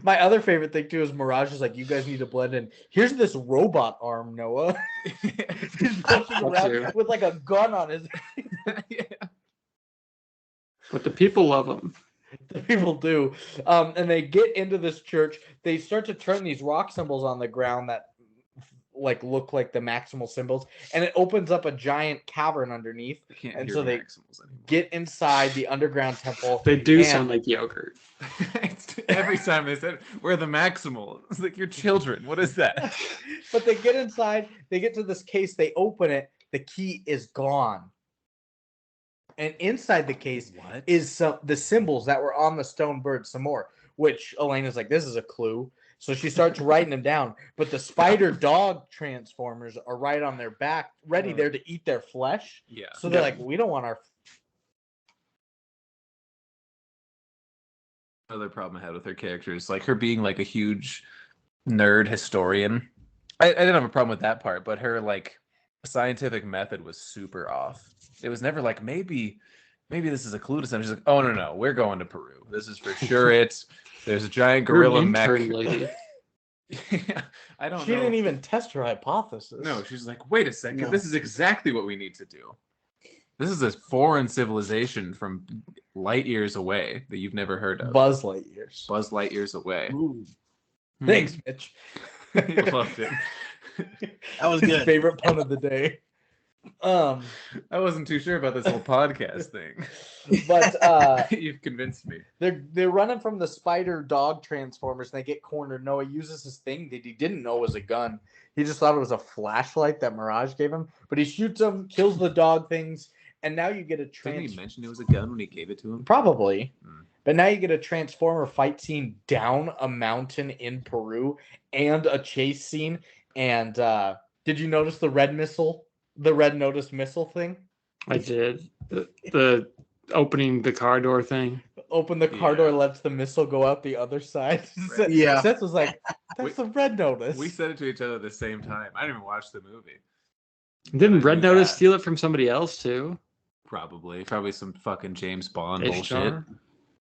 My other favorite thing too is Mirage is like, you guys need to blend in. Here's this robot arm, Noah. He's pushing around too. with like a gun on his. Yeah. But the people love them. The people do. And they get into this church. They start to turn these rock symbols on the ground that like look like the maximal symbols, and it opens up a giant cavern underneath. I can't And hear so the they Maximals anymore. get inside the underground temple. They do And- sound like yogurt. Every time they said we're the Maximal, it's like you're children. What is that? But they get inside, they get to this case, they open it, the key is gone. And inside the case What? is the symbols that were on the stone bird some more, which Elena's like, this is a clue. So she starts writing them down. But the spider dog transformers are right on their back, ready there to eat their flesh. Yeah. So they're like, we don't want our. Another problem I had with her character is like her being like a huge nerd historian. I didn't have a problem with that part, but her like scientific method was super off. It was never like maybe this is a clue to something. She's like, oh no, we're going to Peru. This is for sure. There's a giant You're an gorilla mech. intern lady. Yeah, I don't She know. didn't even test her hypothesis. No, she's like, wait a second. No. This is exactly what we need to do. This is a foreign civilization from light years away that you've never heard of. Buzz Lightyears. Buzz light years away. Ooh, Thanks, Mitch. Loved it. that was His good. favorite pun of the day. I wasn't too sure about this whole podcast thing. But You've convinced me. they're running from the spider dog transformers and they get cornered. Noah uses his thing that he didn't know was a gun. He just thought it was a flashlight that Mirage gave him. But he shoots them, kills the dog things, and now you get a Didn't he mention it was a gun when he gave it to him? probably. Hmm. But now you get a transformer fight scene down a mountain in Peru and a chase scene. And did you notice the red missile? The red notice missile thing? I did. The opening the car door thing. Open the car Yeah. door, lets the missile go out the other side. Right. Yeah. Seth was like, We- that's the red notice. We said it to each other at the same time. I didn't even watch the movie. Didn't I Red knew Notice that. steal it from somebody else too? Probably some fucking James Bond bullshit. Ishtar?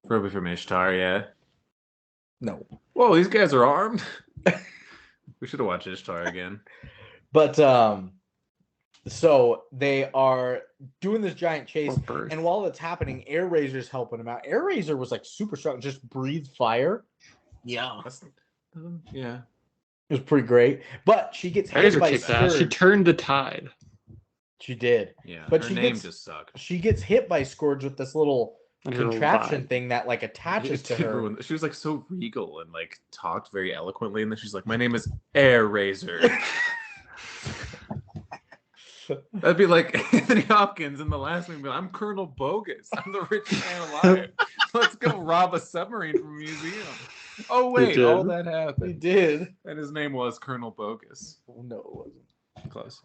Probably from Ishtar, yeah. No. Whoa, these guys are armed. We should have watched Ishtar again. But so they are doing this giant chase, Or Birth. and while it's happening, Air Razor's helping him out. Air Razor was like super strong, just breathed fire. Yeah. Yeah. It was pretty great. But she gets hit Razor by kicked ass. She Scourge. turned the tide. She did. Yeah. But her she name gets- just sucked. She gets hit by Scourge with this little And her contraption vibe. thing that like attaches It to did her. ruin- She was like so regal and like talked very eloquently, and then she's like, "My name is Air Razor." That'd be like Anthony Hopkins in the last movie. I'm Colonel Bogus. I'm the richest man alive. Let's go rob a submarine from a museum. Oh wait, did. all that He happened, did. and his name was Colonel Bogus. No, it wasn't. Close.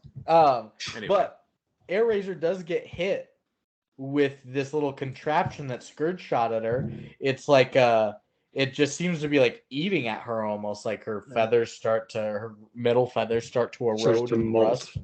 Anyway, But Air Razor does get hit with this little contraption that Scourge shot at her. It's like it just seems to be like eating at her almost, like her feathers her middle feathers start to Starts erode to and molt. rust.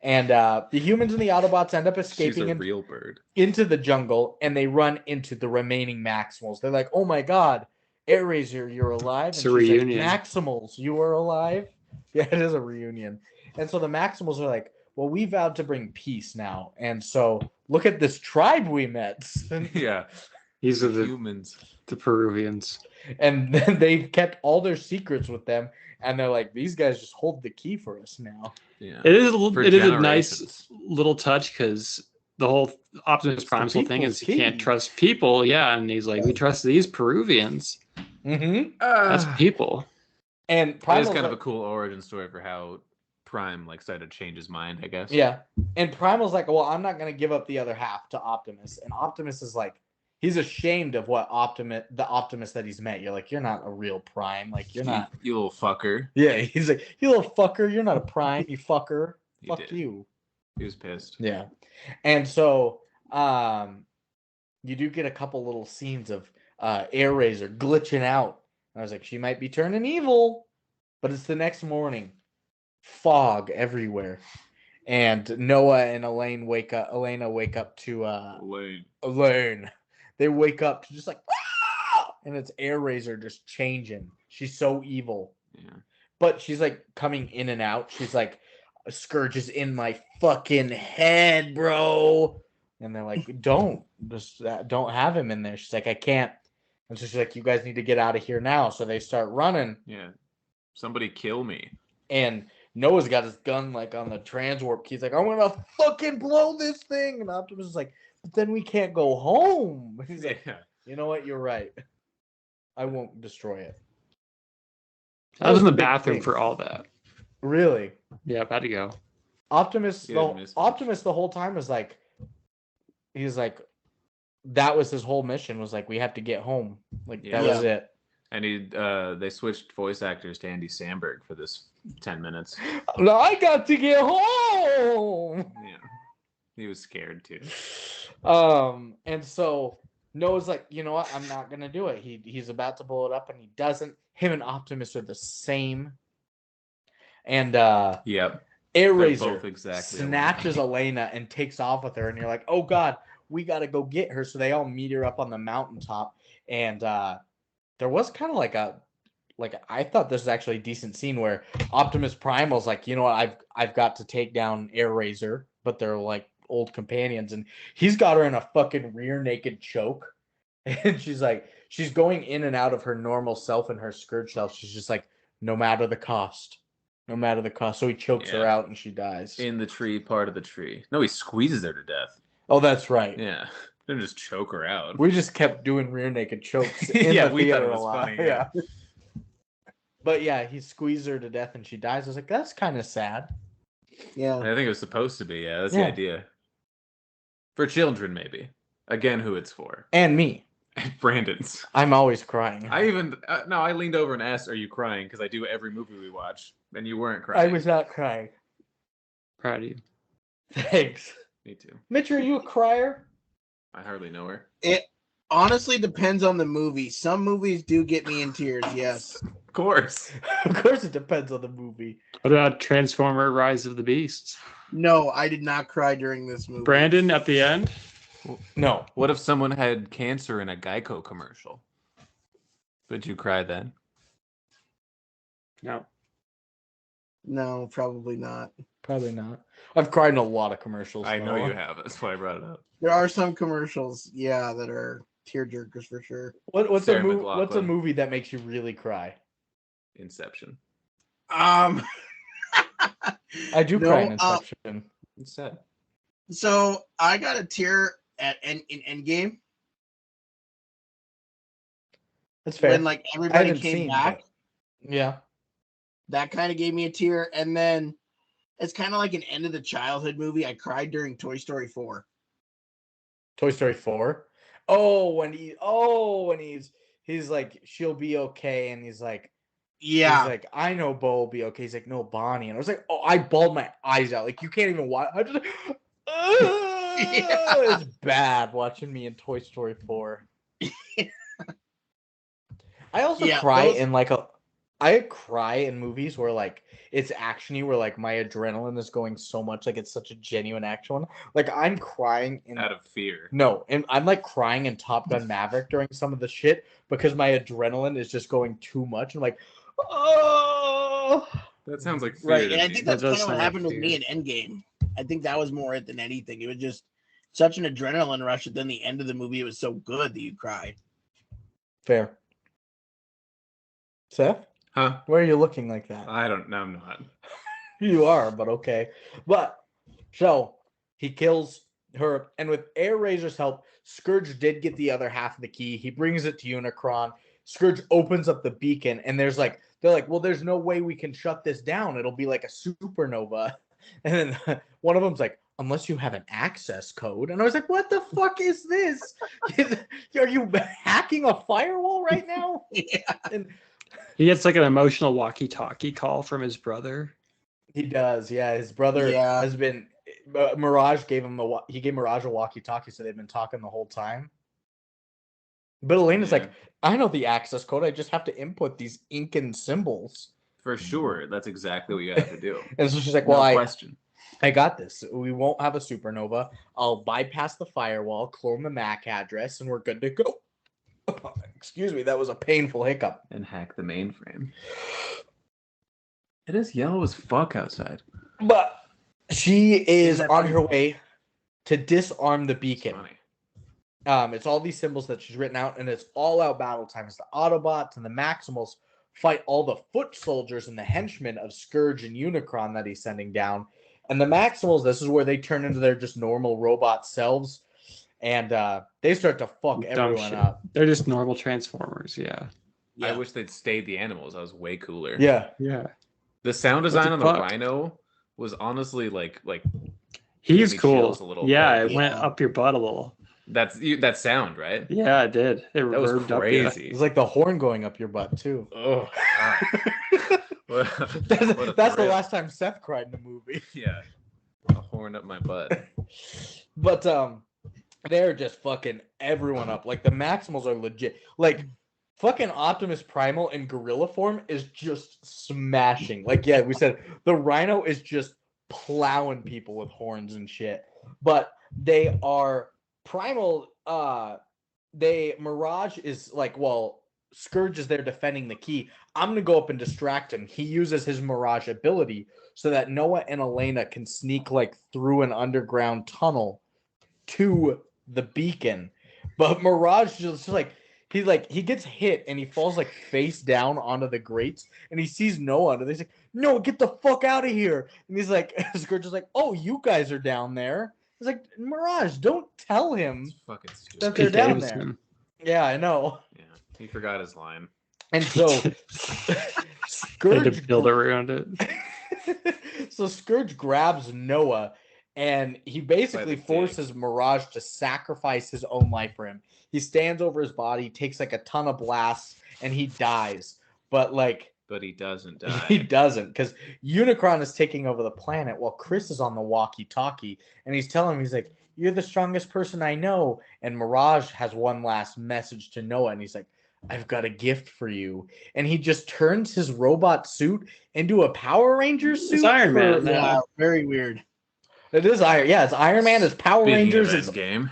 And the humans and the Autobots end up she's escaping a real bird. into the jungle, and they run into the remaining Maximals. They're like, "Oh my God, Air Razor, you're alive!" It's and a she's like, reunion. Maximals, you are alive. Yeah, it is a reunion. And so the Maximals are like, "Well, we vowed to bring peace now, and so look at this tribe we met." And Yeah. These are the humans. Peruvians. And then they've kept all their secrets with them, and they're like, these guys just hold the key for us now. Yeah. It is For a generations. nice little touch because the whole Optimus Prime's whole thing is people's you can't key. trust people. Yeah, and he's like, we trust these Peruvians. Mm-hmm. That's people. And It is Primal's kind of like, a cool origin story for how Prime like started to change his mind, I guess. yeah. And Primal's like, well, I'm not gonna give up the other half to Optimus. And Optimus is like, he's ashamed of the Optimus that he's met. You're like, you're not a real Prime. Like, you're not. You little fucker. Yeah, he's like, you little fucker. You're not a Prime. You fucker. He Fuck did. you. He was pissed. Yeah. And so, you do get a couple little scenes of Air Razor glitching out. I was like, she might be turning evil, but it's the next morning. Fog everywhere. And Noah and Elena wake up to Elaine. They wake up to just like, "Ah!" And it's Air Razor just changing. She's so evil. Yeah. But she's like coming in and out. She's like, Scourge is in my fucking head, bro. And they're like, don't have him in there. She's like, I can't. And so she's like, you guys need to get out of here now. So they start running. Yeah. Somebody kill me. And Noah's got his gun like on the transwarp key. He's like, I'm gonna fucking blow this thing. And Optimus is like, but then we can't go home. He's like, you know what? You're right. I won't destroy it. I was in the Big bathroom thing. for all that. Really? Yeah, I've had to go. Optimus He didn't miss much. Optimus the whole time was like, he's like, that was his whole mission, was like, we have to get home. Like, that was it. And they switched voice actors to Andy Samberg for this 10 minutes. I got to get home. Yeah. He was scared too. And so Noah's like, you know what? I'm not gonna do it. He's about to blow it up, and he doesn't. Him and Optimus are the same. And Yep. Air They're Razor both exactly snatches Elena and takes off with her, and you're like, oh god, we gotta go get her. So they all meet her up on the mountaintop, and there was kind of like I thought this was actually a decent scene where Optimus Primal's like, you know what, I've got to take down Air Razor, but they're like old companions, and he's got her in a fucking rear naked choke, and she's like, she's going in and out of her normal self and her Scourge self. She's just like, no matter the cost. So he chokes her out and she dies. In the tree, part of the tree. No, he squeezes her to death. Oh, that's right. Yeah. Didn't just choke her out. We just kept doing rear naked chokes in Yeah, the we thought theater it was a lot. funny, Yeah. But yeah, he squeezed her to death and she dies. I was like, that's kind of sad. Yeah. I think it was supposed to be. Yeah, that's Yeah. the idea. For children, maybe. Again, who it's for. And me. Brandon's. I'm always crying. I even I leaned over and asked, "Are you crying?" Because I do every movie we watch, and you weren't crying. I was not crying. Proud of you. Thanks. Me too. Mitch, are you a crier? I hardly know her. It honestly depends on the movie. Some movies do get me in tears, yes. Of course. Of course it depends on the movie. What about Transformer Rise of the Beasts? No, I did not cry during this movie. Brandon at the end? No. What if someone had cancer in a Geico commercial? Would you cry then? No. No, probably not. Probably not. I've cried in a lot of commercials. I know Noah. you have. That's why I brought it up. There are some commercials, yeah, that are tearjerkers for sure. What's Sarah a McLachlan. movie that makes you really cry? Inception. I do No, cry in Inception. It's sad. So I got a tear in Endgame That's fair. when like I everybody haven't came seen, back. but- Yeah. That kind of gave me a tear, and then it's kind of like an end of the childhood movie. I cried during Toy Story 4. Toy Story 4. When he's like, she'll be okay, and he's like, Yeah, he's like, I know Bo will be okay. He's like, no, Bonnie. And I was like, oh, I bawled my eyes out. Like, you can't even watch. I just It's bad watching me in Toy Story 4. I also cry in like I cry in movies where like it's actiony, where like my adrenaline is going so much, like it's such a genuine action one. Like I'm crying in Out of fear. No, and I'm like crying in Top Gun Maverick during some of the shit because my adrenaline is just going too much. I'm like, oh. That sounds like fear. right. to And I me. think that's That kind does of what sound happened like with me in Endgame. I think that was more it than anything. It was just such an adrenaline rush. At then the end of the movie, it was so good that you cry. Fair. Seth, Huh? why are you looking like that? I don't know. I'm not. You are, but okay. But so he kills her, and with Air Razor's help, Scourge did get the other half of the key. He brings it to Unicron. Scourge opens up the beacon, and they're like, well, there's no way we can shut this down. It'll be like a supernova. And then one of them's like, unless you have an access code. And I was like, what the fuck is this? Are you hacking a firewall right now? Yeah. And He gets like an emotional walkie-talkie call from his brother. he does, yeah. His brother Yeah. has been. Mirage gave him he gave Mirage a walkie-talkie, so they've been talking the whole time. But Elena's like, I know the access code. I just have to input these Incan symbols. For sure. That's exactly what you have to do. And so she's like, No well, question. I got this. We won't have a supernova. I'll bypass the firewall, clone the MAC address, and we're good to go. Excuse me, that was a painful hiccup. And hack the mainframe. It is yellow as fuck outside. But she is Isn't that on funny? her way to disarm the beacon. Funny. It's all these symbols that she's written out, and it's all out battle time. It's the Autobots and the Maximals fight all the foot soldiers and the henchmen of Scourge and Unicron that he's sending down. And the Maximals, this is where they turn into their just normal robot selves, and they start to fuck Dumb everyone shit. up. They're just normal Transformers. Yeah. Yeah. I wish they'd stayed the animals. That was way cooler. Yeah. Yeah. The sound What design the on fuck? the Rhino was honestly like He's Give me cool. chills a little Yeah, bit. it went Yeah. up your butt a little. that sound, right? Yeah, it did. It That was reverbed up ya. crazy. It's like the horn going up your butt, too. Oh, what That's a the thrill. last time Seth cried in a movie. Yeah, a horn up my butt. But they're just fucking everyone up. Like the Maximals are legit. Like fucking Optimus Primal in gorilla form is just smashing. Like yeah, we said the Rhino is just plowing people with horns and shit. But they are Primal. Mirage is like, well, Scourge is there defending the key. I'm gonna go up and distract him. He uses his Mirage ability so that Noah and Elena can sneak like through an underground tunnel to the beacon. But Mirage just like he gets hit and he falls like face down onto the grates and he sees Noah and he's like, no, get the fuck out of here. And he's like, Scourge is like, oh, you guys are down there. He's like, Mirage, don't tell him It's fucking stupid. that they're Pete down Davidson. there. Yeah, I know. Yeah, he forgot his line. And so They had Scourge to build around it. so Scourge grabs Noah and he basically dick. forces Mirage to sacrifice his own life for him. He stands over his body, takes like a ton of blasts, and he dies. But like But he doesn't he die. doesn't, because Unicron is taking over the planet while Chris is on the walkie-talkie, and he's telling him, he's like, you're the strongest person I know. And Mirage has one last message to Noah, and he's like, I've got a gift for you. And he just turns his robot suit into a Power Ranger suit. It's Iron Man. for- Yeah, very weird. It is Iron. Yeah, it's Iron Man. It's Power Speaking Rangers. of It's, Endgame,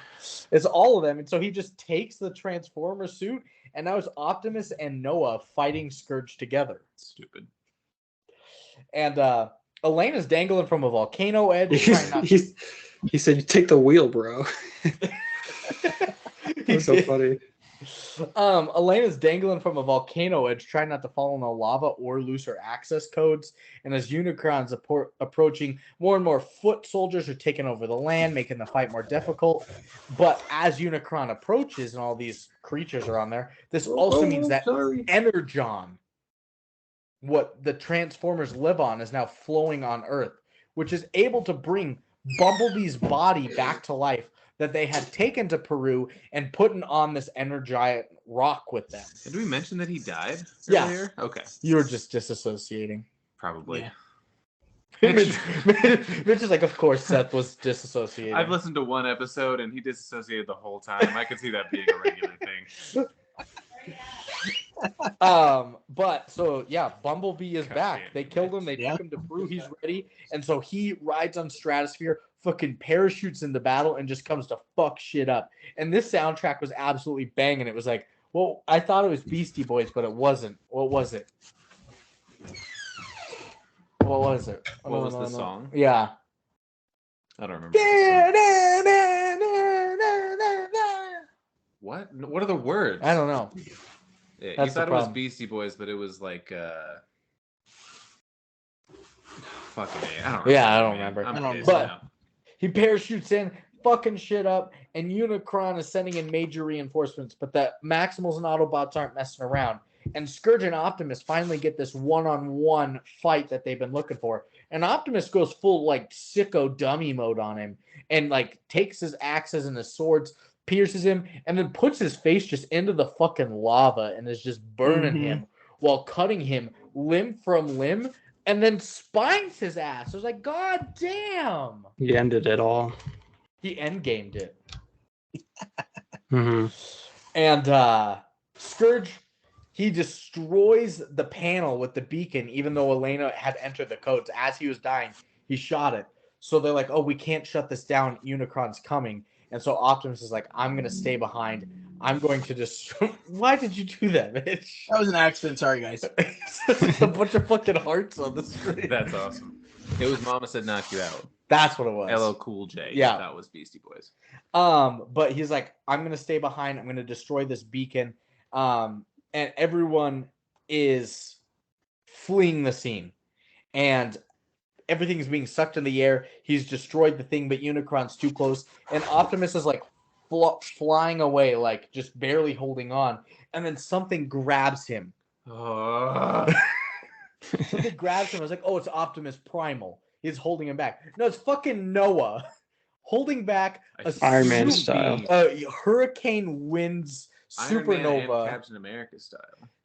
it's all of them. And so he just takes the Transformer suit, and now it's Optimus and Noah fighting Scourge together. stupid. And Elena's dangling from a volcano edge. trying not to- He said, "You take the wheel, bro." That's so funny. Elena's dangling from a volcano edge, trying not to fall in the lava or lose her access codes. And as Unicron's approaching, more and more foot soldiers are taking over the land, making the fight more difficult. But as Unicron approaches and all these creatures are on there, this also means that Energon, what the Transformers live on, is now flowing on Earth, which is able to bring Bumblebee's body back to life that they had taken to Peru and putting on this Energite rock with them. Did we mention that he died Yeah. earlier? Okay, You were just disassociating. probably. Yeah. Mitch is like, of course, Seth was disassociating. I've listened to one episode and he disassociated the whole time. I could see that being a regular thing. But so yeah, Bumblebee is God back. damn They it, killed him. They Yeah. took him to Peru. He's ready, and so he rides on Stratosphere, fucking parachutes into battle, and just comes to fuck shit up. And this soundtrack was absolutely banging. It was like, well, I thought it was Beastie Boys, but it wasn't. What was it? What was it? What was the song? Yeah. I don't remember. The What? What are the words? I don't know. Yeah, you That's the thought it was problem. Beastie Boys, but it was like fucking A. I don't. Yeah, I don't man. remember. I'm I don't pissed But now. he parachutes in, fucking shit up, and Unicron is sending in major reinforcements, but the Maximals and Autobots aren't messing around. And Scourge and Optimus finally get this one-on-one fight that they've been looking for. And Optimus goes full like sicko dummy mode on him and like takes his axes and his swords, pierces him, and then puts his face just into the fucking lava and is just burning Mhm. him while cutting him limb from limb, and then spines his ass. I was like, God damn. He ended it all. He endgamed it. Mm-hmm. And Scourge, he destroys the panel with the beacon, even though Elena had entered the codes. As he was dying, he shot it. So they're like, oh, we can't shut this down. Unicron's coming. And so Optimus is like, I'm going to stay behind. I'm going to destroy. Why did you do that, bitch? That was an accident. Sorry, guys. It's a bunch of fucking hearts on the screen. That's awesome. It was Mama Said Knock You Out. That's what it was. LL Cool J. Yeah. That was Beastie Boys. But he's like, I'm gonna stay behind. I'm gonna destroy this beacon. And everyone is fleeing the scene, and everything is being sucked in the air. He's destroyed the thing, but Unicron's too close, and Optimus is like flying away, like just barely holding on, and then something grabs him. Something grabs him. I was like, oh, it's Optimus Primal. He's holding him back. No, it's fucking Noah holding back a Iron Man style. Hurricane winds Iron Man and supernova. Captain America style.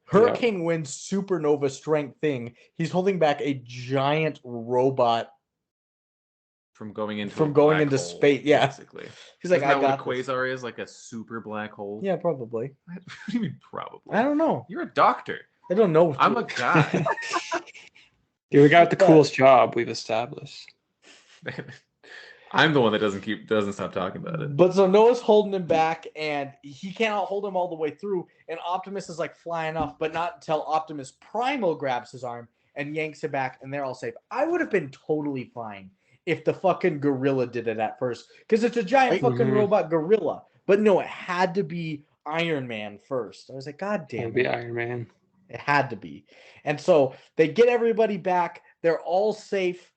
Hurricane winds supernova strength thing. He's holding back a giant robot From going into from a going black into hole, space. Yeah, basically. he's like, Isn't I that got what a this. quasar is? Like a super black hole? Yeah, probably. What do you mean probably? I don't know. You're a doctor. I don't know. I'm a guy. Dude, we got the coolest job we've established. I'm the one that doesn't stop talking about it. But so Noah's holding him back, and he cannot hold him all the way through. And Optimus is like flying off, but not until Optimus Primal grabs his arm and yanks it back, and they're all safe. I would have been totally fine if the fucking gorilla did it at first, because it's a giant fucking Mhm. robot gorilla. But no, it had to be Iron Man first. I was like, God damn Can't it. be Iron Man. It had to be. And so they get everybody back. They're all safe.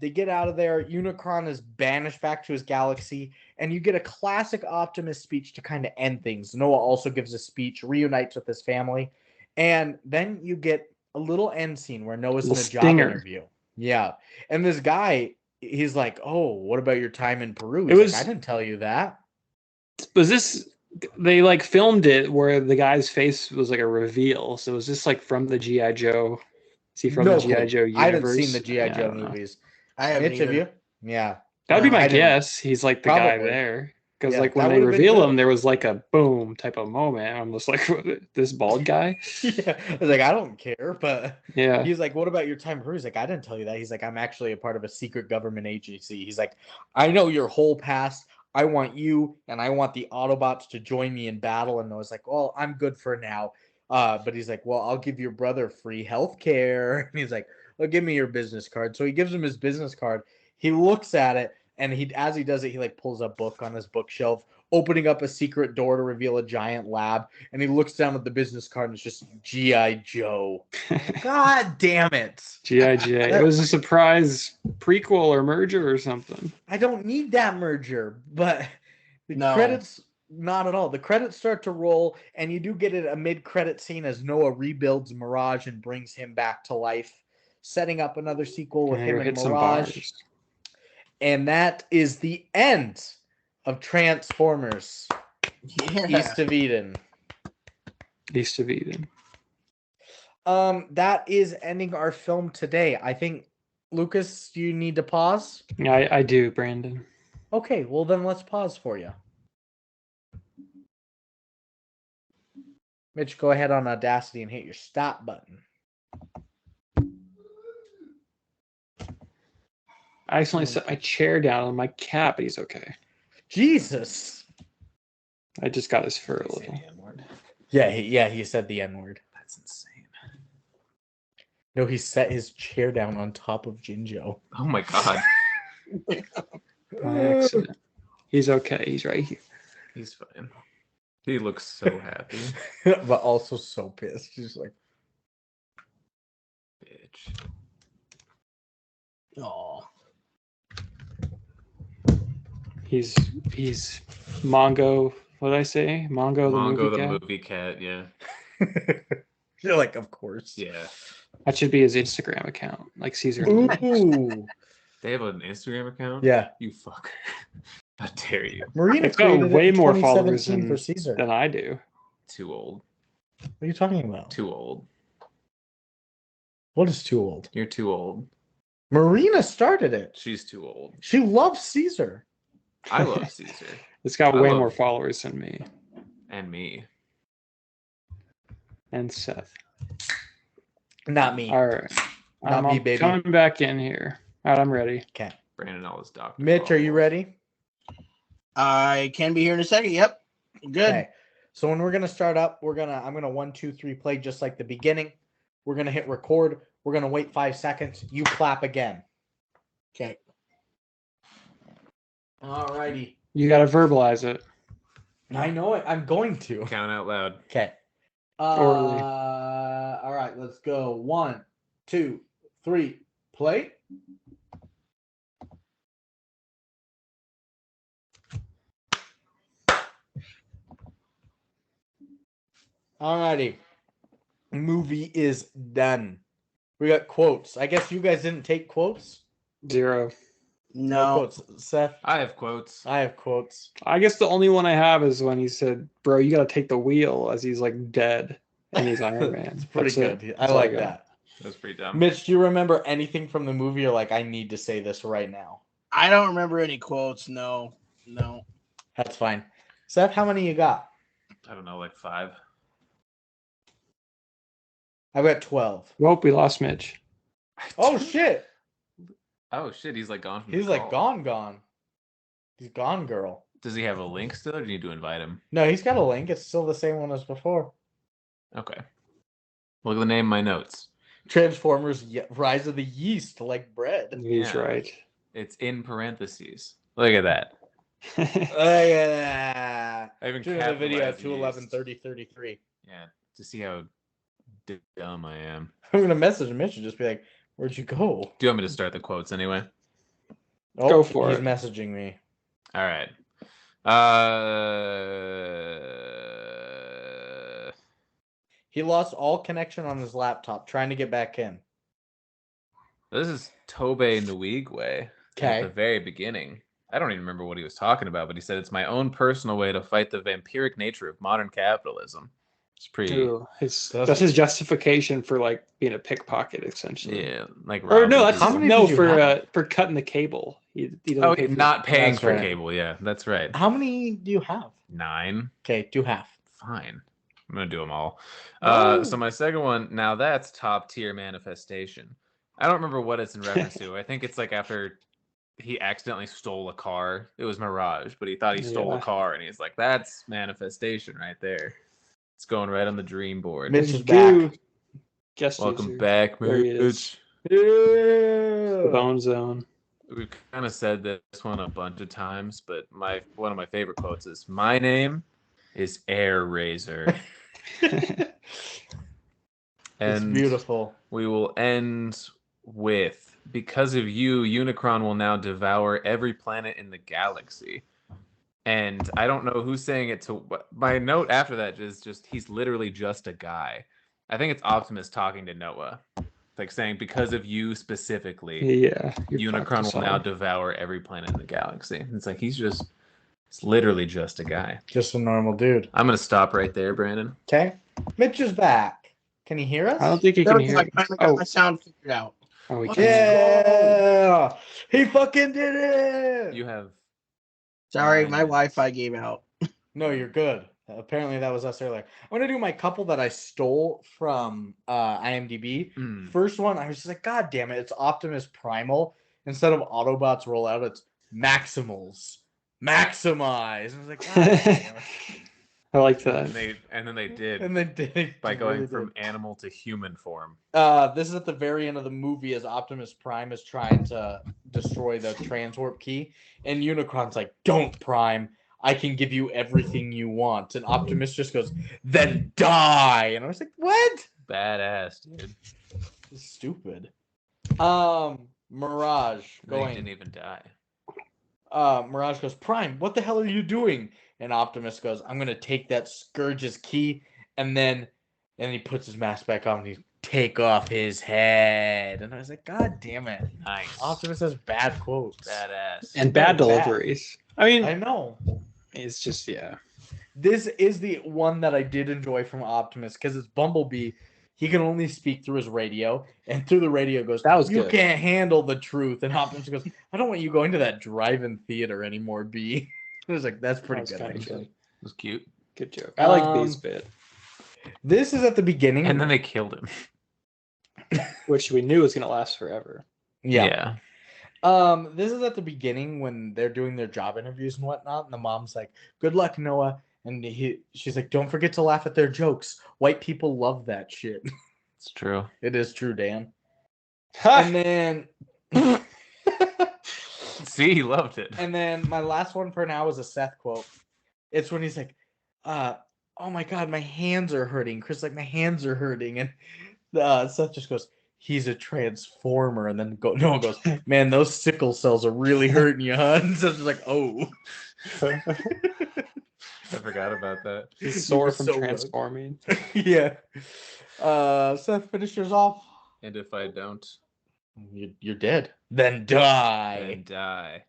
They get out of there. Unicron is banished back to his galaxy. And you get a classic Optimus speech to kind of end things. Noah also gives a speech, reunites with his family. And then you get a little end scene where Noah's in a Little job stinger. interview. Yeah. And this guy, he's like, oh, what about your time in Peru? It He's was- like, I didn't tell you that. Was this? They like filmed it where the guy's face was like a reveal. So was this like from the GI Joe? Is he from No the GI clue. Joe universe? I haven't seen the G.I. Yeah, I Joe don't know. movies. I haven't Mitch, have either. you? Yeah. That'd be No, my I didn't. guess. He's like the guy Probably. there. Because Yeah, like when that they would've been reveal good. him, there was like a boom type of moment. I'm just like, this bald guy. Yeah. I was like, I don't care, but Yeah. he's like, what about your time in Peru? He's like, I didn't tell you that. He's like, I'm actually a part of a secret government agency. He's like, I know your whole past. I want you and I want the Autobots to join me in battle. And I was like, well, I'm good for now. But he's like, well, I'll give your brother free health care. And he's like, well, give me your business card. So he gives him his business card. He looks at it, and as he does it, he like pulls a book on his bookshelf, opening up a secret door to reveal a giant lab. And he looks down at the business card, and it's just G.I. Joe. God damn it. G.I. J. It was a surprise prequel or merger or something. I don't need that merger, but the No. credits, not at all. The credits start to roll, and you do get a mid-credit scene as Noah rebuilds Mirage and brings him back to life, setting up another sequel with Yeah, him you and hit some Mirage. bars. And that is the end of Transformers Yeah. East of Eden. East of Eden. That is ending our film today. I think, Lucas, do you need to pause? Yeah, I do, Brandon. Okay, well then let's pause for you. Mitch, go ahead on Audacity and hit your stop button. I accidentally set my chair down on my cat, but he's okay. Jesus. I just got his fur a Say little. the N-word. Yeah, he said the N-word. That's insane. No, he set his chair down on top of Jinjo. Oh my god. By accident. He's okay. He's right here. He's fine. He looks so happy. but also so pissed. He's like, Bitch. Oh, He's Mongo. What did I say? Mongo Mongo the movie cat. movie cat, yeah. you're like, of course. Yeah. That should be his Instagram account, like Caesar. Ooh. They have an Instagram account? Yeah. You fucker. How dare you? Marina It's got created way it in more followers 2017 for Caesar. than I do. Too old. What are you talking about? Too old. What is too old? You're too old. Marina started it. She's too old. She loves Caesar. I love Caesar. It's got I way love- more followers than me And me. and Seth. Not me. All right. Not me, baby. Coming back in here. All right, I'm ready. Okay. Brandon always doctor. Mitch, are you ready? I can be here in a second. Yep, good. Okay. So when we're gonna start up, I'm gonna 1, 2, 3 play just like the beginning. We're gonna hit record. We're gonna wait 5 seconds. You clap again. Okay. Alrighty. You got to verbalize it. I know it. I'm going to. Count out loud. Okay. Orally. All right. Let's go. 1, 2, 3. Play. Alrighty. Movie is done. We got quotes. I guess you guys didn't take quotes. 0. No. Quotes. Seth. I have quotes. I have quotes. I guess the only one I have is when he said, "Bro, you got to take the wheel," as he's like dead, and he's Iron Man. It's pretty That's good. it. I That's all like got. that. That's pretty dumb. Mitch, do you remember anything from the movie? You're like, I need to say this right now. I don't remember any quotes. No. That's fine. Seth, how many you got? I don't know, like 5. I've got 12. Well, we lost Mitch. Oh shit! Oh shit, he's like gone from He's the like call. gone. He's gone, girl. Does he have a link still, or do you need to invite him? No, he's got a link. It's still the same one as before. Okay. Look at the name of my notes. Transformers: Rise of the Yeast, like bread. He's Yeah. right. It's in parentheses. Look at that. Look at that. I even Doing the video at capitalized 2:11:30:33. Yeah, to see how dumb I am. I'm gonna message Mitch and just be like, "Where'd you go?" Do you want me to start the quotes anyway? Oh, Go for he's it. messaging me. All right. He lost all connection on his laptop trying to get back in. This is Tobe Nwigwe at Okay. the very beginning. I don't even remember what he was talking about, but he said it's my own personal way to fight the vampiric nature of modern capitalism. It's pretty, Ooh, that's his justification for like being a pickpocket, essentially. yeah, like Or no, robbing that's How people. many no did you have? for cutting the cable. He doesn't Oh, pay for not paying That's for right. cable. Yeah, that's right. How many do you have? 9. Okay, do half. Fine. I'm gonna do them all. Oh. So my second one, now that's top tier manifestation. I don't remember what it's in reference to. I think it's like after he accidentally stole a car. It was Mirage, but he thought he stole a Yeah. car, and he's like, "That's manifestation right there. It's going right on the dream board." Mitch is Goo. back. Guest Welcome user. back, There he is. Mitch. The Yeah. Bone Zone. We've kind of said this one a bunch of times, but one of my favorite quotes is, "My name is Air Razor." It's And beautiful. we will end with, because of you, Unicron will now devour every planet in the galaxy. And I don't know who's saying it to. My note after that is just, he's literally just a guy. I think it's Optimus talking to Noah. Like saying, because of you specifically, Yeah. you're fucked Unicron us will now all. devour every planet in the galaxy. It's like, it's literally just a guy. Just a normal dude. I'm going to stop right there, Brandon. Okay. Mitch is back. Can he hear us? I don't think he can hear. I finally got Oh, my sound figured out. oh, he Yeah. can. Yeah. He fucking did it. You have Sorry, 9 my minutes. Wi-Fi gave out. No, you're good. Apparently that was us earlier. I'm gonna do my couple that I stole from IMDb. Mm. First one, I was just like, God damn it, it's Optimus Primal. Instead of Autobots roll out, it's Maximals. Maximize. And I was like, God damn it. I like that. And then they did. And they did it. By They going really from did. animal to human form. This is at the very end of the movie as Optimus Prime is trying to destroy the transwarp key, and Unicron's like, "Don't, Prime. I can give you everything you want. And Optimus just goes, then die. And I was like, what? Badass, dude. This is stupid. Mirage He going. didn't even die. Mirage goes, Prime, what the hell are you doing? And Optimus goes, I'm gonna take that Scourge's key, and he puts his mask back on and he take off his head. And I was like, God damn it. Nice. Optimus has bad quotes. Badass. And bad Very bad. deliveries. I mean, I know. it's just This is the one that I did enjoy from Optimus because it's Bumblebee. He can only speak through his radio, and through the radio goes, That was you good. can't handle the truth. And Optimus goes, I don't want you going to that drive-in theater anymore, B. I was like, that's pretty was good, kinda actually. It was cute. good joke. I like B's bit, This is at the beginning. And then they killed him. which we knew was going to last forever. Yeah. This is at the beginning when they're doing their job interviews and whatnot, and the mom's like, good luck, Noah. And she's like, don't forget to laugh at their jokes. White people love that shit. It's true. It is true, Dan. And then See, he loved it. and then my last one for now is a Seth quote. It's when he's like, oh my god, my hands are hurting. Chris is like, my hands are hurting. And Seth just goes, he's a transformer. And then Noah goes, man, those sickle cells are really hurting you, huh? And Seth's just like, oh. I forgot about that. He's sore were from so transforming. Yeah. Seth, finish yours off. And if I don't, You're dead. Then die. then die.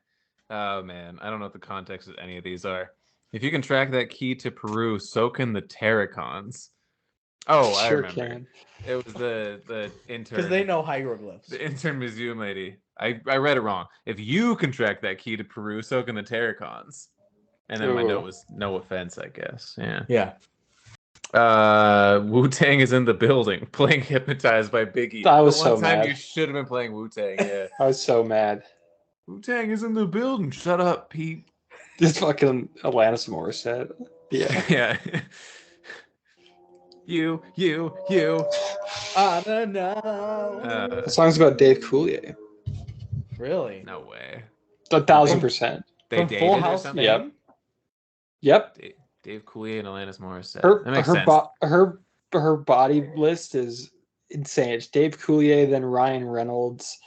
Oh man, I don't know what the context of any of these are. If you can track that key to Peru, so can the Terracons. Oh, I Sure remember. can. It was the intern. Because they know hieroglyphs. The intern museum lady. I read it wrong. If you can track that key to Peru, so can the Terracons. And then my Ooh. note was no offense, I guess. Yeah. Yeah. Wu-Tang is in the building, playing Hypnotized by Biggie. I was The so one time mad. you should have been playing Wu-Tang, yeah. I was so mad. Wu-Tang is in the building. Shut up, Pete. This fucking Alanis Morissette. Yeah. Yeah. you. I don't know. The song's about Dave Coulier. Really? No way. 1,000%. They From dated Full or House something? fame? Yep. Dave Coulier and Alanis Morissette. Her That makes her sense. her body list is insane. It's Dave Coulier, then Ryan Reynolds.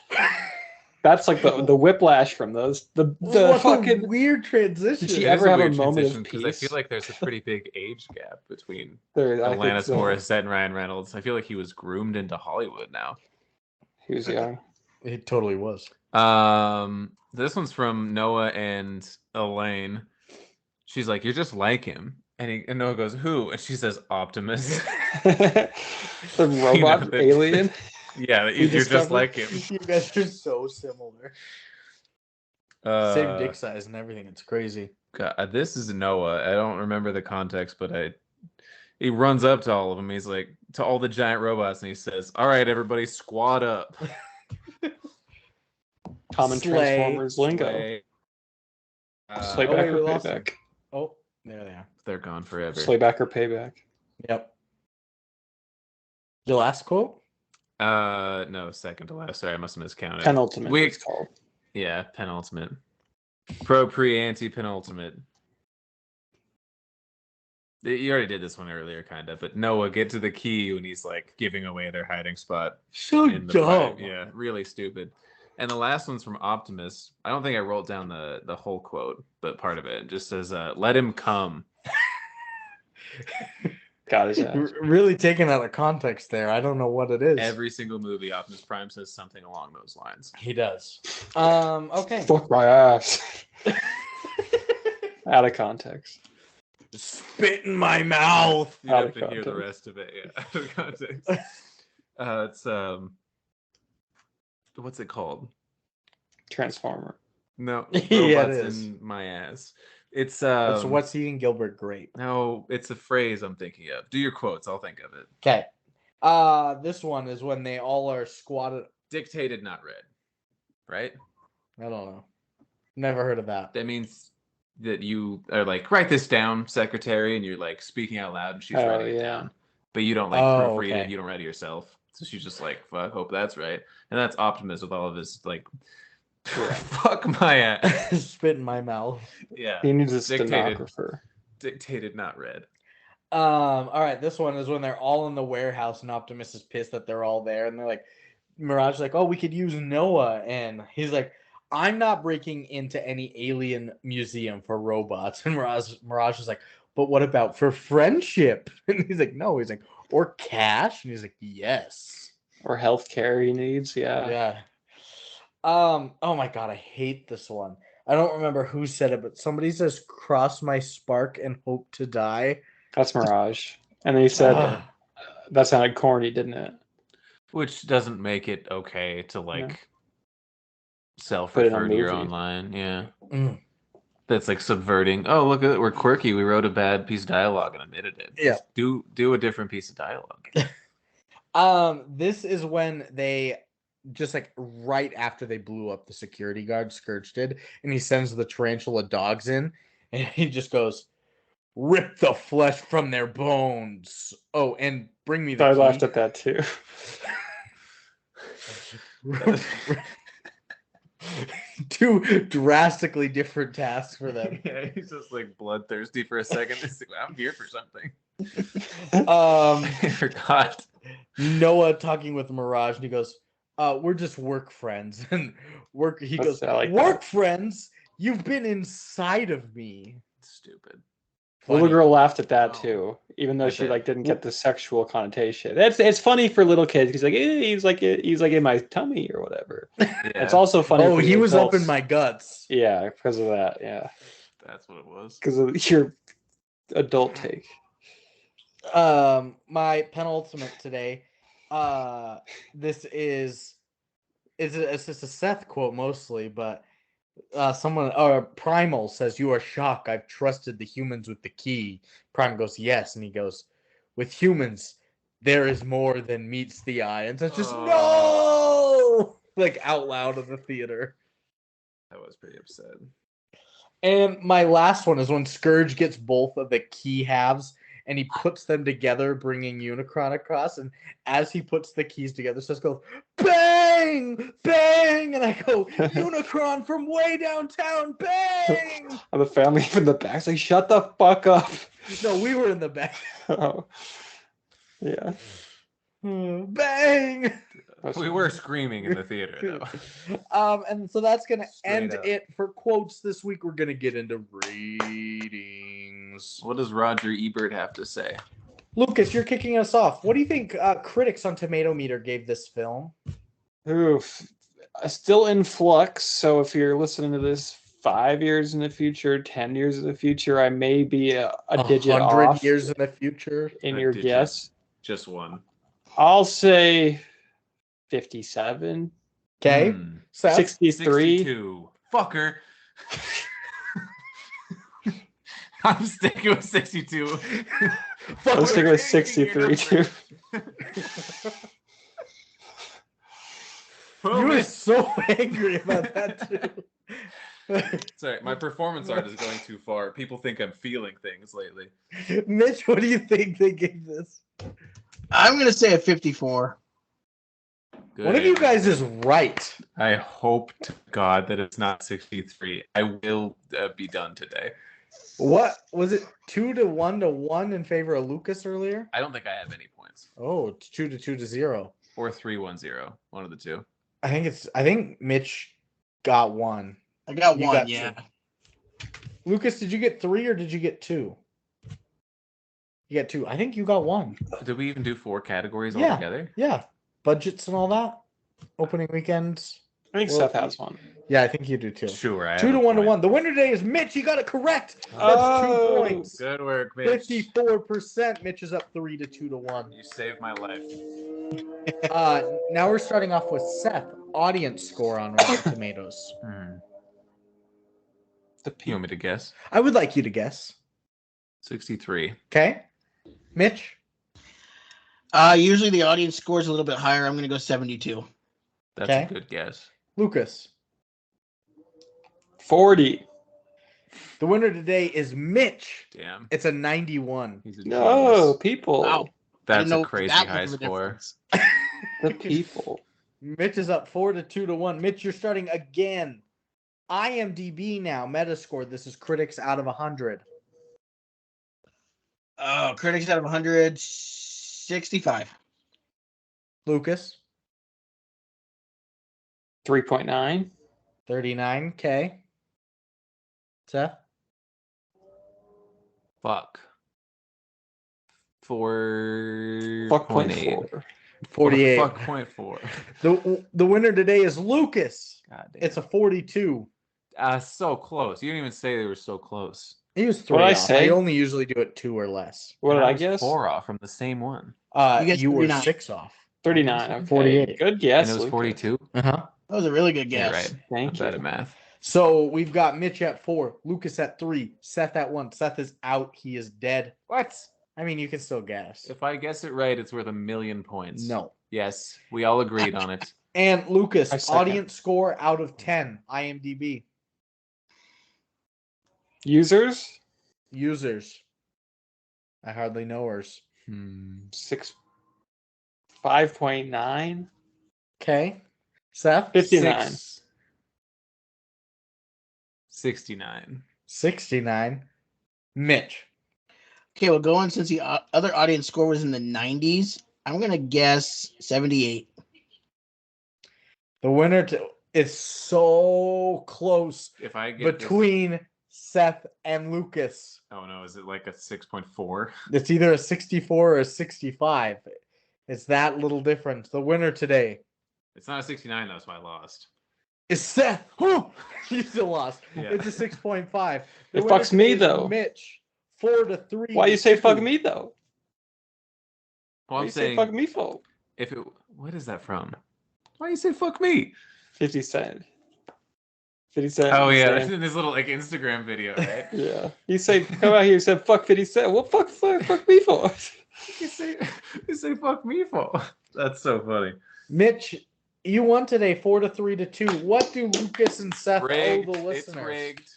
That's like the whiplash from those. The What a fucking weird transition. Did she It ever is have a weird moment of transition, because I peace? feel like there's a pretty big age gap between there, I think Alanis so. Morissette and Ryan Reynolds. I feel like he was groomed into Hollywood now. He was young. It totally was. This one's from Noah and Elaine. She's like, "You're just like him," and Noah goes, "Who?" And she says, "Optimus." The robot that- alien. Yeah, We you're just discovered- like him. You guys are so similar. Same dick size and everything. It's crazy. God, this is Noah. I don't remember the context, but he runs up to all of them. He's like, to all the giant robots, and he says, "All right, everybody, squad up." Common Slay. Transformers lingo. Slay. Slayback we or lost him. payback? Oh, there they are. They're gone forever. Slayback or payback? Yep. Your last quote? No, second to last. Sorry, I must have miscounted. Penultimate. We- It's called. Yeah, penultimate. Pro, pre, anti, penultimate. You already did this one earlier, kind of, but Noah, get to the key when he's like giving away their hiding spot. So In the prime. Yeah, really stupid. And the last one's from Optimus. I don't think I wrote down the whole quote, but part of it just says, "Let him come." Got his ass. Really taken out of context there. I don't know what it is. Every single movie, Optimus Prime says something along those lines. He does. Okay. Fuck my ass. Out of context. Spit in my mouth. You Out have of to hear the context. rest of it. Yeah, out of context. It's what's it called? Transformer. No, Yeah, it robots is. in my ass. It's That's what's eating Gilbert Grape. No, it's a phrase I'm thinking of. Do your quotes, I'll think of it. Okay. This one is when they all are squatted. Dictated, not read. Right? I don't know. Never heard of that. That means that you are like, write this down, secretary, and you're like speaking out loud and she's Oh, writing it yeah. down. But you don't like Oh, proofread okay. it, you don't write it yourself. So she's just like, fuck, hope that's right. And that's Optimus with all of his like Fuck my ass. Spit in my mouth. Yeah. He needs a Dictated. stenographer. Dictated, not read. All right, this one is when they're all in the warehouse and Optimus is pissed that they're all there, and they're like, Mirage is like, oh, we could use Noah, and he's like, I'm not breaking into any alien museum for robots, and Mirage is like, but what about for friendship? And he's like, no, he's like, or cash, and he's like, yes, Or healthcare he needs. Yeah. yeah. Oh my god, I hate this one. I don't remember who said it, but somebody says, cross my spark and hope to die. That's Mirage. And then he said that sounded corny, didn't it? Which doesn't make it okay to Yeah. self-refer Put it to your on movie. own line. Yeah. Mm. That's like subverting. Oh, look at it. We're quirky. We wrote a bad piece of dialogue and admitted it. Yeah. Just do a different piece of dialogue. This is when they just like right after they blew up the security guard, Scourge did, and he sends the tarantula dogs in, and he just goes, rip the flesh from their bones. Oh, and bring me the I key. laughed at that too. Two drastically different tasks for them. Yeah, he's just like bloodthirsty for a second. He's like, I'm here for something. I forgot. Noah talking with Mirage, and he goes, we're just work friends. And he goes, I like work that. friends? You've been inside of me. Stupid. Little Funny. girl laughed at that Oh. too, even though I she bet. like didn't get the sexual connotation. It's funny for little kids. He's like he's like in my tummy or whatever. Yeah, It's also funny. Oh, for he the was up adults. in my guts. Yeah, because of that. Yeah, that's what it was. because of your adult take. My penultimate today. This is it's just a Seth quote mostly, but someone or Primal says, "You are shocked. I've trusted the humans with the key." Prime goes, "Yes," and he goes, "With humans, there is more than meets the eye." And so it's just no, like out loud in the theater. I was pretty upset. And my last one is when Scourge gets both of the key halves and he puts them together, bringing Unicron across. And as he puts the keys together, Seth goes, bang, bang. And I go, Unicron from way downtown, bang. And the family in the back's like, shut the fuck up. No, we were in the back. Oh. Yeah. Bang. We were screaming in the theater, though. And so that's gonna Straight end up. it for quotes this week. We're gonna get into ratings. What does Roger Ebert have to say? Lucas, you're kicking us off. What do you think critics on Tomato Meter gave this film? Oof. Still in flux. So if you're listening to this 5 years in the future, 10 years in the future, I may be a digit 100 off years in the future. in A your digit. guess. Just one. I'll say 57, Okay. Seth? 63. 62. Fucker. I'm sticking with 62. I'm sticking with 63 too. You were so angry about that too. Sorry, my performance art is going too far. People think I'm feeling things lately. Mitch, what do you think they gave this? I'm gonna say a 54. Good. One of you guys is right. I hope to God that it's not 63. I will be done today. What was it? 2-1 in favor of Lucas earlier? I don't think I have any points. Oh, it's 2-0. Or 3-1-0. One of the two. I think Mitch got one. I got You one, got yeah. two. Lucas, did you get 3 or did you get 2? You got 2. I think you got 1. Did we even do 4 categories Yeah. altogether? Yeah. Budgets and all that. Opening weekends. I think Well, Seth has one. Yeah, I think you do too. Sure. I 2 have to a 1 to point. 1. The winner today is Mitch. You got it correct. That's 2 Oh. points. Good work, Mitch. 54%. Mitch is up 3 to 1. You saved my life. Now we're starting off with Seth. Audience score on Rotten Tomatoes. You want me to guess? I would like you to guess. 63. Okay. Mitch? Usually the audience scores a little bit higher. I'm gonna go 72. That's Okay. a good guess. Lucas? 40. The winner today is Mitch. Damn. It's a 91. He's a No, genius. people. Wow. I That's didn't know a crazy that high much of a score. difference. The people. Mitch is up 4-2-1. Mitch, you're starting again. IMDb now. Metascore. This is critics out of 100. Oh, critics out of 165. Lucas, 3.9. 39K. Seth, Fuck. 4.8. Fuck point 4. 48. Fuck 0.4. The winner today is Lucas. God damn. It's a 42. So close. You didn't even say they were so close. He was 3 What'd I off. say? I only usually do it 2 or less. What did And I was guess? 4 off from the same one. You guessed You were 39. 6 off. 39. Okay. 48. Good guess. And it was Lucas. 42. Uh-huh. That was a really good Yeah, guess. right. Thank I'm bad you. at math. So we've got Mitch at 4, Lucas at 3, Seth at 1. Seth is out. He is dead. What? I mean, you can still guess. If I guess it right, it's worth 1,000,000 points. No. Yes, we all agreed on it. And Lucas, I second. audience score out of 10, IMDb. Users? Users. I hardly know hers. 5.9. Okay. Seth? 59. 69. 69. Mitch. Okay, well, going since the other audience score was in the 90s, I'm going to guess 78. The winner is so close If I get between Seth and Lucas. oh no, is it like a 6.4? It's either a 64 or a 65. It's that little difference. The winner today It's not a 69 though, so I lost. is Seth. Whew! You still lost. Yeah. It's a 6.5. The It winner fucks me, today is though. Mitch. 4-3. Why you say fuck me though? Well, What I'm you say saying fuck me for? if it what is that from? Why you say fuck me? 50 Cent. 50 Cent. Oh yeah, saying- in this little like Instagram video, right? Yeah. You say come out here. You said fuck 50 Cent. What fuck me for? you say fuck me for? That's so funny. Mitch, you won today 4-3-2. What do Lucas and Seth Rigged. owe the It's listeners? rigged.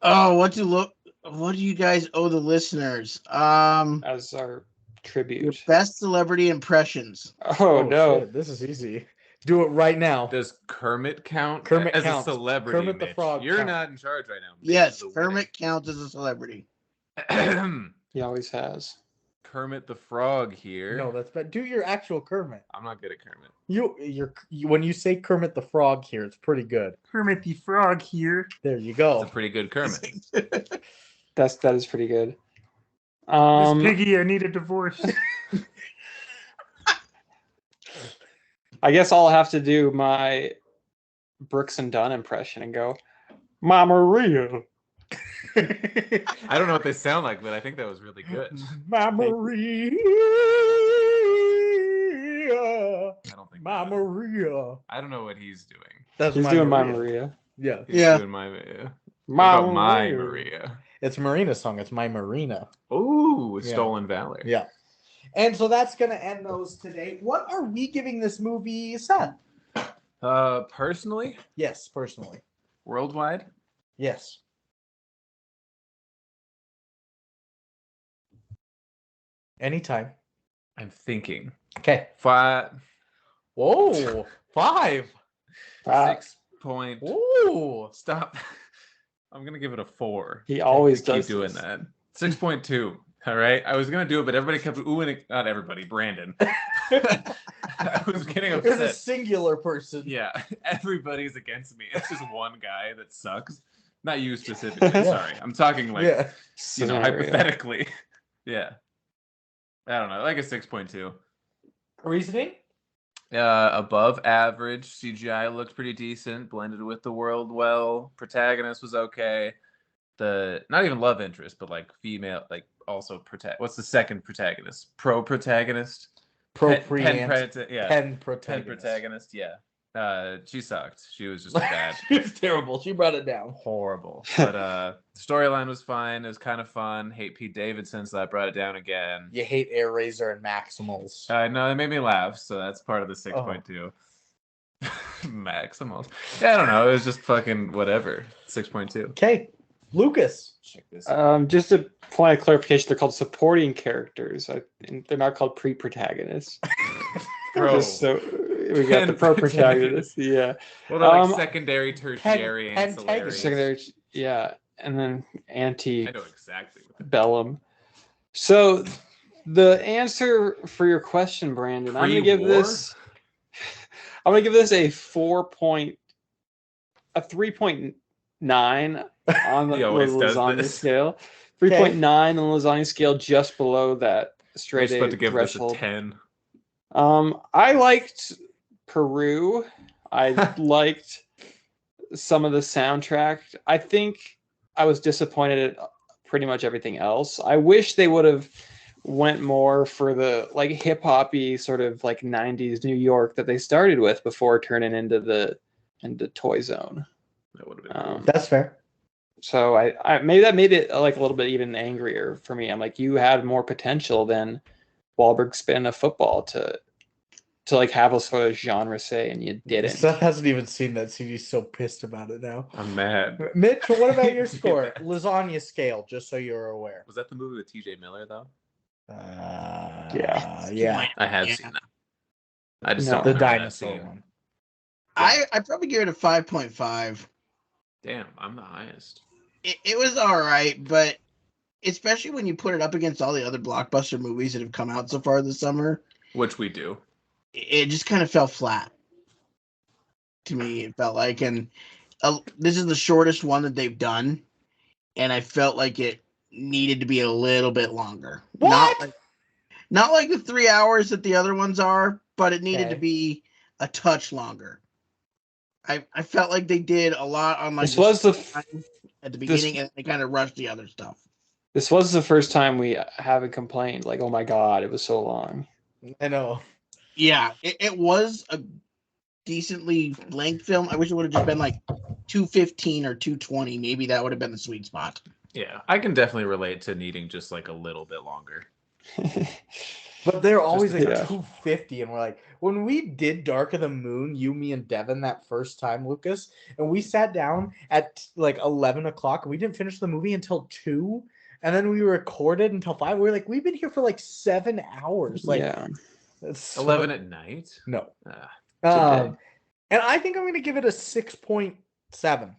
Oh, what do you guys owe the listeners? As our Your tribute. best celebrity impressions. Oh, no. Shit, this is easy. Do it right now. Does Kermit count Kermit as counts. a celebrity? Kermit the Mitch? Frog You're counts. not in charge right now. Mitch Yes, is the Kermit counts as a celebrity. winner. He always has. Kermit the Frog here. No, that's bad. Do your actual Kermit. I'm not good at Kermit. When you say Kermit the Frog here, it's pretty good. Kermit the Frog here. There you It's go. a pretty good Kermit. That is pretty good. Piggy, I need a divorce. I guess I'll have to do my Brooks and Dunn impression and go, Mama Rio. I don't know what they sound like, but I think that was really good. Maria. I don't think. Maria. I don't know what he's doing. That's He's my doing my Maria. Maria. Yeah. He's Yeah. doing my What My about my Maria. It's Marina's song. It's My Marina. Ooh, Yeah. Stolen Valor. Yeah. And so that's going to end those today. What are we giving this movie, Seth? Personally, Yes, personally. worldwide, Yes. Anytime. I'm thinking Okay. 5, Whoa. 5. 6 point. Ooh. Stop. I'm gonna give it a 4. He always Keep does doing this. that. 6.2. All right. I was gonna do it, but everybody kept oohing. Not everybody. Brandon. I was getting There's a upset. singular person. Yeah, everybody's against me. It's just one guy that sucks. Not you specifically. Yeah. Sorry, I'm talking like Yeah. you know, Scenario. hypothetically. Yeah. I don't know, like a 6.2. Reasoning? Above average. CGI looked pretty decent. Blended with the world well. Protagonist was okay. The not even love interest, but like female, like also what's the second protagonist? Protagonist. Procreant. Yeah. Pen Pen protagonist. protagonist. Yeah. She sucked. She was just bad. She was terrible. She brought it down. Horrible. But storyline was fine. It was kind of fun. Hate Pete Davidson, so that brought it down again. You hate Air Razor and Maximals. No, it made me laugh, so that's part of the 6.2. Maximals. Yeah, I don't know. It was just fucking whatever. 6.2. Okay. Lucas. Check this out. Just a point of clarification, they're called supporting characters. They're not called pre-protagonists. Bro. Just so we got the pro protagonist. Yeah. Well, they're like secondary, tertiary, ancillary. Secondary, yeah, and then I anti know exactly what that bellum. So the answer for your question, Brandon, I'm gonna give Pre-war? this. I'm gonna give this a 3.9 on the He always does lasagna this. scale. 3.9 on the lasagna scale, just below that We're straight supposed A to give threshold. this a 10. I liked Peru. I liked some of the soundtrack. I think I was disappointed at pretty much everything else. I wish they would have went more for the like hip hoppy sort of like 90s New York that they started with before turning into Toy Zone. That would have been cool. That's fair. So I maybe that made it like a little bit even angrier for me. I'm like, you had more potential than Wahlberg spinning a football to like have a sort of genre say, and you didn't. Seth hasn't even seen that scene. He's so pissed about it now. I'm mad. Mitch, what about your score? Lasagna scale, just so you're aware. Was that the movie with TJ Miller, though? Yeah. I have seen that. I just No. don't The remember that dinosaur scene. one. I'd probably give it a 5.5. Damn, I'm the highest. It was all right, but especially when you put it up against all the other blockbuster movies that have come out so far this summer, Which we do. it just kind of fell flat to me. It felt like, and this is the shortest one that they've done, and I felt like it needed to be a little bit longer. What? Not like the 3 hours that the other ones are, but it needed to Okay. be a touch longer. I felt like they did a lot on like This was at the beginning, and they kind of rushed the other stuff. This was the first time we haven't complained. Like, oh my god, it was so long. I know. Yeah, it was a decently length film. I wish it would have just been like 215 or 220. Maybe that would have been the sweet spot. Yeah, I can definitely relate to needing just like a little bit longer. But they're always like yeah. 250, and we're like, when we did Dark of the Moon, you, me, and Devin that first time, Lucas, and we sat down at like 11 o'clock, and we didn't finish the movie until 2, and then we recorded until 5. We were like, we've been here for like 7 hours. Like, yeah. that's so- 11 at night? No. Okay. And I think I'm going to give it a 6.7.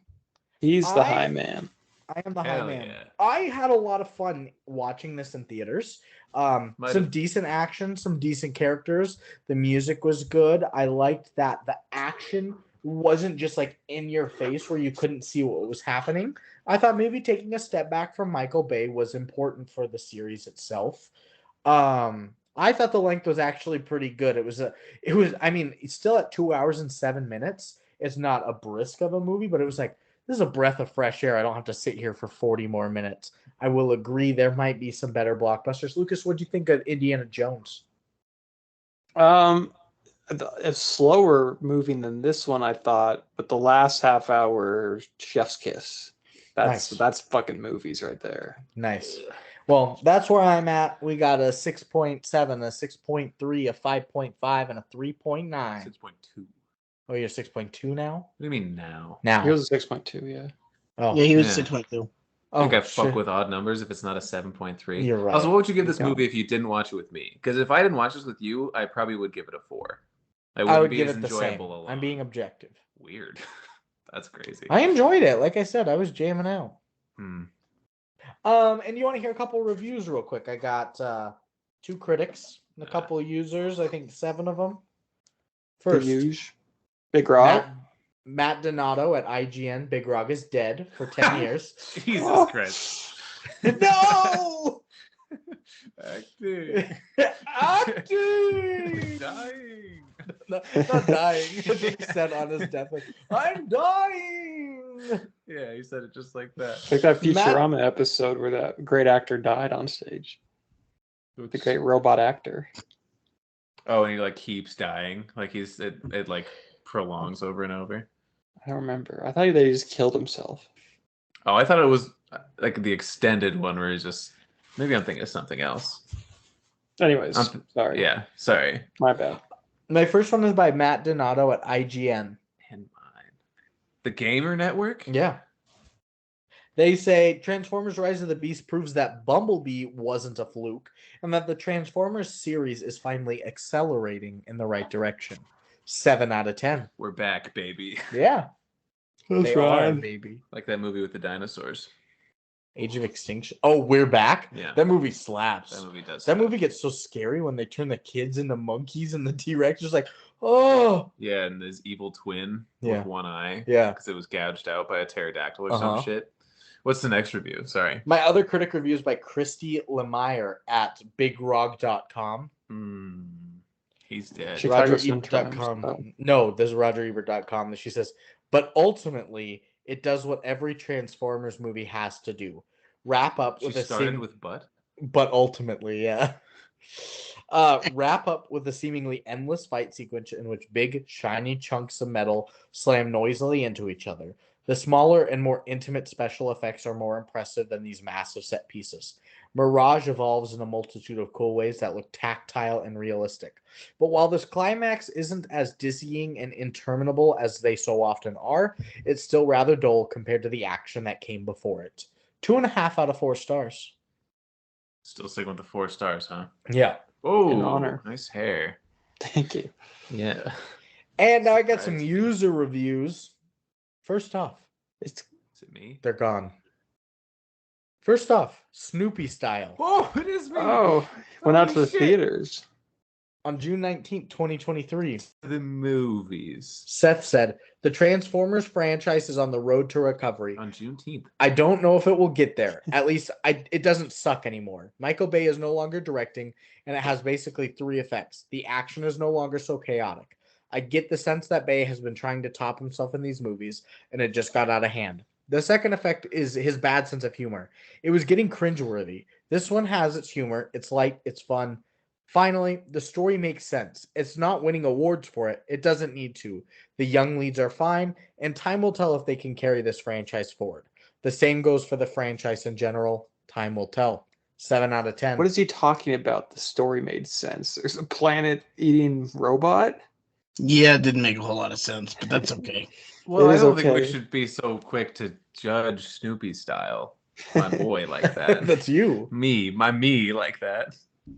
He's the I- high man. I am the high Hell man. yeah. I had a lot of fun watching this in theaters. Some decent action, some decent characters. The music was good. I liked that the action wasn't just like in your face where you couldn't see what was happening. I thought maybe taking a step back from Michael Bay was important for the series itself. I thought the length was actually pretty good. I mean, it's still at 2 hours and 7 minutes. It's not a brisk of a movie, but it was like, this is a breath of fresh air. I don't have to sit here for 40 more minutes. I will agree there might be some better blockbusters. Lucas, what'd you think of Indiana Jones? It's slower moving than this one, I thought, but the last half hour, chef's kiss. That's fucking movies right there. Nice. Well, that's where I'm at. We got a 6.7, a 6.3, a 5.5, and a 3.9. 6.2. Oh, you're 6.2 now? What do you mean now? Now. He was a 6.2, yeah. Oh, Yeah, he was Yeah. 6.2. I think I shit. fuck with odd numbers if it's not a 7.3. You're right. Also, what would you give this You movie if you didn't watch it with me? Because if I didn't watch this with you, I probably would give it a 4. I wouldn't would be give as it the same. enjoyable alone. I'm being objective. Weird. That's crazy. I enjoyed it. Like I said, I was jamming out. Hmm. And you want to hear a couple reviews real quick? I got 2 critics and a couple of users. I think 7 of them. First, The huge. Big Rob. Matt Donato at IGN. Big Rog is dead for 10 years. Jesus Oh. Christ. No! Acting. Acting! Dying. Not dying. He said on his deathbed, I'm dying! Yeah, he said it just like that. Like that Matt- Futurama episode where that great actor died on stage. The great robot actor. Oh, and he like keeps dying. Like it like prolongs over and over. I don't remember. I thought they just killed himself. Oh, I thought it was like the extended one where he's just maybe I'm thinking of something else. Anyways, I'm- sorry. Yeah, sorry. My bad. My first one is by Matt Donato at IGN. And mine. The Gamer Network? Yeah. They say Transformers Rise of the Beast proves that Bumblebee wasn't a fluke and that the Transformers series is finally accelerating in the right direction. 7 out of 10. We're back, baby. Yeah. They are, baby. Like that movie with the dinosaurs. Age of Extinction. Oh, we're back? Yeah. That movie slaps. That movie does. That movie gets so scary when they turn the kids into monkeys and the T-Rex is like, oh. Yeah, and his evil twin Yeah. with one eye. Yeah. Because it was gouged out by a pterodactyl or some shit. What's the next review? Sorry. My other critic review is by Christy Lemire at bigrog.com. He's dead. RogerEbert.com. No, there's RogerEbert.com. She says, but ultimately, it does what every Transformers movie has to do. Wrap up with with butt? But ultimately, yeah. Wrap up with a seemingly endless fight sequence in which big, shiny chunks of metal slam noisily into each other. The smaller and more intimate special effects are more impressive than these massive set pieces. Mirage evolves in a multitude of cool ways that look tactile and realistic. But while this climax isn't as dizzying and interminable as they so often are, it's still rather dull compared to the action that came before it. 2.5 out of 4 stars. Still sticking with the 4 stars, huh? Yeah. Oh, In honor. Nice hair. Thank you. Yeah. And now I got some user reviews. First off, Is it me? they're gone. First off, Snoopy style. Oh, it is me. Oh, went out to the shit. theaters. On June 19th, 2023, The movies. Seth said, the Transformers franchise is on the road to recovery. On Juneteenth. I don't know if it will get there. At least it doesn't suck anymore. Michael Bay is no longer directing, and it has basically 3 effects. The action is no longer so chaotic. I get the sense that Bay has been trying to top himself in these movies, and it just got out of hand. The second effect is his bad sense of humor. It was getting cringeworthy. This one has its humor. It's light. It's fun. Finally, the story makes sense. It's not winning awards for it. It doesn't need to. The young leads are fine, and time will tell if they can carry this franchise forward. The same goes for the franchise in general. Time will tell. 7 out of 10. What is he talking about? The story made sense. There's a planet-eating robot? Yeah, it didn't make a whole lot of sense, but that's okay. Well, It I is don't think okay. we should be so quick to judge Snoopy style. My boy like that. That's you. Me like that.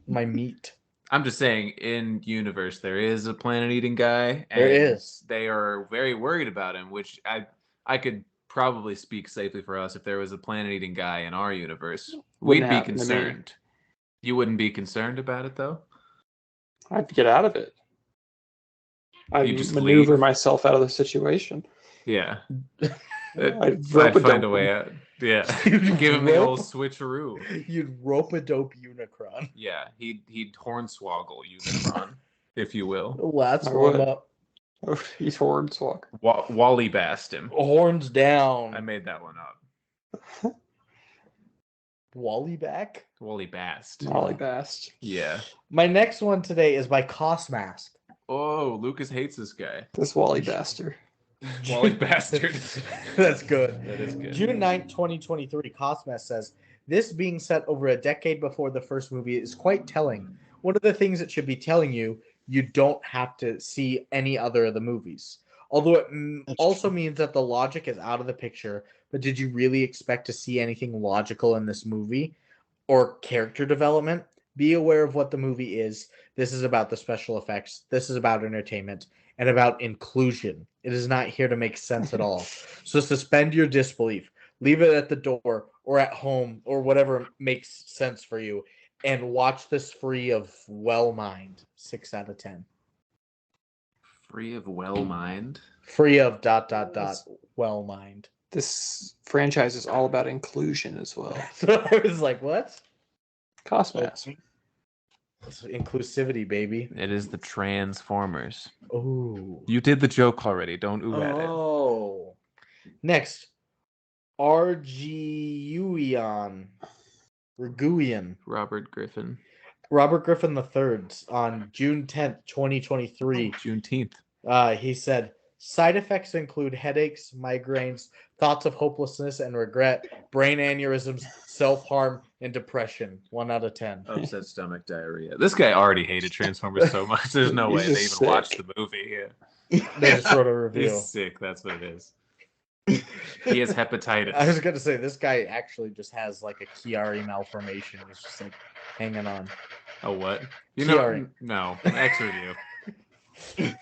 My meat. I'm just saying, in universe, there is a planet-eating guy. And There is. They are very worried about him, which I could probably speak safely for us. If there was a planet-eating guy in our universe, we'd Wouldn't be happen to me. concerned. You wouldn't be concerned about it, though? I'd get out of it. I'd You just maneuver leave? myself out of the situation. Yeah. I'd I'd find a way out. Yeah. You'd Give him the rope- old switcheroo. You'd rope a dope Unicron. Yeah, he'd hornswoggle Unicron, if you will. Let's I warm would. up. He's Hornswalk. Wally Bast him. Horns down. I made that one up. Wally back. Wally Bast. Molly Bast. Yeah. My next one today is by Cost Mask. Oh, Lucas hates this guy. This Wally Bastard. Wally Bastard. That's good. That is good. June 9th, 2023, Cosmas says, this being set over a decade before the first movie is quite telling. One of the things it should be telling you, you don't have to see any other of the movies. Although it also means that the logic is out of the picture, but did you really expect to see anything logical in this movie? Or character development? Be aware of what the movie is. This is about the special effects. This is about entertainment and about inclusion. It is not here to make sense at all. So suspend your disbelief. Leave it at the door or at home or whatever makes sense for you. And watch this free of well mind. 6 out of 10. Free of well mind. Free of ... well mind. This franchise is all about inclusion as well. So I was like, what? Cosmas. Inclusivity, baby. It is the Transformers. Oh. You did the joke already. Don't ooh at it. Oh. Next. Arguian. Robert Griffin. Robert Griffin III on June 10th, 2023. Juneteenth. He said, side effects include headaches, migraines, thoughts of hopelessness and regret, brain aneurysms, self-harm, and depression. 1 out of 10. Upset stomach diarrhea. This guy already hated Transformers so much. There's no He's way they just even watched sick. the movie. Yeah. They just wrote a review. He's sick. That's what it is. He has hepatitis. I was gonna say this guy actually just has like a Chiari malformation. He's just like hanging on. Oh, what? Chiari. No. X review.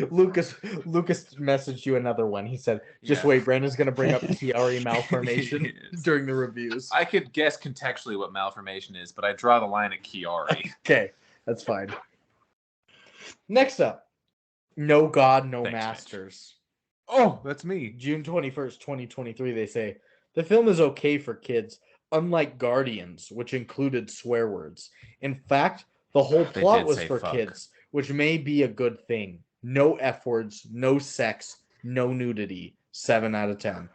Lucas messaged you another one. He said, "Just Yeah. wait, Brandon's gonna bring up Chiari malformation Yes. during the reviews." I could guess contextually what malformation is, but I draw the line at Chiari. Okay, that's fine. Next up, No God, No Thanks, Mitch. Masters. Oh, that's me. June 21st, 2023. They say the film is okay for kids, unlike Guardians, which included swear words. In fact, the whole They plot did was say for fuck. kids, which may be a good thing. No F words, no sex, no nudity. 7 out of 10.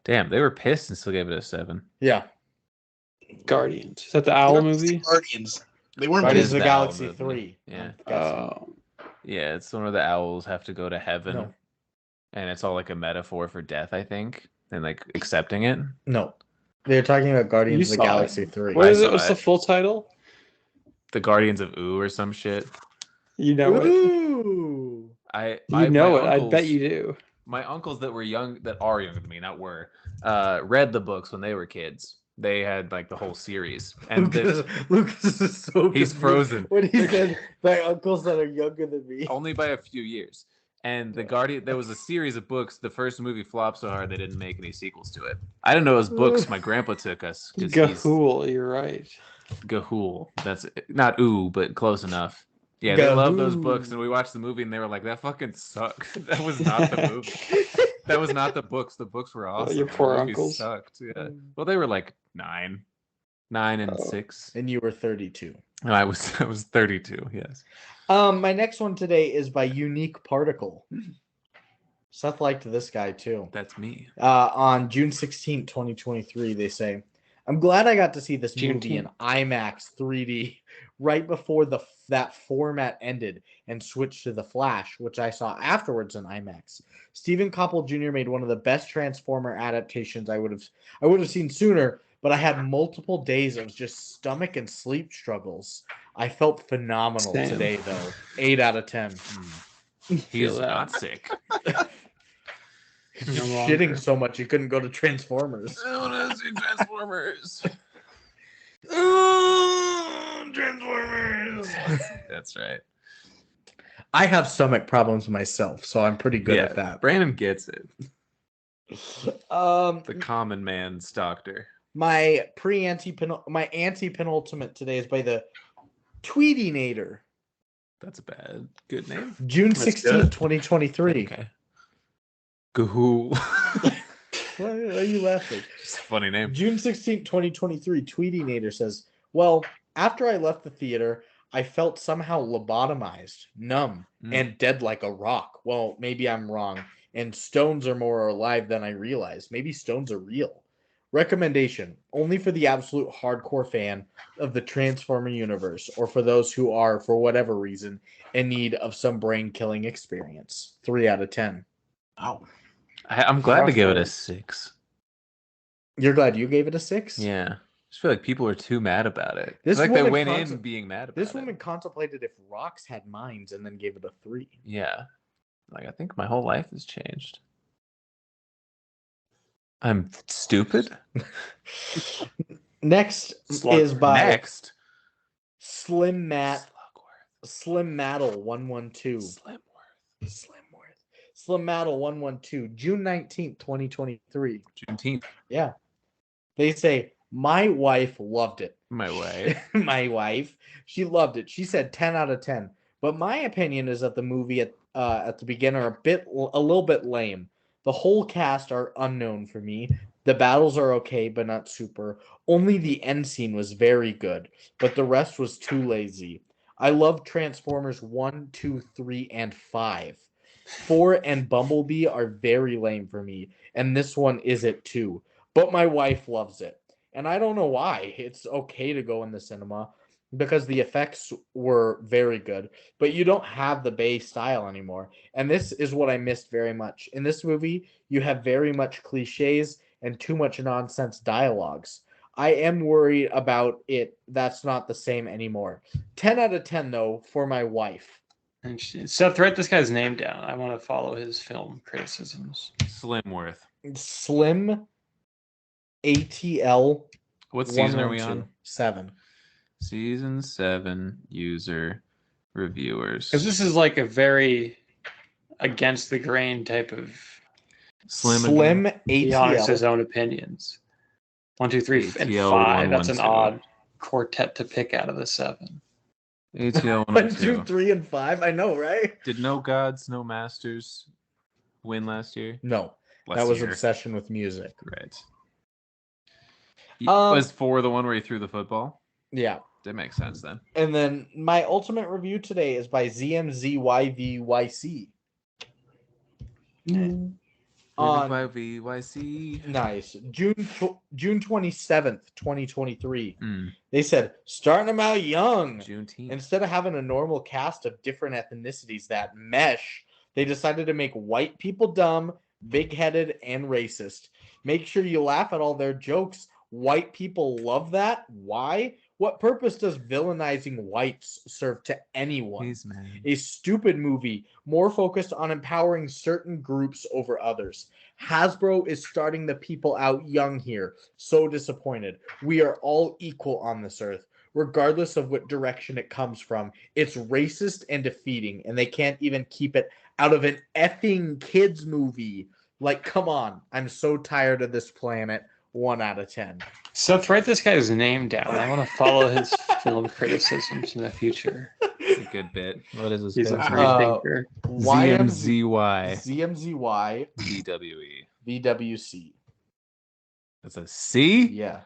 Damn, they were pissed and still gave it a 7. Yeah. Guardians. Is that the Owl movie? Guardians. They weren't. Guardians is of the the Owl Galaxy movie. 3. Yeah. I'm guessing. Oh, Yeah, it's one where the owls have to go to heaven. No. And it's all like a metaphor for death, I think, and like accepting it. No. They're talking about Guardians You of the saw it. Galaxy 3. what is I it? What's saw the it. full title? The Guardians of Ooh or some shit. You know it. Ooh. I You know my it. I bet uncles- you do. My uncles that are younger than me, not were, read the books when they were kids. They had like the whole series, and Lucas is so he's confused frozen. when he said my uncles that are younger than me. only by a few years. And the Guardian, there was a series of books. The first movie flopped so hard they didn't make any sequels to it. I didn't know it was books. My grandpa took us because he's Gahool, you're right. Gahool. That's not ooh, but close enough. Yeah, they love those books, and we watched the movie, and they were like, "That fucking sucked." That was not the movie. That was not the books. The books were awesome. your poor The movie uncles. sucked. Yeah. Well, they were like 9 and Oh. 6. And you were 32. And I was 32. Yes. My next one today is by Unique Particle. Seth liked this guy too. That's me. On June 16th, 2023, they say, I'm glad I got to see this movie in IMAX 3D right before that format ended and switched to the Flash, which I saw afterwards in IMAX. Stephen Koppel Jr. made one of the best Transformer adaptations I would have seen sooner, but I had multiple days of just stomach and sleep struggles. I felt phenomenal Same. today, though. 8 out of 10. He's Feel that. not sick. He's just No shitting longer. so much he couldn't go to Transformers. I want to see Transformers. Transformers. That's right. I have stomach problems myself, so I'm pretty good at that. Brandon gets it. Um, The common man's doctor. my anti-penultimate today is by the Tweetinator. That's a good name. June That's 16th, good. 2023. Okay. Gahoo. Why are you laughing? Just a funny name. June 16th, 2023, Tweetinator says, well, after I left the theater, I felt somehow lobotomized, numb, and dead like a rock. Well, maybe I'm wrong. And stones are more alive than I realized. Maybe stones are real. Recommendation, only for the absolute hardcore fan of the Transformer universe, or for those who are, for whatever reason, in need of some brain-killing experience. 3 out of 10. Wow. I'm glad to give it a Crossroads. 6. You're glad you gave it a 6? Yeah. I just feel like people are too mad about it. This It's like they woman went in being mad about This it. woman contemplated if rocks had minds and then gave it a 3. Yeah. Like, I think my whole life has changed. I'm stupid? Next Slug- is by Next. Slim Matt Slugworth. Slim Maddle 112. Slim Maddle 112. June 19th, 2023. Juneteenth. Yeah. They say my wife loved it. My way. My wife, she loved it. She said 10 out of 10. But my opinion is that the movie at the beginning are a little bit lame. The whole cast are unknown for me. The battles are okay, but not super. Only the end scene was very good, but the rest was too lazy. I love Transformers 1, 2, 3, and 5. 4 and Bumblebee are very lame for me, and this one is it too. But my wife loves it. And I don't know why. It's okay to go in the cinema because the effects were very good, but you don't have the Bay style anymore. And this is what I missed very much. In this movie, you have very much cliches and too much nonsense dialogues. I am worried about it. That's not the same anymore. 10 out of 10, though, for my wife. Interesting. Seth, write this guy's name down. I want to follow his film criticisms. Slimworth. Slim ATL. What season are we 112. on? 7. Season 7 user reviewers. Because this is like a very against the grain type of. Slim He honors his ATL. own opinions. 1, 2, 3, and ATL 5. That's an 112. odd quartet to pick out of the 7. ATL 1, 2, 102. 3, and 5. I know, right? Did No Gods, No Masters win last year? No, Last that was year. Obsession with Music. Right. Um, Was 4 the one where he threw the football? Yeah. That makes sense then. And then my ultimate review today is by ZMZYVYC. On VYC. nice June 27th, 2023. Mm, They said starting them out young. Juneteenth. Instead of having a normal cast of different ethnicities that mesh, they decided to make white people dumb, big-headed, and racist. Make sure you laugh at all their jokes. White people love that. Why? What purpose does villainizing whites serve to anyone? He's mad. A stupid movie, more focused on empowering certain groups over others. Hasbro is starting the people out young here. So disappointed. We are all equal on this earth, regardless of what direction it comes from. It's racist and defeating, and they can't even keep it out of an effing kids movie. Like, come on. I'm so tired of this planet. 1 out of 10. Seth, write this guy's name down. I want to follow his film criticisms in the future. It's a good bit. What is this? He's a bit? free thinker. ZMZY ZMZY VWE. VWC. That's a C? Yeah.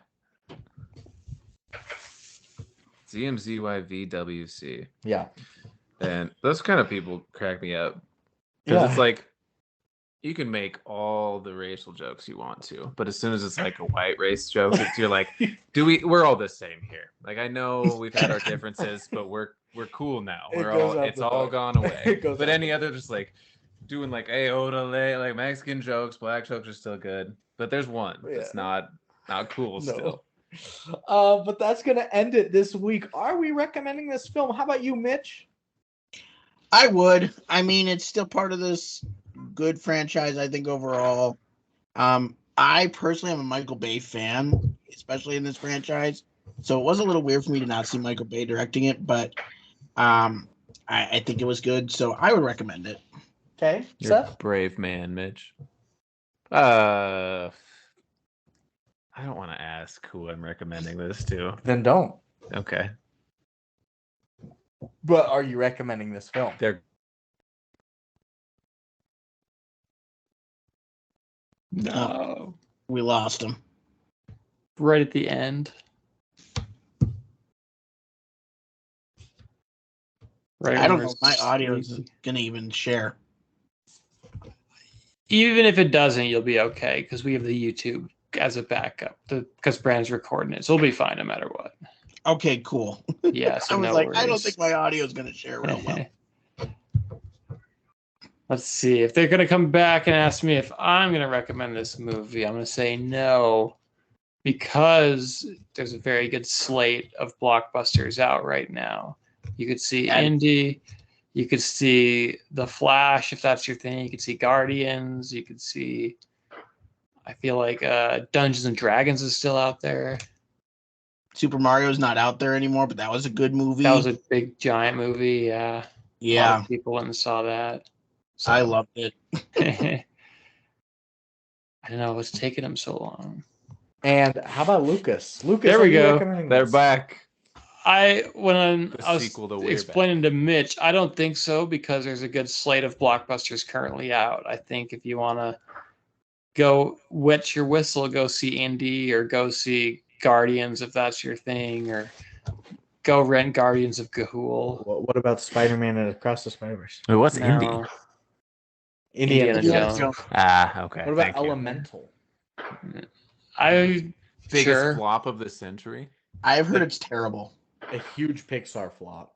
ZMZY VWC. Yeah. And those kind of people crack me up. Because Yeah. it's like, you can make all the racial jokes you want to, but as soon as it's like a white race joke, you're like, we're all the same here. Like, I know we've had our differences, but we're cool now. It's all gone away. But any other just like doing like like Mexican jokes, black jokes are still good. But there's one that's not cool still. But that's gonna end it this week. Are we recommending this film? How about you, Mitch? I would. I mean, it's still part of this good franchise, I think, overall. I personally am a Michael Bay fan, especially in this franchise. So it was a little weird for me to not see Michael Bay directing it, but I think it was good. So I would recommend it. Okay, You're a Seth. brave man, Mitch. I don't want to ask who I'm recommending this to. Then don't. Okay. But are you recommending this film? They're No. We lost him. Right at the end. Right. I don't when know if we're my audio is sleepy. gonna even share. Even if it doesn't, you'll be okay because we have the YouTube as a backup. Because Brandon's recording it, so we'll be fine no matter what. Okay, cool. Yeah. So I was no like, worries. I don't think my audio is gonna share real well. Let's see. If they're going to come back and ask me if I'm going to recommend this movie, I'm going to say no, because there's a very good slate of blockbusters out right now. You could see Indy, you could see The Flash, if that's your thing. You could see Guardians. You could see, I feel like Dungeons and Dragons is still out there. Super Mario's not out there anymore, but that was a good movie. That was a big, giant movie. Yeah. A lot yeah, of people went and saw that. So, I loved it. I don't know what's taking them so long. And how about Lucas? Lucas, There are we you go. recommending They're this? back. When The I was sequel to We're explaining to Mitch, I don't think so because there's a good slate of blockbusters currently out. I think if you want to go wet your whistle, go see Indy or go see Guardians if that's your thing, or go rent Guardians of Gahul. What about Spider-Man and Across the Spider-Verse? Wait, what's No. Indy? Indiana Jones. Jones. Ah, okay. What about thank you. Elemental? I Biggest sure. flop of the century? I've heard it's terrible. A huge Pixar flop.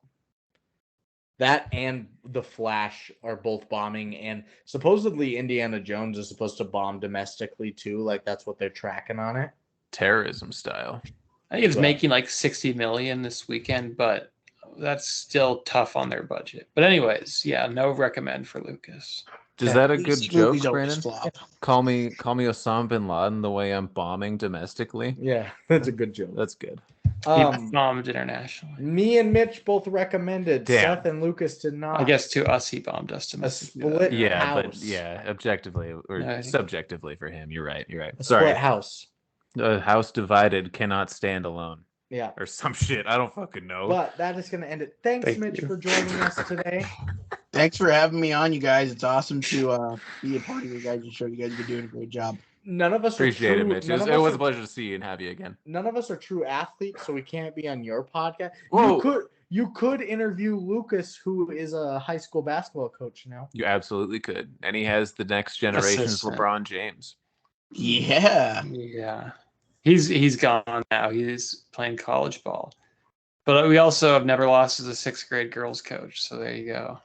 That and The Flash are both bombing, and supposedly Indiana Jones is supposed to bomb domestically too. Like that's what they're tracking on it. Terrorism style. I think it's Right. making like 60 million this weekend, but that's still tough on their budget. But anyways, yeah, no recommend for Lucas. Is that a DC good joke, movies always Brandon? flop. Call me Osama bin Laden the way I'm bombing domestically. Yeah, that's a good joke. That's good. He bombed internationally. Me and Mitch both recommended. Damn. Seth and Lucas did not. I guess to us he bombed us a domestically. split Yeah, house. but yeah, objectively or No, I think- subjectively for him. You're right. A Sorry. split house. A house divided cannot stand alone. Yeah. Or some shit. I don't fucking know. But that is going to end it. Thanks, Thank Mitch, you. for joining us today. Thanks for having me on, you guys. It's awesome to be a part of your guys' show. You guys have been doing a great job. None of us Appreciate are it, true, Mitch. none It of us was are- a pleasure to see you and have you again. None of us are true athletes, so we can't be on your podcast. Whoa. You could interview Lucas, who is a high school basketball coach now. You absolutely could. And he has the next generation's Assistant. LeBron James. Yeah. Yeah. He's gone now. He's playing college ball. But we also have never lost as a 6th grade girls coach. So there you go.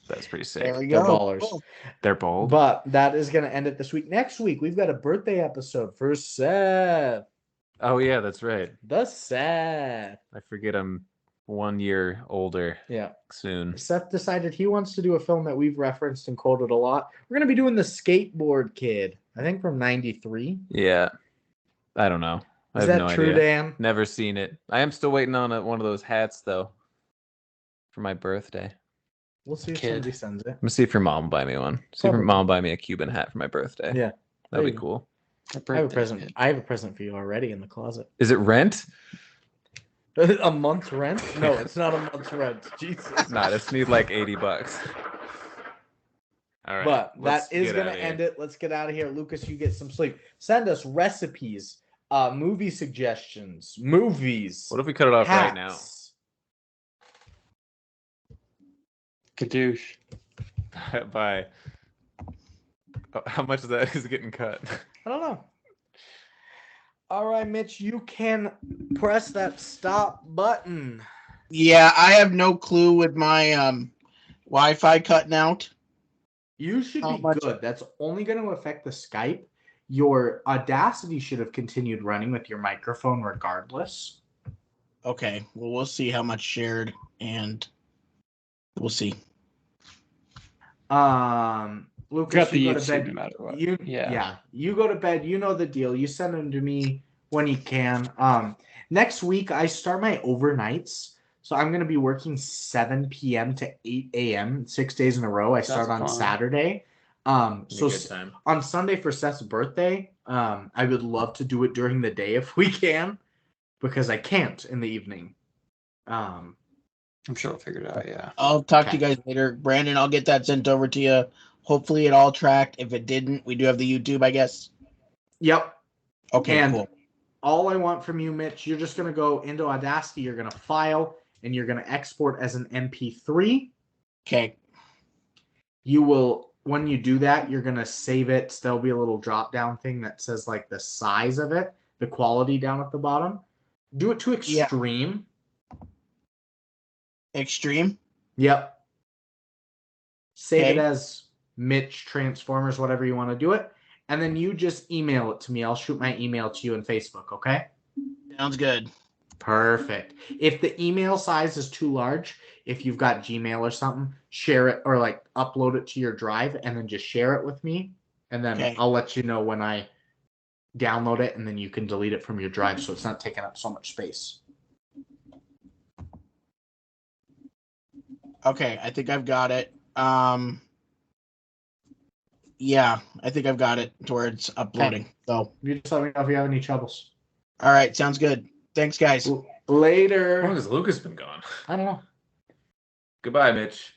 That's pretty sick. There we They're go. ballers. Cool. They're bold. But that is going to end it this week. Next week, we've got a birthday episode for Seth. Oh yeah, that's right. The Seth. I forget I'm 1 year older Yeah. soon. Seth decided he wants to do a film that we've referenced and quoted a lot. We're going to be doing The Skateboard Kid, I think from 93. Yeah. I don't know. I Is have that no true, idea. Dan? Never seen it. I am still waiting on one of those hats though for my birthday. We'll see if Kid. somebody sends it. I'm gonna see if your mom will buy me one. See if your Probably. mom will buy me a Cuban hat for my birthday. Yeah. There That'd you be go. cool. I have a present. I have a present for you already in the closet. Is it rent? A month's rent? No, it's not a month's rent. Jesus. Nah, this needs like $80. All right. But let's that is get going outta to here. end it. Let's get out of here. Lucas, you get some sleep. Send us recipes, movie suggestions, movies. What if we cut it off right now? hats. Kadoosh. Bye. Oh, how much of that is getting cut? I don't know. All right, Mitch, you can press that stop button. Yeah, I have no clue with my Wi-Fi cutting out. You should How be much- good. That's only going to affect the Skype. Your Audacity should have continued running with your microphone regardless. Okay, well, we'll see how much shared, and we'll see. Lucas, Got the you go to YouTube bed. no matter what. Yeah, you go to bed. You know the deal. You send them to me when you can. Next week I start my overnights, so I'm gonna be working 7 p.m. to 8 a.m. 6 days in a row. I start on fun. Saturday. So Good time. on Sunday for Seth's birthday, I would love to do it during the day if we can, because I can't in the evening. I'm sure we'll figure it out. Yeah. I'll talk to you Okay. guys later. Brandon, I'll get that sent over to you. Hopefully it all tracked. If it didn't, we do have the YouTube, I guess. Yep. Okay, And cool. all I want from you, Mitch, you're just going to go into Audacity, you're going to file, and you're going to export as an MP3. Okay. You will, when you do that, you're going to save it. There'll be a little drop down thing that says like the size of it, the quality down at the bottom. Do it to Yeah. extreme. Extreme. Yep. Save it Okay. as Mitch Transformers, whatever you want to do it. And then you just email it to me. I'll shoot my email to you in Facebook, okay? Sounds good. Perfect. If the email size is too large, if you've got Gmail or something, share it or like upload it to your drive and then just share it with me. And then Okay. I'll let you know when I download it and then you can delete it from your drive so it's not taking up so much space. Okay, I think I've got it. Yeah, I think I've got it towards uploading. So, You just let me know if you have any troubles. all right, sounds good. Thanks, guys. How long Later. has Lucas been gone? I don't know. Goodbye, Mitch.